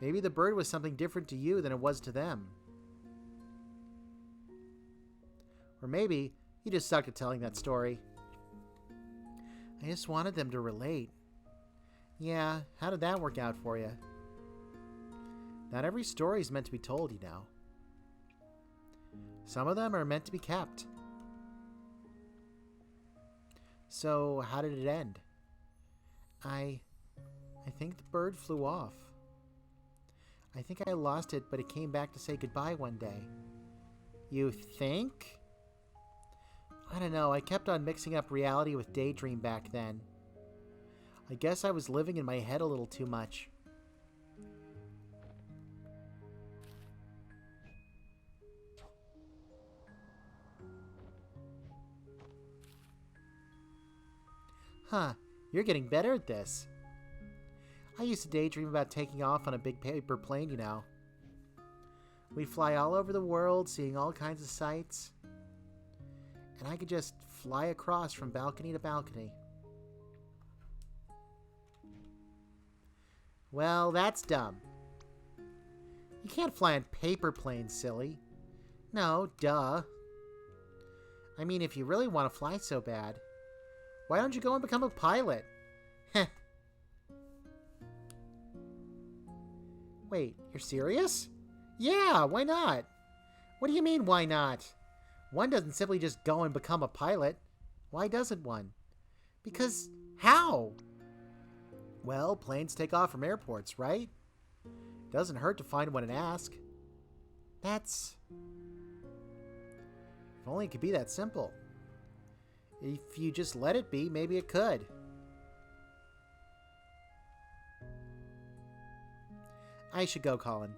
Maybe the bird was something different to you than it was to them. Or maybe you just sucked at telling that story. I just wanted them to relate. Yeah, how did that work out for you? Not every story is meant to be told, you know. Some of them are meant to be kept. So, how did it end? I think the bird flew off. I think I lost it, but it came back to say goodbye one day. You think? I don't know, I kept on mixing up reality with daydream back then. I guess I was living in my head a little too much. Huh, you're getting better at this. I used to daydream about taking off on a big paper plane, you know. We'd fly all over the world, seeing all kinds of sights. And I could just fly across from balcony to balcony. Well, that's dumb. You can't fly on paper planes, silly. No, duh. I mean, if you really want to fly so bad, why don't you go and become a pilot? Heh. Wait, you're serious? Yeah, why not? What do you mean, why not? One doesn't simply just go and become a pilot. Why doesn't one? Because how? Well, planes take off from airports, right? Doesn't hurt to find one and ask. That's... If only it could be that simple. If you just let it be, maybe it could. I should go, Colin.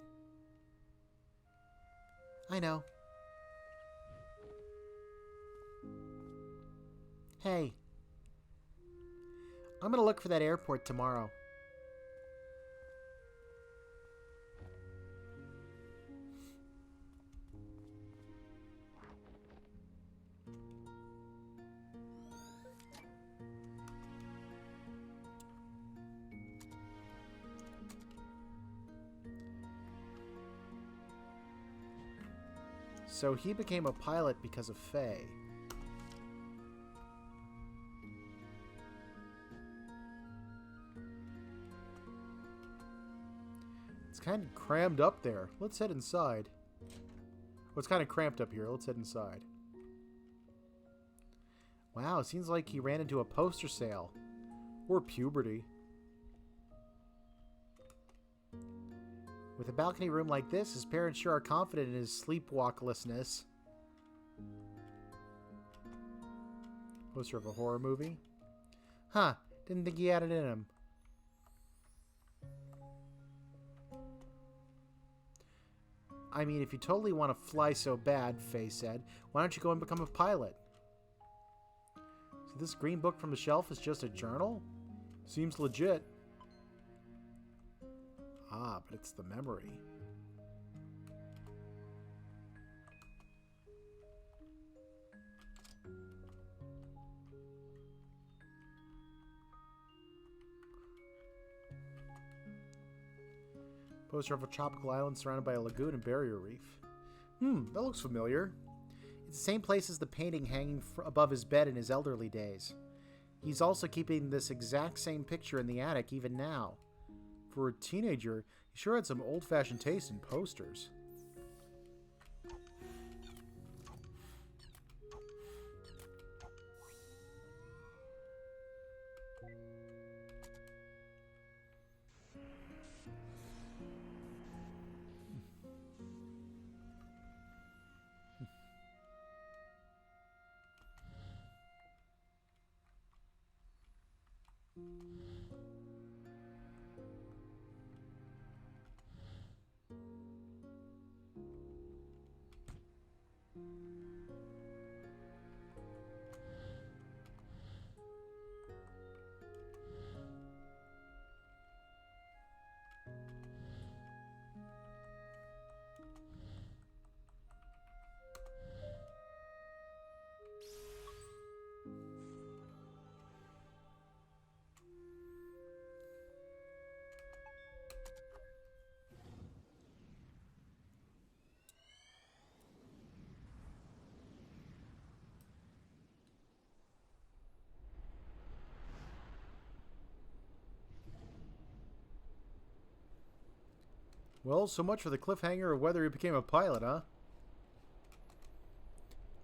I know. Hey. I'm gonna look for that airport tomorrow. So he became a pilot because of Faye. It's kind of crammed up there. Let's head inside. Well, it's kind of cramped up here. Let's head inside. Wow, it seems like he ran into a poster sale. Or puberty. With a balcony room like this, his parents sure are confident in his sleepwalklessness. Poster of a horror movie? Huh, didn't think he had it in him. I mean, if you totally want to fly so bad, Faye said, why don't you go and become a pilot? So this green book from the shelf is just a journal? Seems legit. Ah, but it's the memory. Poster of a tropical island surrounded by a lagoon and barrier reef. That looks familiar. It's the same place as the painting hanging above his bed in his elderly days. He's also keeping this exact same picture in the attic even now. For a teenager, he sure had some old-fashioned taste in posters. Well, so much for the cliffhanger of whether he became a pilot, huh?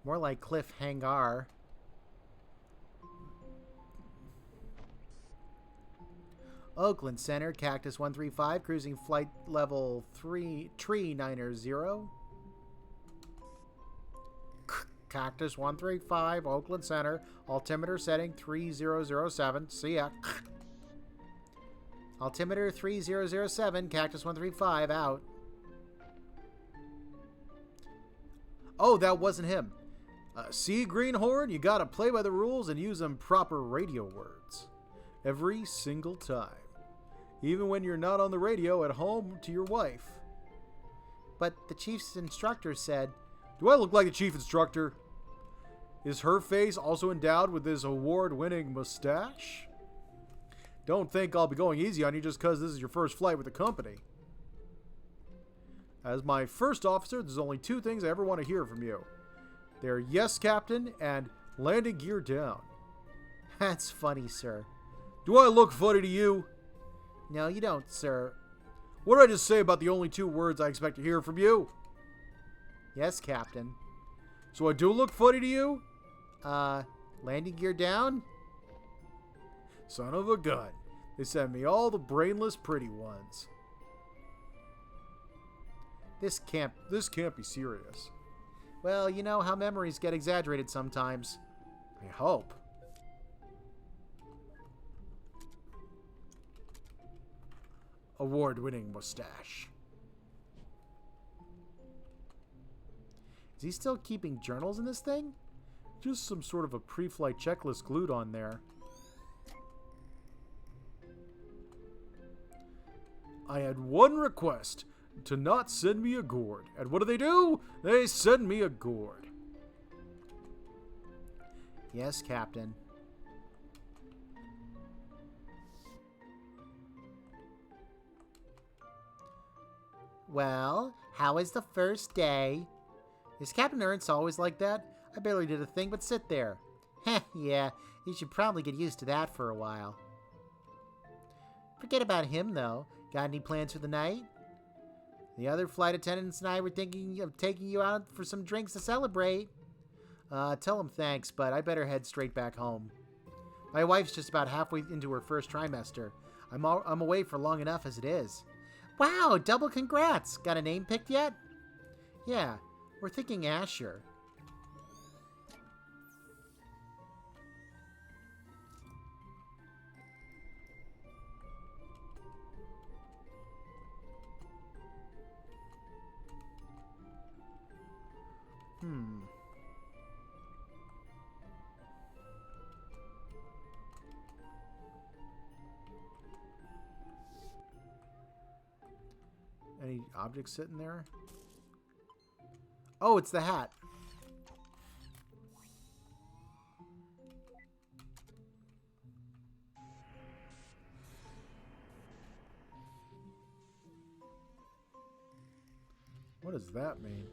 More like cliffhanger. Oakland Center, Cactus 135, cruising flight level 3, Tree 9er0. Cactus 135, Oakland Center, altimeter setting 3007. See ya. Altimeter 3007, Cactus 135, out. Oh, that wasn't him. See, Greenhorn, you gotta play by the rules and use them proper radio words. Every single time. Even when you're not on the radio at home to your wife. But the chief's instructor said... Do I look like the chief instructor? Is her face also endowed with this award-winning mustache? Don't think I'll be going easy on you just because this is your first flight with the company. As my first officer, there's only two things I ever want to hear from you. They're yes, Captain, and landing gear down. That's funny, sir. Do I look funny to you? No, you don't, sir. What did I just say about the only two words I expect to hear from you? Yes, Captain. So I do look funny to you? Landing gear down? Son of a gun. They send me all the brainless pretty ones. This can't be serious. Well, you know how memories get exaggerated sometimes. I hope. Award-winning mustache. Is he still keeping journals in this thing? Just some sort of a pre-flight checklist glued on there. I had one request, to not send me a gourd. And what do? They send me a gourd. Yes, Captain. Well, how is the first day? Is Captain Ernst always like that? I barely did a thing but sit there. Heh, yeah, you should probably get used to that for a while. Forget about him, though. Got any plans for the night? The other flight attendants and I were thinking of taking you out for some drinks to celebrate. Tell them thanks, but I better head straight back home. My wife's just about halfway into her first trimester. I'm away for long enough as it is. Wow, double congrats! Got a name picked yet? Yeah, we're thinking Asher. Any objects sitting there? Oh, it's the hat. What does that mean?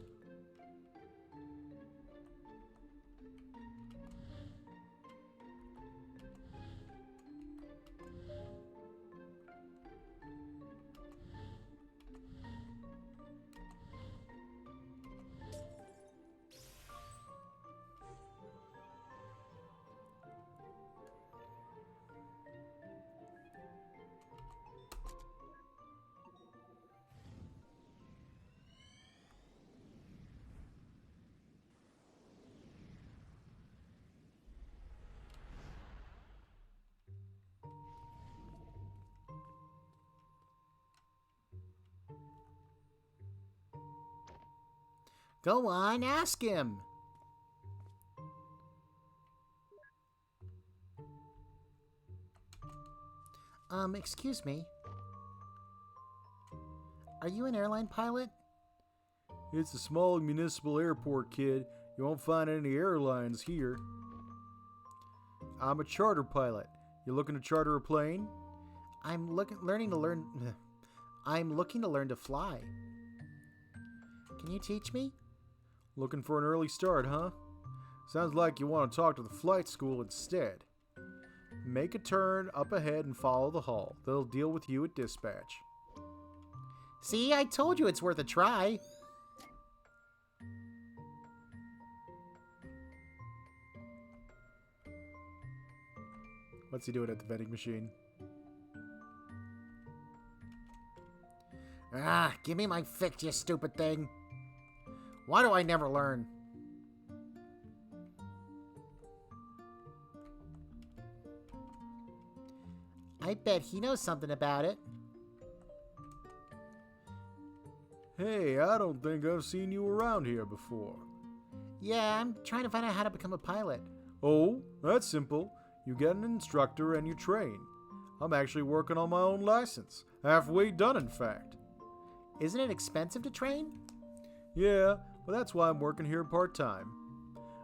Go on, ask him. Excuse me. Are you an airline pilot? It's a small municipal airport, kid. You won't find any airlines here. I'm a charter pilot. You looking to charter a plane? I'm looking to learn to fly. Can you teach me? Looking for an early start, huh? Sounds like you want to talk to the flight school instead. Make a turn up ahead and follow the hall. They'll deal with you at dispatch. See, I told you it's worth a try. What's he doing at the vending machine? Ah, give me my fix, you stupid thing. Why do I never learn? I bet he knows something about it. Hey, I don't think I've seen you around here before. Yeah, I'm trying to find out how to become a pilot. Oh, that's simple. You get an instructor and you train. I'm actually working on my own license. Halfway done, in fact. Isn't it expensive to train? Yeah, well, that's why I'm working here part-time.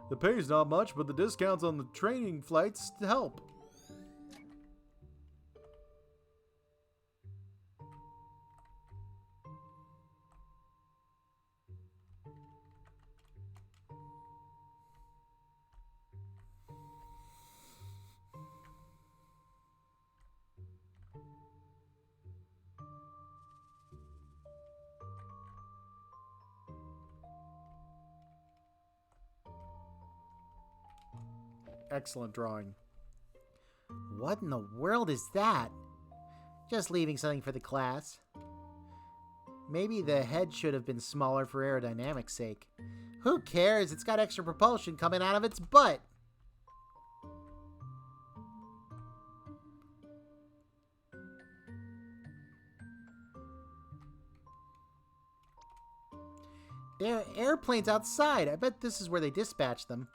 The pay's not much, but the discounts on the training flights help. Excellent drawing. What in the world is that? Just leaving something for the class. Maybe the head should have been smaller for aerodynamics' sake. Who cares? It's got extra propulsion coming out of its butt. There are airplanes outside. I bet this is where they dispatch them.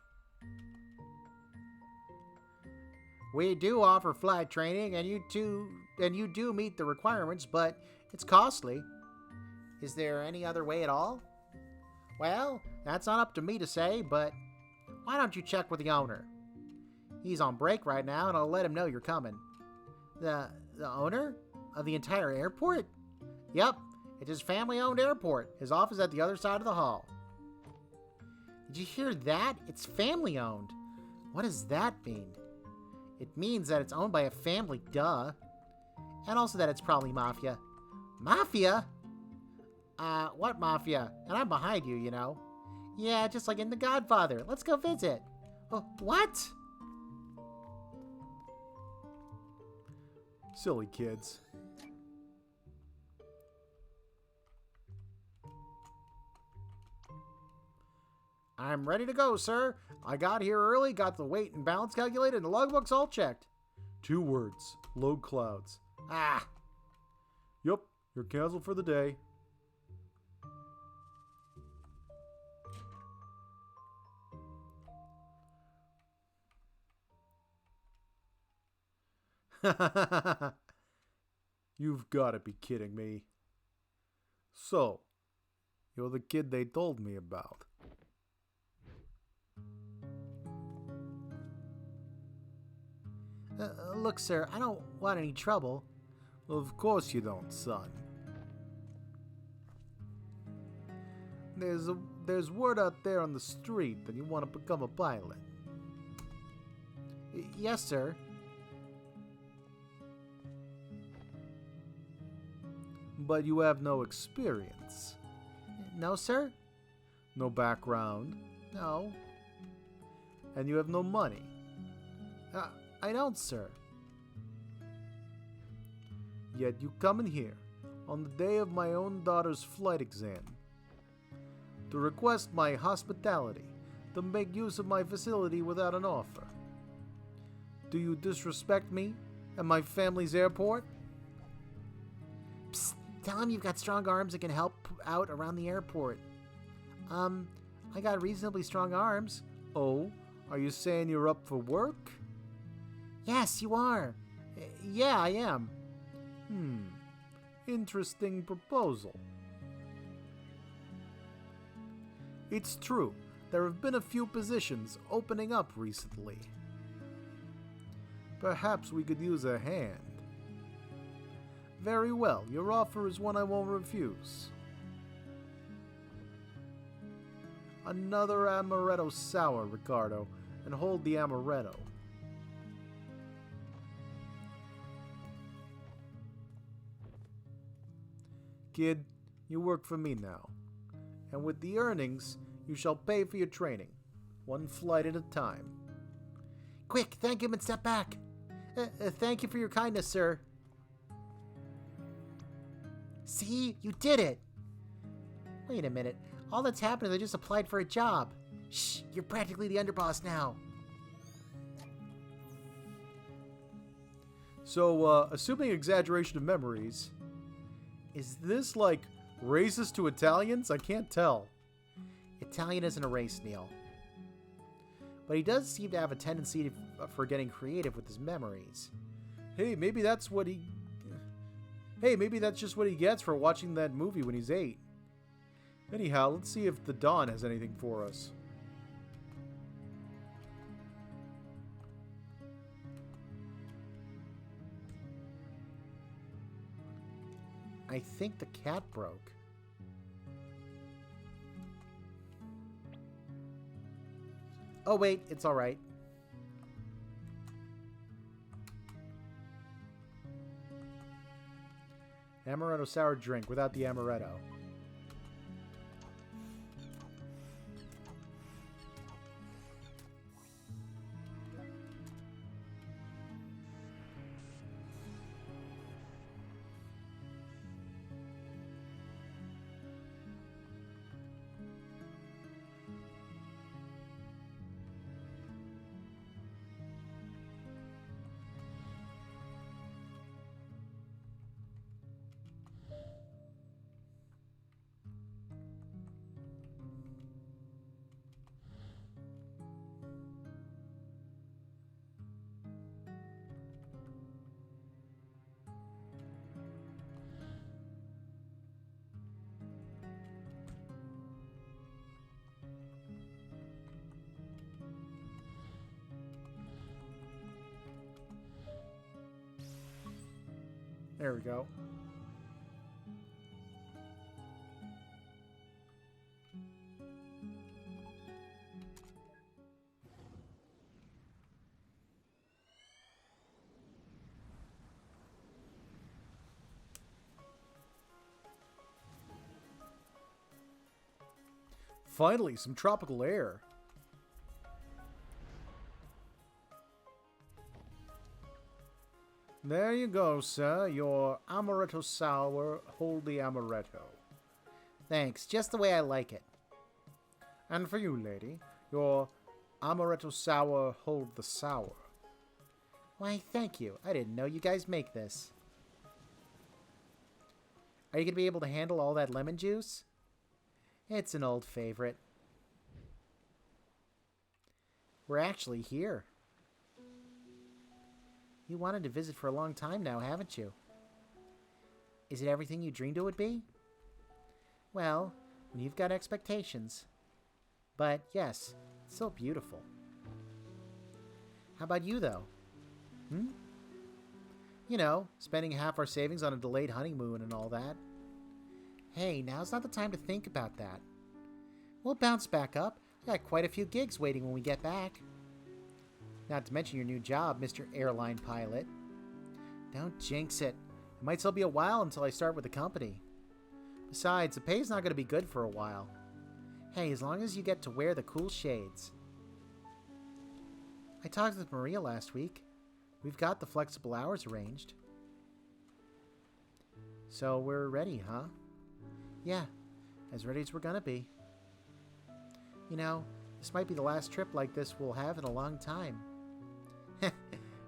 We do offer flight training, and you do meet the requirements, but it's costly. Is there any other way at all? Well, that's not up to me to say, but why don't you check with the owner? He's on break right now, and I'll let him know you're coming. The owner of the entire airport? Yep, it's his family-owned airport. His office is at the other side of the hall. Did you hear that? It's family-owned. What does that mean? It means that it's owned by a family, duh. And also that it's probably mafia. Mafia? What mafia? And I'm behind you, you know. Yeah, just like in The Godfather. Let's go visit. Oh, what? Silly kids. I'm ready to go, sir. I got here early, got the weight and balance calculated, and the logbooks all checked. 2 words. Load clouds. Ah. Yup, you're canceled for the day. You've got to be kidding me. So, you're the kid they told me about. Look, sir, I don't want any trouble. Of course you don't, son. There's word out there on the street that you want to become a pilot. Yes, sir. But you have no experience. No, sir? No background. No. And you have no money. I don't, sir. Yet you come in here, on the day of my own daughter's flight exam, to request my hospitality, to make use of my facility without an offer. Do you disrespect me and my family's airport? Psst, tell him you've got strong arms that can help out around the airport. I got reasonably strong arms. Oh, are you saying you're up for work? Yes, you are. Yeah, I am. Interesting proposal. It's true, there have been a few positions opening up recently. Perhaps we could use a hand. Very well, your offer is one I won't refuse. Another amaretto sour, Ricardo, and hold the amaretto. Kid, you work for me now, and with the earnings, you shall pay for your training, 1 flight at a time. Quick, thank him and step back. Thank you for your kindness, sir. See, you did it. Wait a minute. All that's happened is I just applied for a job. Shh, you're practically the underboss now. So, assuming exaggeration of memories, is this like racist to Italians? I can't tell. Italian isn't a race, Neil. But he does seem to have a tendency for getting creative with his memories. Hey, maybe that's just what he gets for watching that movie when he's 8. Anyhow, let's see if the Dawn has anything for us. I think the cat broke. Oh wait, it's alright. Amaretto sour drink without the amaretto. There we go. Finally, some tropical air. There you go, sir. Your amaretto sour, hold the amaretto. Thanks, just the way I like it. And for you, lady, your amaretto sour, hold the sour. Why, thank you. I didn't know you guys make this. Are you going to be able to handle all that lemon juice? It's an old favorite. We're actually here. You wanted to visit for a long time now, haven't you? Is it everything you dreamed it would be? Well, when you've got expectations. But yes, it's so beautiful. How about you, though? You know, spending half our savings on a delayed honeymoon and all that. Hey, now's not the time to think about that. We'll bounce back up. I got quite a few gigs waiting when we get back. Not to mention your new job, Mr. Airline Pilot. Don't jinx it. It might still be a while until I start with the company. Besides, the pay's not going to be good for a while. Hey, as long as you get to wear the cool shades. I talked with Maria last week. We've got the flexible hours arranged. So we're ready, huh? Yeah, as ready as we're gonna be. You know, this might be the last trip like this we'll have in a long time.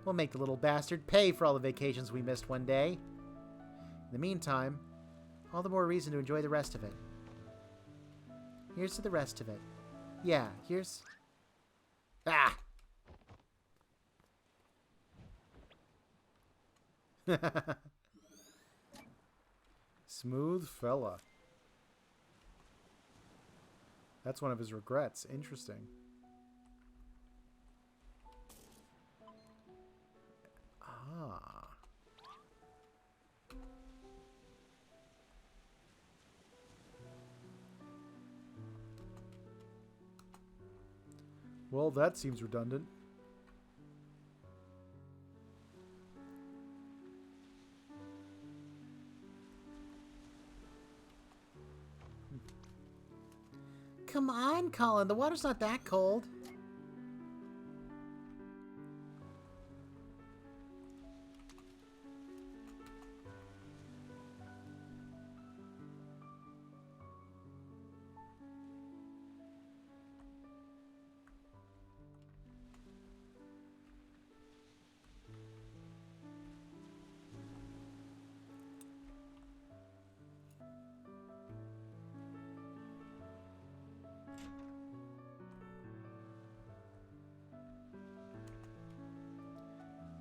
We'll make the little bastard pay for all the vacations we missed one day. In the meantime, all the more reason to enjoy the rest of it. Here's to the rest of it. Yeah, here's... Ah! Smooth fella. That's one of his regrets. Interesting. Ah. Well, that seems redundant. Come on, Colin. The water's not that cold.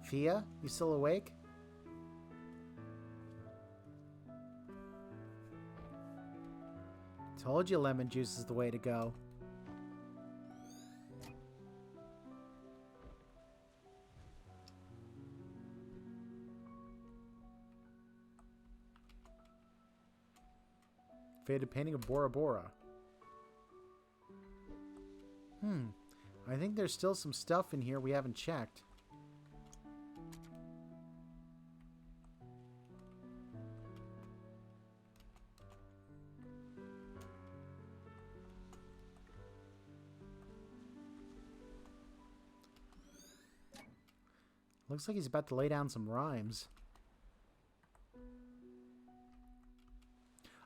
Fia, you still awake? Told you lemon juice is the way to go. Faded painting of Bora Bora. I think there's still some stuff in here we haven't checked. Looks like he's about to lay down some rhymes.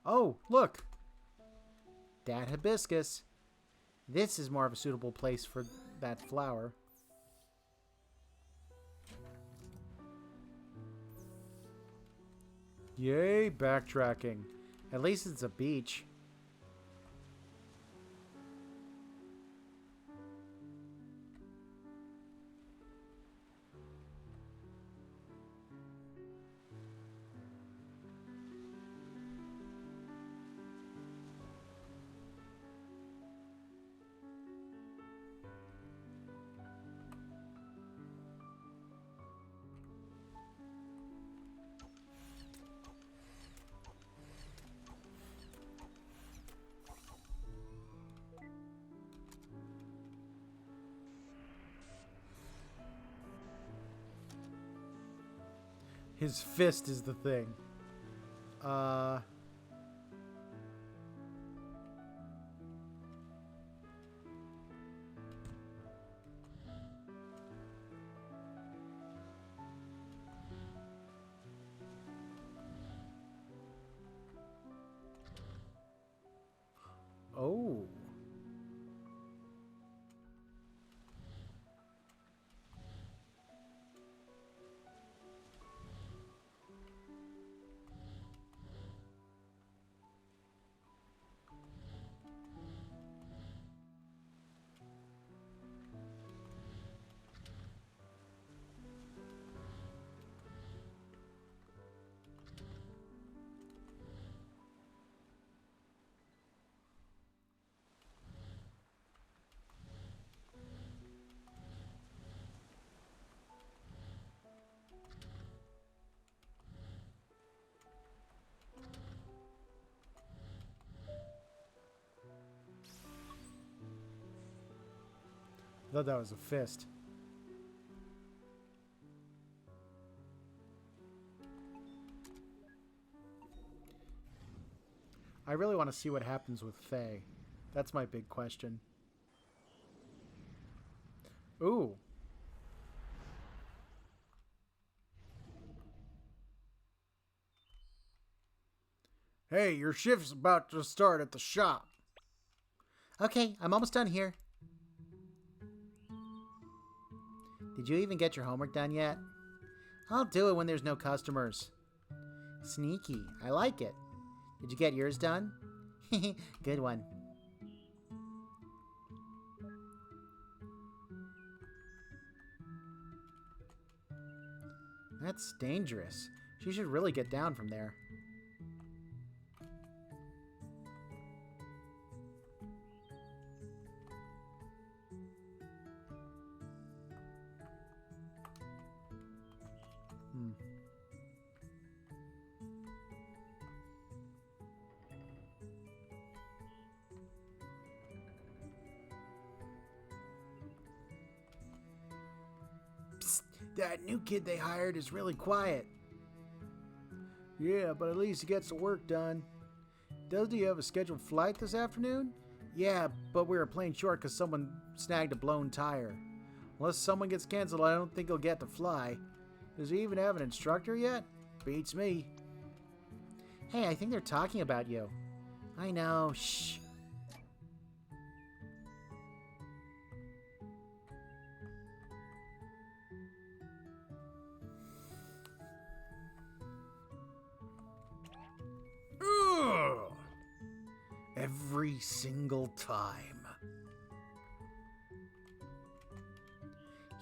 Oh, look! That hibiscus. This is more of a suitable place for that flower. Yay, backtracking. At least it's a beach. His fist is the thing. I thought that was a fist. I really want to see what happens with Faye. That's my big question. Ooh. Hey, your shift's about to start at the shop. Okay, I'm almost done here. Did you even get your homework done yet? I'll do it when there's no customers. Sneaky. I like it. Did you get yours done? Good one. That's dangerous. She should really get down from there. That new kid they hired is really quiet. Yeah, but at least he gets the work done. Does he have a scheduled flight this afternoon? Yeah, but we were playing short because someone snagged a blown tire. Unless someone gets canceled, I don't think he'll get to fly. Does he even have an instructor yet? Beats me. Hey, I think they're talking about you. I know. Shh. Ugh. Every single time.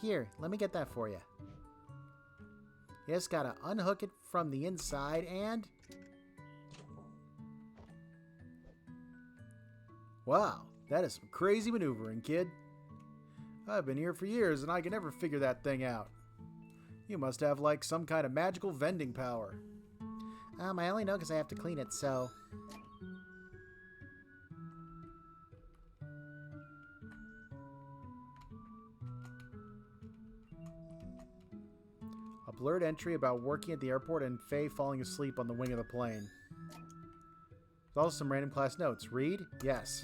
Here, let me get that for you. You just gotta unhook it from the inside and... Wow, that is some crazy maneuvering, kid. I've been here for years and I can never figure that thing out. You must have like some kind of magical vending power. I only know because I have to clean it, so... A blurred entry about working at the airport and Faye falling asleep on the wing of the plane. There's also some random class notes. Read? Yes.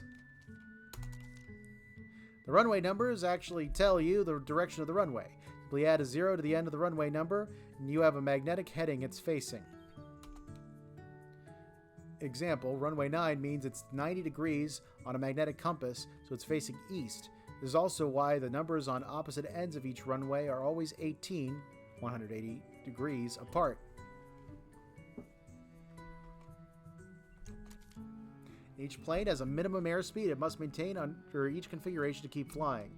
The runway numbers actually tell you the direction of the runway. Simply add a 0 to the end of the runway number, and you have a magnetic heading it's facing. Example, runway 9 means it's 90 degrees on a magnetic compass, so it's facing east. This is also why the numbers on opposite ends of each runway are always 180 degrees apart. Each plane has a minimum airspeed it must maintain under each configuration to keep flying.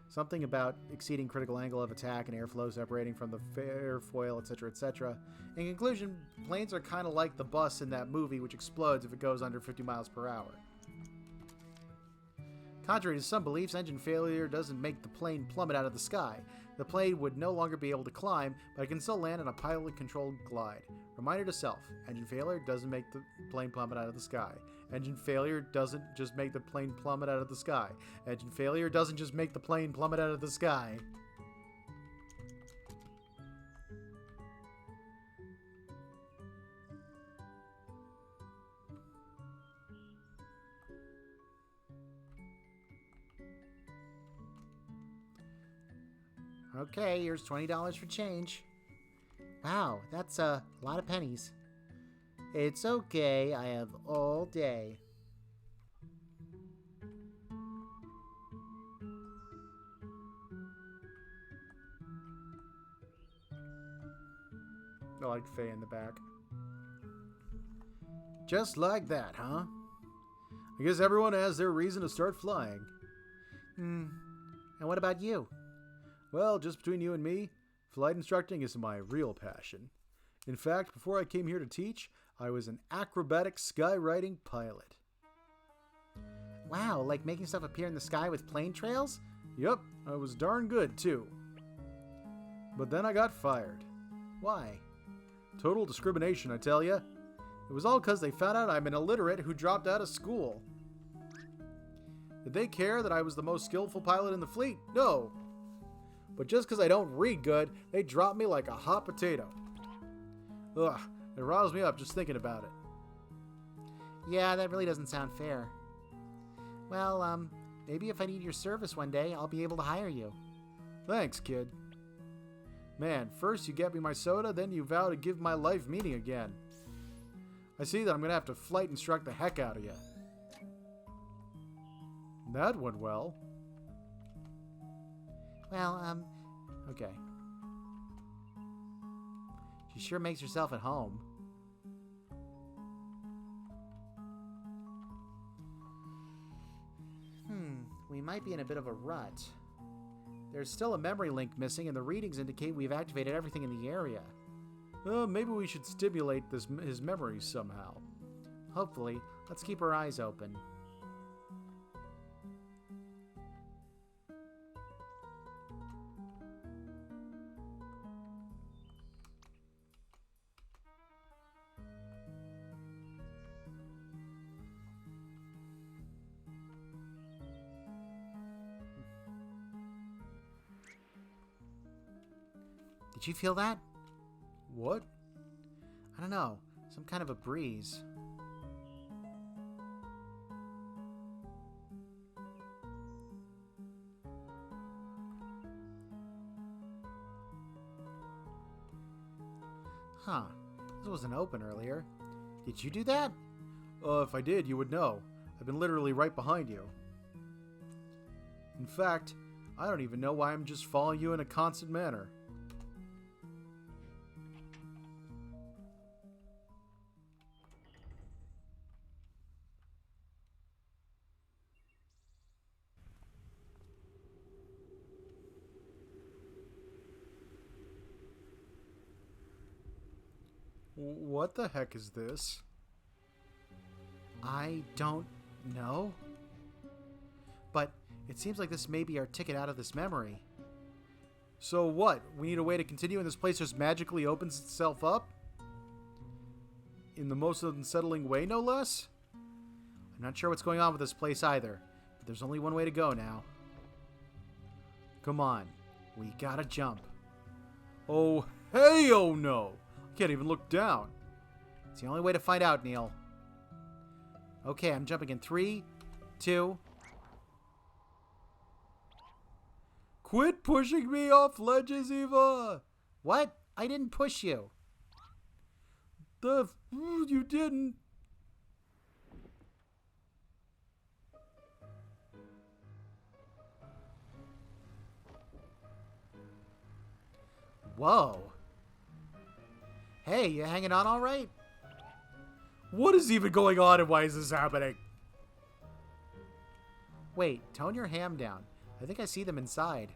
Something about exceeding critical angle of attack and airflow separating from the airfoil, etc., etc. In conclusion, planes are kind of like the bus in that movie which explodes if it goes under 50 miles per hour. Contrary to some beliefs, engine failure doesn't make the plane plummet out of the sky. The plane would no longer be able to climb, but it can still land on a pilot-controlled glide. Reminder to self, engine failure doesn't make the plane plummet out of the sky. Engine failure doesn't just make the plane plummet out of the sky. Engine failure doesn't just make the plane plummet out of the sky. Okay, here's $20 for change. Wow, that's a lot of pennies. It's okay, I have all day. I like Faye in the back. Just like that, huh? I guess everyone has their reason to start flying. And what about you? Well, just between you and me, flight instructing is my real passion. In fact, before I came here to teach, I was an acrobatic skywriting pilot. Wow, like making stuff appear in the sky with plane trails? Yup, I was darn good, too. But then I got fired. Why? Total discrimination, I tell ya. It was all because they found out I'm an illiterate who dropped out of school. Did they care that I was the most skillful pilot in the fleet? No. But just because I don't read good, they drop me like a hot potato. Ugh, it riles me up just thinking about it. Yeah, that really doesn't sound fair. Well, maybe if I need your service one day, I'll be able to hire you. Thanks, kid. Man, first you get me my soda, then you vow to give my life meaning again. I see that I'm going to have to flight instruct the heck out of you. That went well. Well, okay. She sure makes herself at home. We might be in a bit of a rut. There's still a memory link missing, and the readings indicate we've activated everything in the area. Maybe we should stimulate his memories somehow. Hopefully. Let's keep our eyes open. Did you feel that? What? I don't know. Some kind of a breeze. Huh. This wasn't open earlier. Did you do that? If I did, you would know. I've been literally right behind you. In fact, I don't even know why I'm just following you in a constant manner. What the heck is this? I don't know. But it seems like this may be our ticket out of this memory. So what? We need a way to continue and this place just magically opens itself up? In the most unsettling way, no less? I'm not sure what's going on with this place either, but there's only one way to go now. Come on. We gotta jump. Oh, hey, oh no! I can't even look down. It's the only way to find out, Neil. Okay, I'm jumping in 3, 2... Quit pushing me off ledges, Eva! What? I didn't push you. You didn't. Whoa. Hey, you hanging on all right? What is even going on and why is this happening? Wait, tone your ham down. I think I see them inside.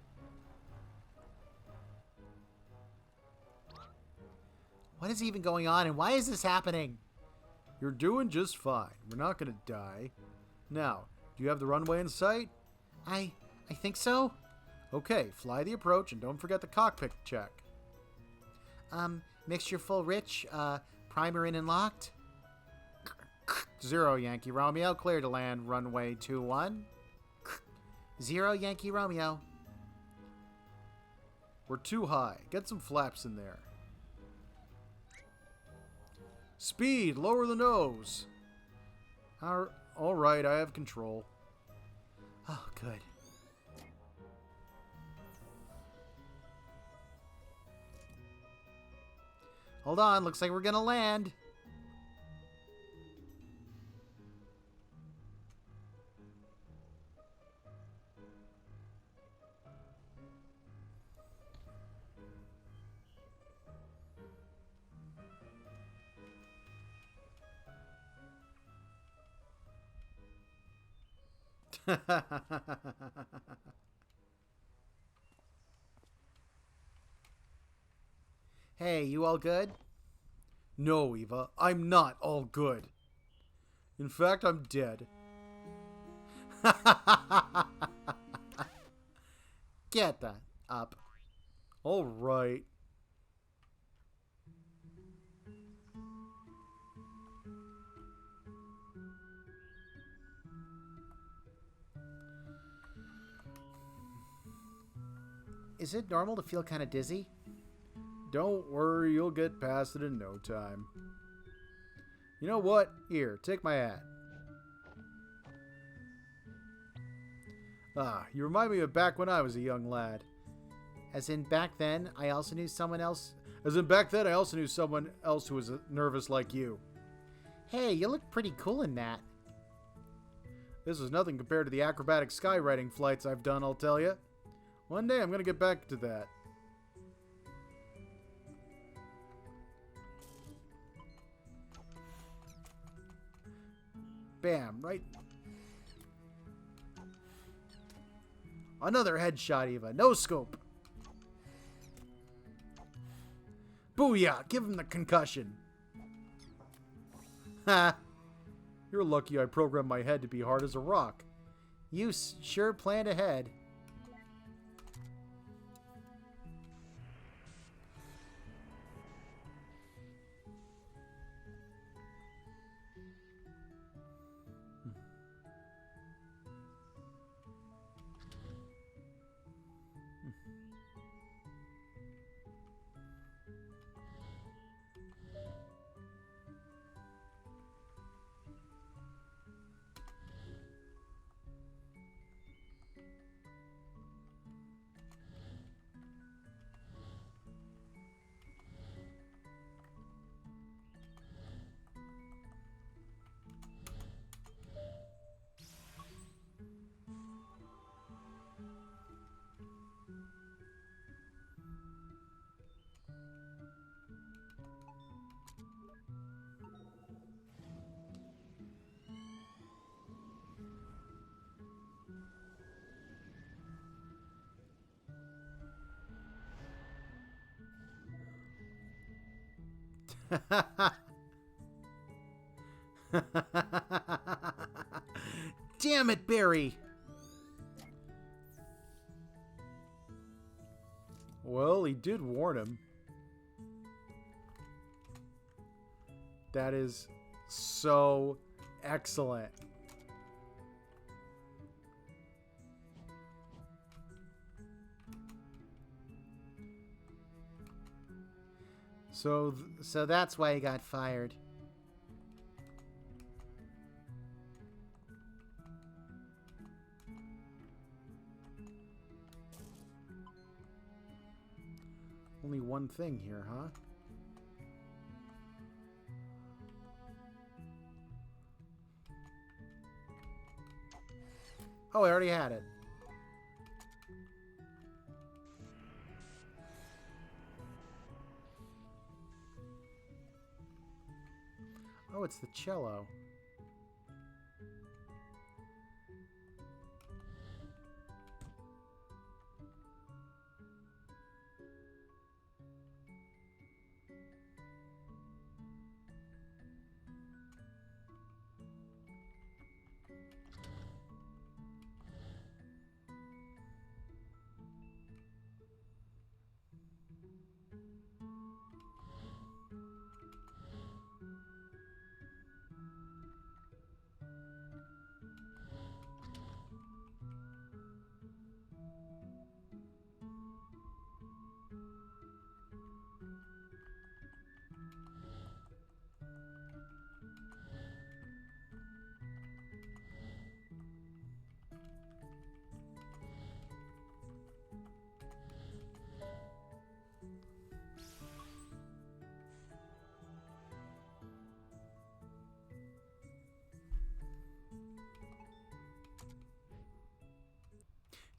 What is even going on and why is this happening? You're doing just fine. We're not going to die. Now, do you have the runway in sight? I think so. Okay, fly the approach and don't forget the cockpit check. Mixture full rich, primer in and locked. 0 Yankee Romeo, clear to land, runway 21. 0 Yankee Romeo. We're too high. Get some flaps in there. Speed, lower the nose. All right, I have control. Oh, good. Hold on, looks like we're gonna land. Hey, you all good? No, Eva, I'm not all good. In fact, I'm dead. Get that up. All right. Is it normal to feel kind of dizzy? Don't worry, you'll get past it in no time. You know what? Here, take my hat. Ah, you remind me of back when I was a young lad. As in back then, I also knew someone else. As in back then, I also knew someone else who was nervous like you. Hey, you look pretty cool in that. This is nothing compared to the acrobatic skywriting flights I've done, I'll tell you. One day I'm going to get back to that. Bam, right. Another headshot, Eva. No scope. Booyah! Give him the concussion. Ha! You're lucky I programmed my head to be hard as a rock. You sure planned ahead. Damn it, Barry! Well, he did warn him. That is so excellent. So that's why he got fired. Only one thing here, huh? Oh, I already had it. Oh, it's the cello.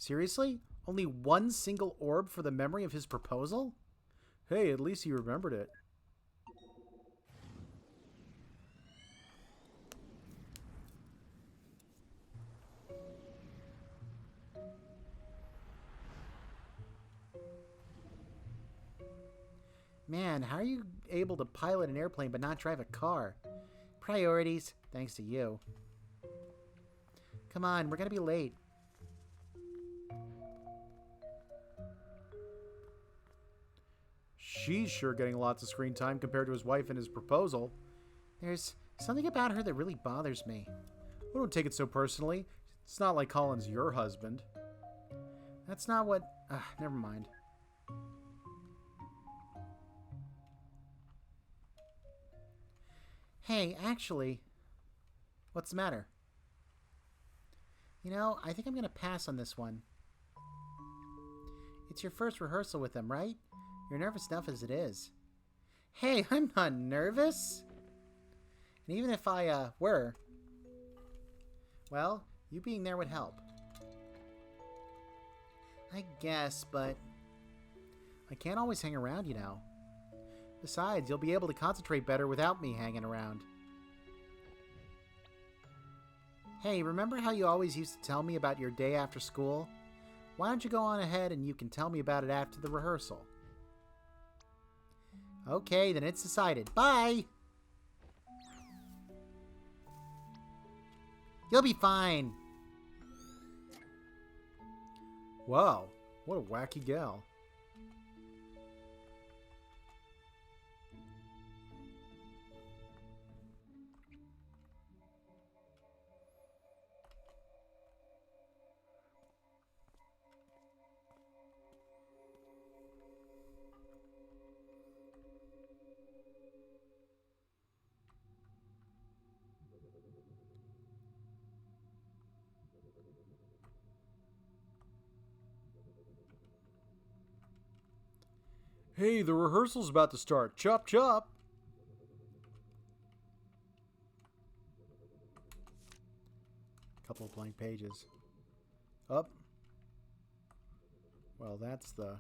Seriously? Only one single orb for the memory of his proposal? Hey, at least he remembered it. Man, how are you able to pilot an airplane but not drive a car? Priorities, thanks to you. Come on, we're gonna be late. She's sure getting lots of screen time compared to his wife and his proposal. There's something about her that really bothers me. Well, don't take it so personally. It's not like Colin's your husband. That's not what... never mind. Hey, actually... What's the matter? You know, I think I'm going to pass on this one. It's your first rehearsal with them, right? You're nervous enough as it is. Hey, I'm not nervous. And even if I, were... Well, you being there would help. I guess, but... I can't always hang around, you know. Besides, you'll be able to concentrate better without me hanging around. Hey, remember how you always used to tell me about your day after school? Why don't you go on ahead and you can tell me about it after the rehearsal? Okay, then it's decided. Bye! You'll be fine. Wow, what a wacky gal. Hey, the rehearsal's about to start. Chop, chop. Couple of blank pages. Up. Well, that's the...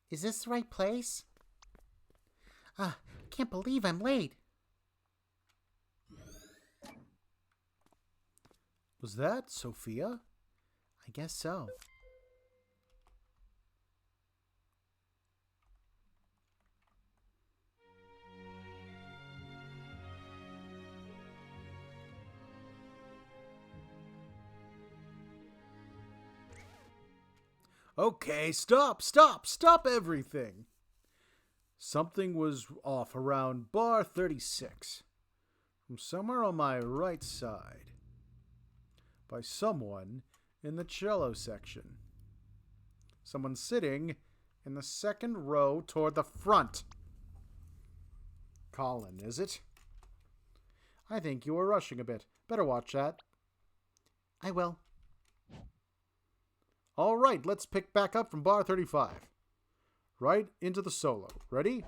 Is this the right place? I can't believe I'm late. Was that Sophia? I guess so. Okay, stop everything. Something was off around bar 36. From somewhere on my right side. By someone in the cello section. Someone sitting in the second row toward the front. Colin, is it? I think you were rushing a bit. Better watch that. I will. All right, let's pick back up from bar 35. Right into the solo. Ready?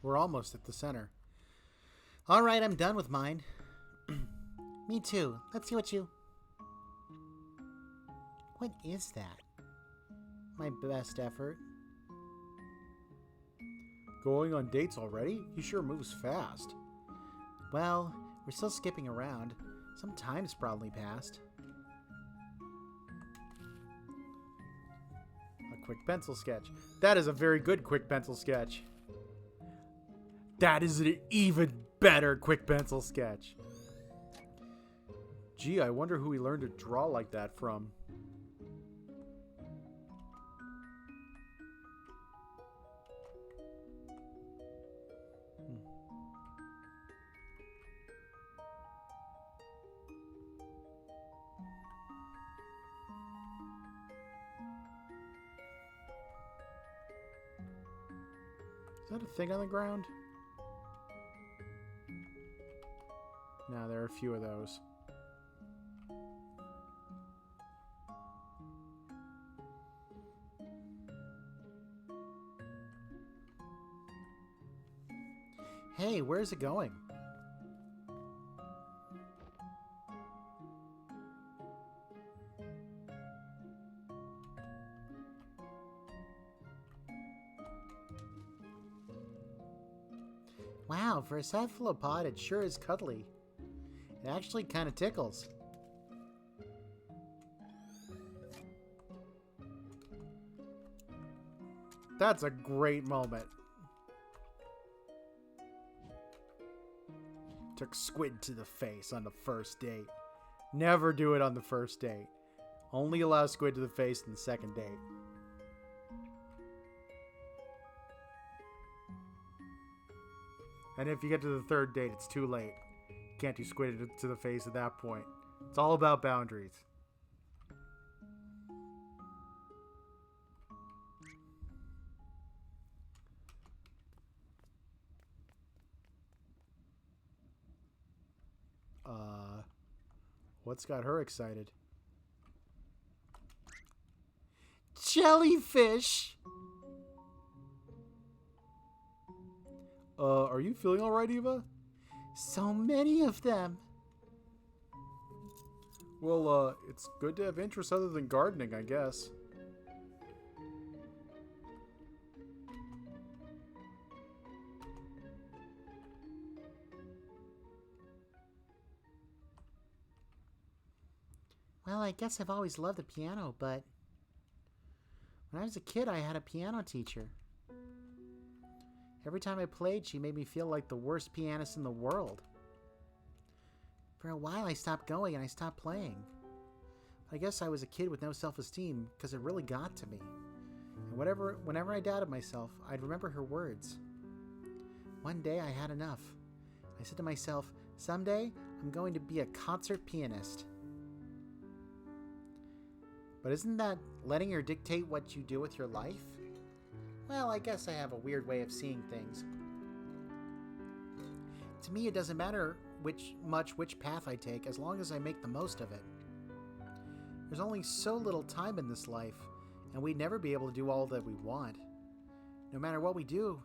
We're almost at the center. All right, I'm done with mine. Me too. Let's see what you... What is that? My best effort. Going on dates already? He sure moves fast. Well, we're still skipping around. Some time's probably passed. A quick pencil sketch. That is a very good quick pencil sketch. That is an even better quick pencil sketch. Gee, I wonder who he learned to draw like that from. Is that a thing on the ground? No, there are a few of those. Hey, where's it going? Wow, for a cephalopod, it sure is cuddly. It actually kind of tickles. That's a great moment. Took Squid to the face on the first date. Never do it on the first date. Only allow Squid to the face on the second date. And if you get to the third date, it's too late. Can't do Squid to the face at that point. It's all about boundaries. What's got her excited? Jellyfish! Are you feeling alright, Eva? So many of them. Well, it's good to have interests other than gardening, I guess. Well, I guess I've always loved the piano, but when I was a kid, I had a piano teacher. Every time I played, she made me feel like the worst pianist in the world. For a while, I stopped going and I stopped playing. I guess I was a kid with no self-esteem because it really got to me. And whenever I doubted myself, I'd remember her words. One day, I had enough. I said to myself, someday, I'm going to be a concert pianist. But isn't that letting her dictate what you do with your life? Well, I guess I have a weird way of seeing things. To me, it doesn't matter which path I take as long as I make the most of it. There's only so little time in this life, and we'd never be able to do all that we want. No matter what we do,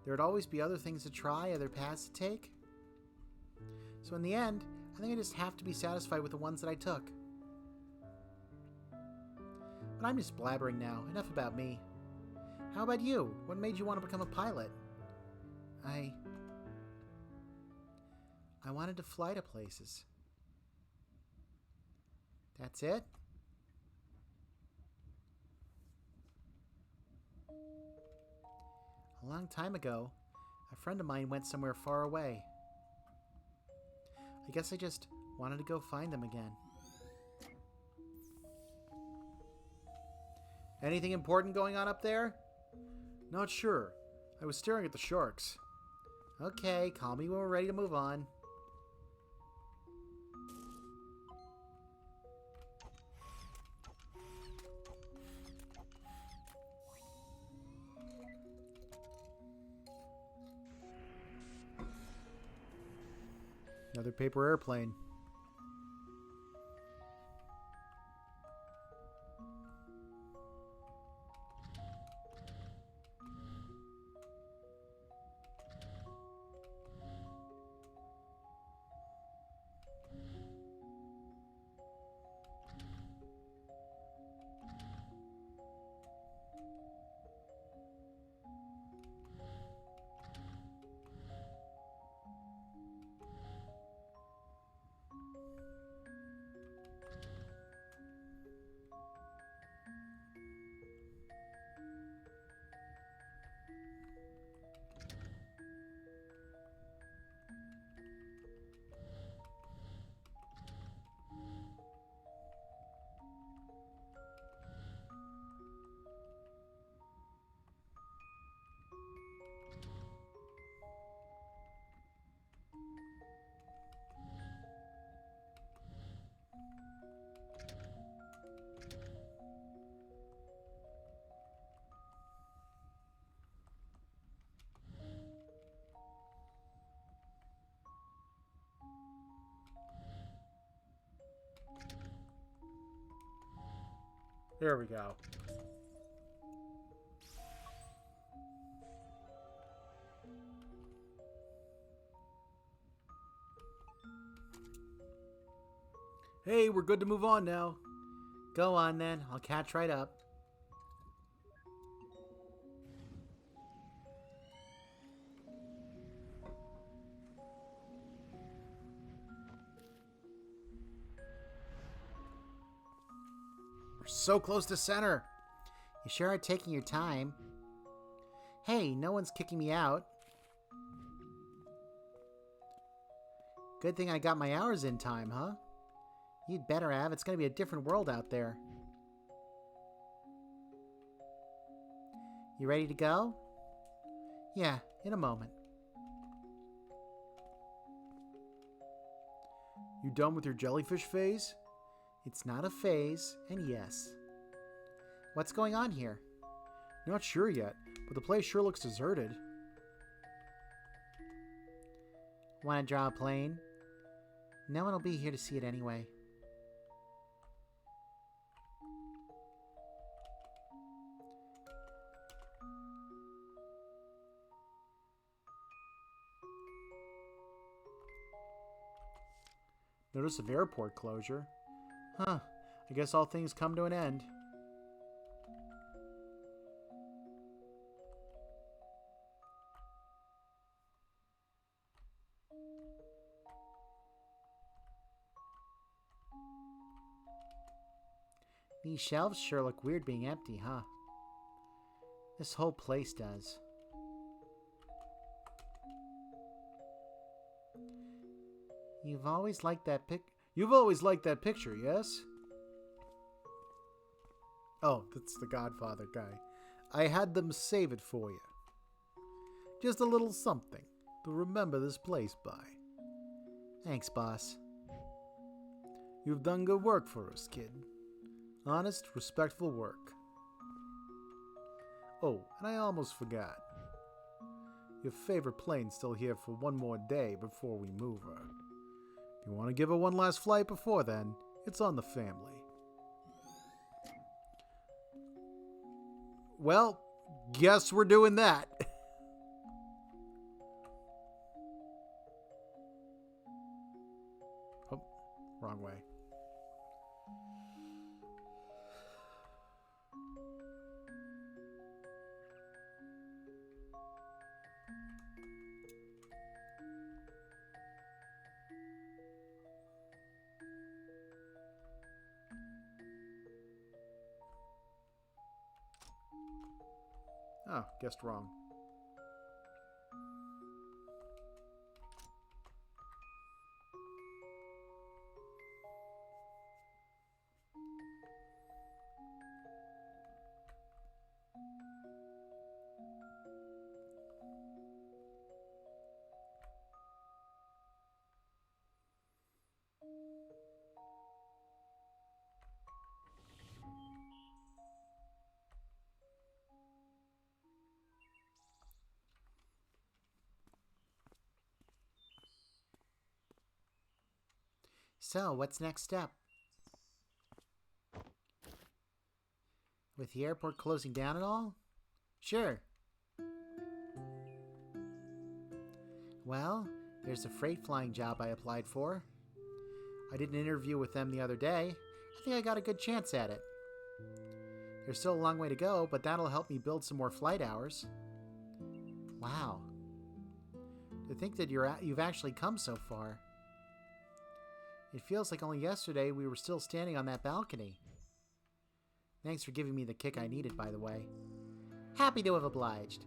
there'd always be other things to try, other paths to take. So in the end, I think I just have to be satisfied with the ones that I took. But I'm just blabbering now. Enough about me. How about you? What made you want to become a pilot? I wanted to fly to places. That's it? A long time ago, a friend of mine went somewhere far away. I guess I just wanted to go find them again. Anything important going on up there? Not sure. I was staring at the sharks. Okay, call me when we're ready to move on. Another paper airplane. There we go. Hey, we're good to move on now. Go on then. I'll catch right up. We're so close to center. You sure are taking your time. Hey, no one's kicking me out. Good thing I got my hours in time, huh? You'd better have. It's going to be a different world out there. You ready to go? Yeah, in a moment. You done with your jellyfish phase? It's not a phase, and yes. What's going on here? Not sure yet, but the place sure looks deserted. Want to draw a plane? No one will be here to see it anyway. Notice of airport closure. Huh. I guess all things come to an end. These shelves sure look weird being empty, huh? This whole place does. You've always liked that You've always liked that picture, yes? Oh, that's the Godfather guy. I had them save it for you. Just a little something to remember this place by. Thanks, boss. You've done good work for us, kid. Honest, respectful work. Oh, and I almost forgot. Your favorite plane's still here for one more day before we move her. If you want to give her one last flight before then, it's on the family. Well, guess we're doing that. Oh, wrong way. Oh, guessed wrong. So, what's next step? With the airport closing down and all? Sure. Well, there's a freight flying job I applied for. I did an interview with them the other day. I think I got a good chance at it. There's still a long way to go, but that'll help me build some more flight hours. Wow. To think that you've actually come so far. It feels like only yesterday we were still standing on that balcony. Thanks for giving me the kick I needed, by the way. Happy to have obliged.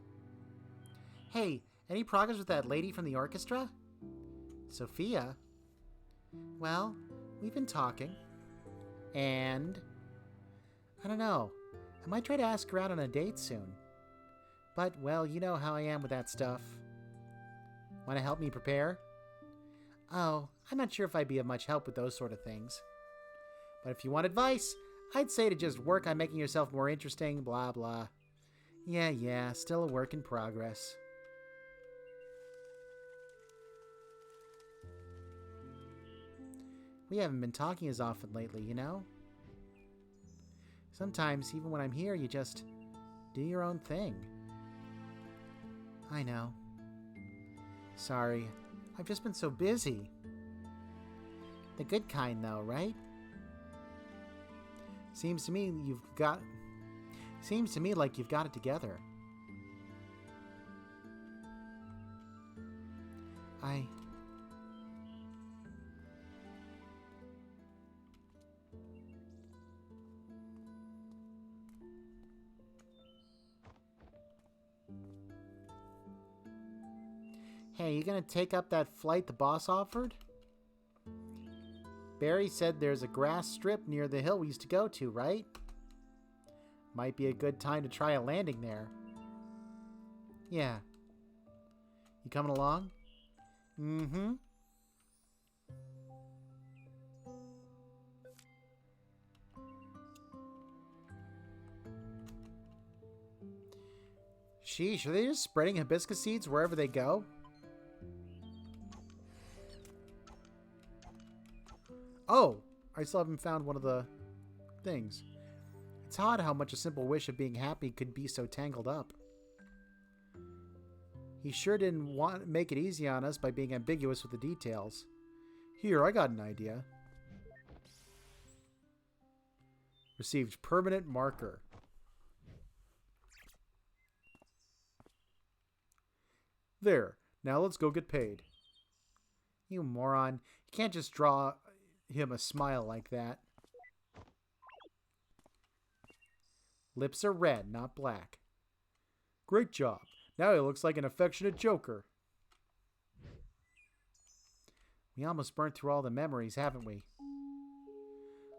Hey, any progress with that lady from the orchestra? Sophia? Well, we've been talking. And? I don't know. I might try to ask her out on a date soon. But, well, you know how I am with that stuff. Want to help me prepare? Oh, I'm not sure if I'd be of much help with those sort of things. But if you want advice, I'd say to just work on making yourself more interesting, blah blah. Yeah, still a work in progress. We haven't been talking as often lately, you know? Sometimes, even when I'm here, you just do your own thing. I know. Sorry. I've just been so busy. The good kind, though, right? Seems to me like you've got it together. Hey, you gonna take up that flight the boss offered? Barry said there's a grass strip near the hill we used to go to, right? Might be a good time to try a landing there. Yeah. You coming along? Mm-hmm. Sheesh, are they just spreading hibiscus seeds wherever they go? Oh, I still haven't found one of the things. It's odd how much a simple wish of being happy could be so tangled up. He sure didn't want to make it easy on us by being ambiguous with the details. Here, I got an idea. Received permanent marker. There. Now let's go get paid. You moron. You can't just draw him a smile like that. Lips are red, not black. Great job. Now he looks like an affectionate joker. We almost burnt through all the memories, haven't we?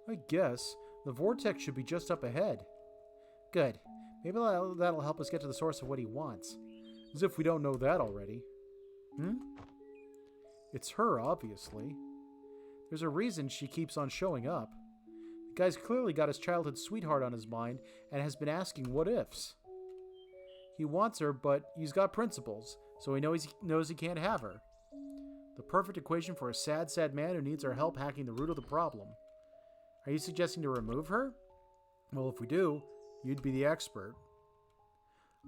I guess. The vortex should be just up ahead. Good. Maybe that'll help us get to the source of what he wants. As if we don't know that already. It's her, obviously. There's a reason she keeps on showing up. The guy's clearly got his childhood sweetheart on his mind and has been asking what ifs. He wants her, but he's got principles, so he knows he can't have her. The perfect equation for a sad, sad man who needs our help hacking the root of the problem. Are you suggesting to remove her? Well, if we do, you'd be the expert.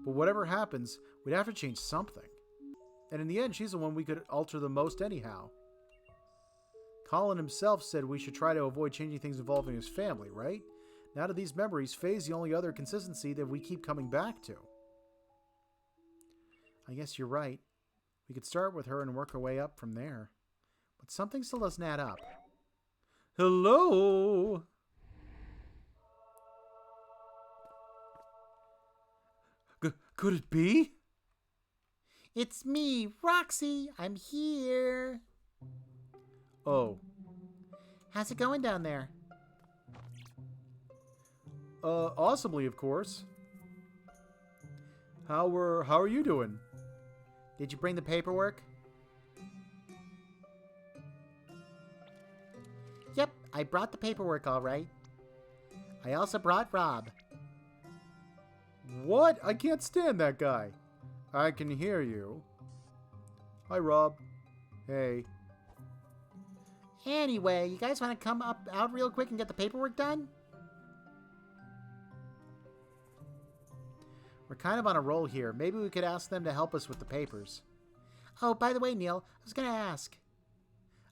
But whatever happens, we'd have to change something. And in the end, she's the one we could alter the most anyhow. Colin himself said we should try to avoid changing things involving his family, right? Now to these memories, Faye's the only other consistency that we keep coming back to. I guess you're right. We could start with her and work our way up from there. But something still doesn't add up. Hello? Could it be? It's me, Roxy. I'm here. Oh. How's it going down there? Awesomely, of course. How are you doing? Did you bring the paperwork? Yep, I brought the paperwork all right. I also brought Rob. What? I can't stand that guy. I can hear you. Hi, Rob. Hey. Anyway, you guys want to come out real quick and get the paperwork done? We're kind of on a roll here. Maybe we could ask them to help us with the papers. Oh, by the way, Neil, I was going to ask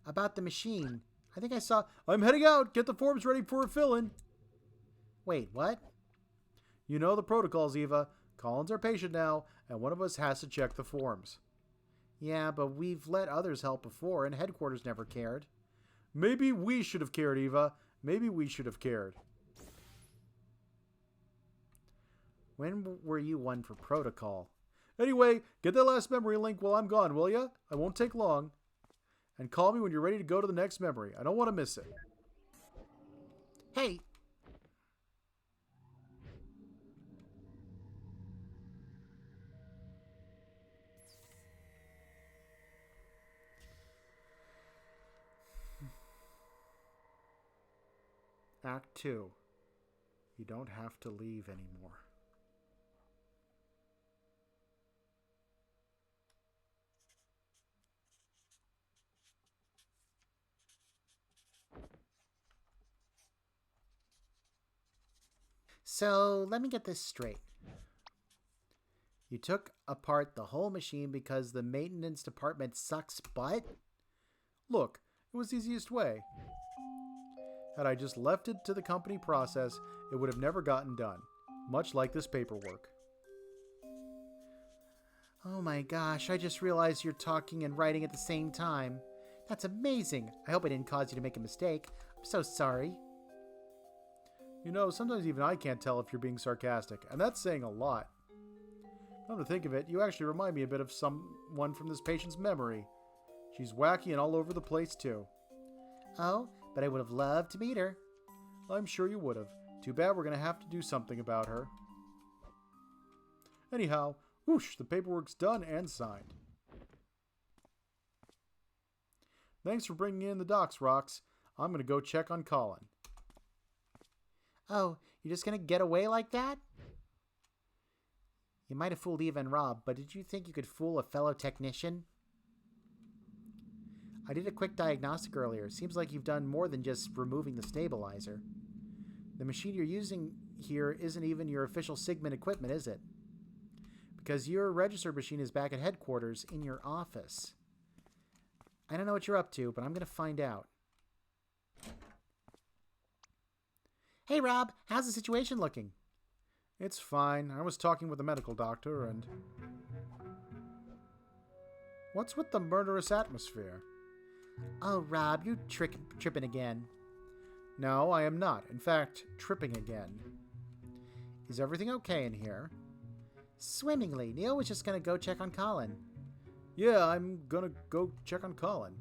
about the machine. I think I saw... I'm heading out. Get the forms ready for a fill-in. Wait, what? You know the protocols, Eva. Colin's our patient now, and one of us has to check the forms. Yeah, but we've let others help before, and headquarters never cared. Maybe we should have cared, Eva. Maybe we should have cared. When were you one for protocol? Anyway, get that last memory link while I'm gone, will ya? I won't take long. And call me when you're ready to go to the next memory. I don't want to miss it. Hey! Act 2. You don't have to leave anymore. So, let me get this straight. You took apart the whole machine because the maintenance department sucks butt? Look, it was the easiest way. Had I just left it to the company process, it would have never gotten done. Much like this paperwork. Oh my gosh, I just realized you're talking and writing at the same time. That's amazing. I hope I didn't cause you to make a mistake. I'm so sorry. You know, sometimes even I can't tell if you're being sarcastic, and that's saying a lot. Come to think of it, you actually remind me a bit of someone from this patient's memory. She's wacky and all over the place, too. Oh, but I would have loved to meet her. I'm sure you would have. Too bad we're going to have to do something about her. Anyhow, whoosh, the paperwork's done and signed. Thanks for bringing in the docs, Rox. I'm going to go check on Colin. Oh, you're just going to get away like that? You might have fooled Eva and Rob, but did you think you could fool a fellow technician? I did a quick diagnostic earlier. Seems like you've done more than just removing the stabilizer. The machine you're using here isn't even your official Sigmund equipment, is it? Because your register machine is back at headquarters in your office. I don't know what you're up to, but I'm going to find out. Hey, Rob, how's the situation looking? It's fine. I was talking with the medical doctor and... What's with the murderous atmosphere? Oh, Rob, you're tripping again. No, I am not. In fact, tripping again. Is everything okay in here? Swimmingly. Neil was just going to go check on Colin. Yeah, I'm gonna go check on Colin.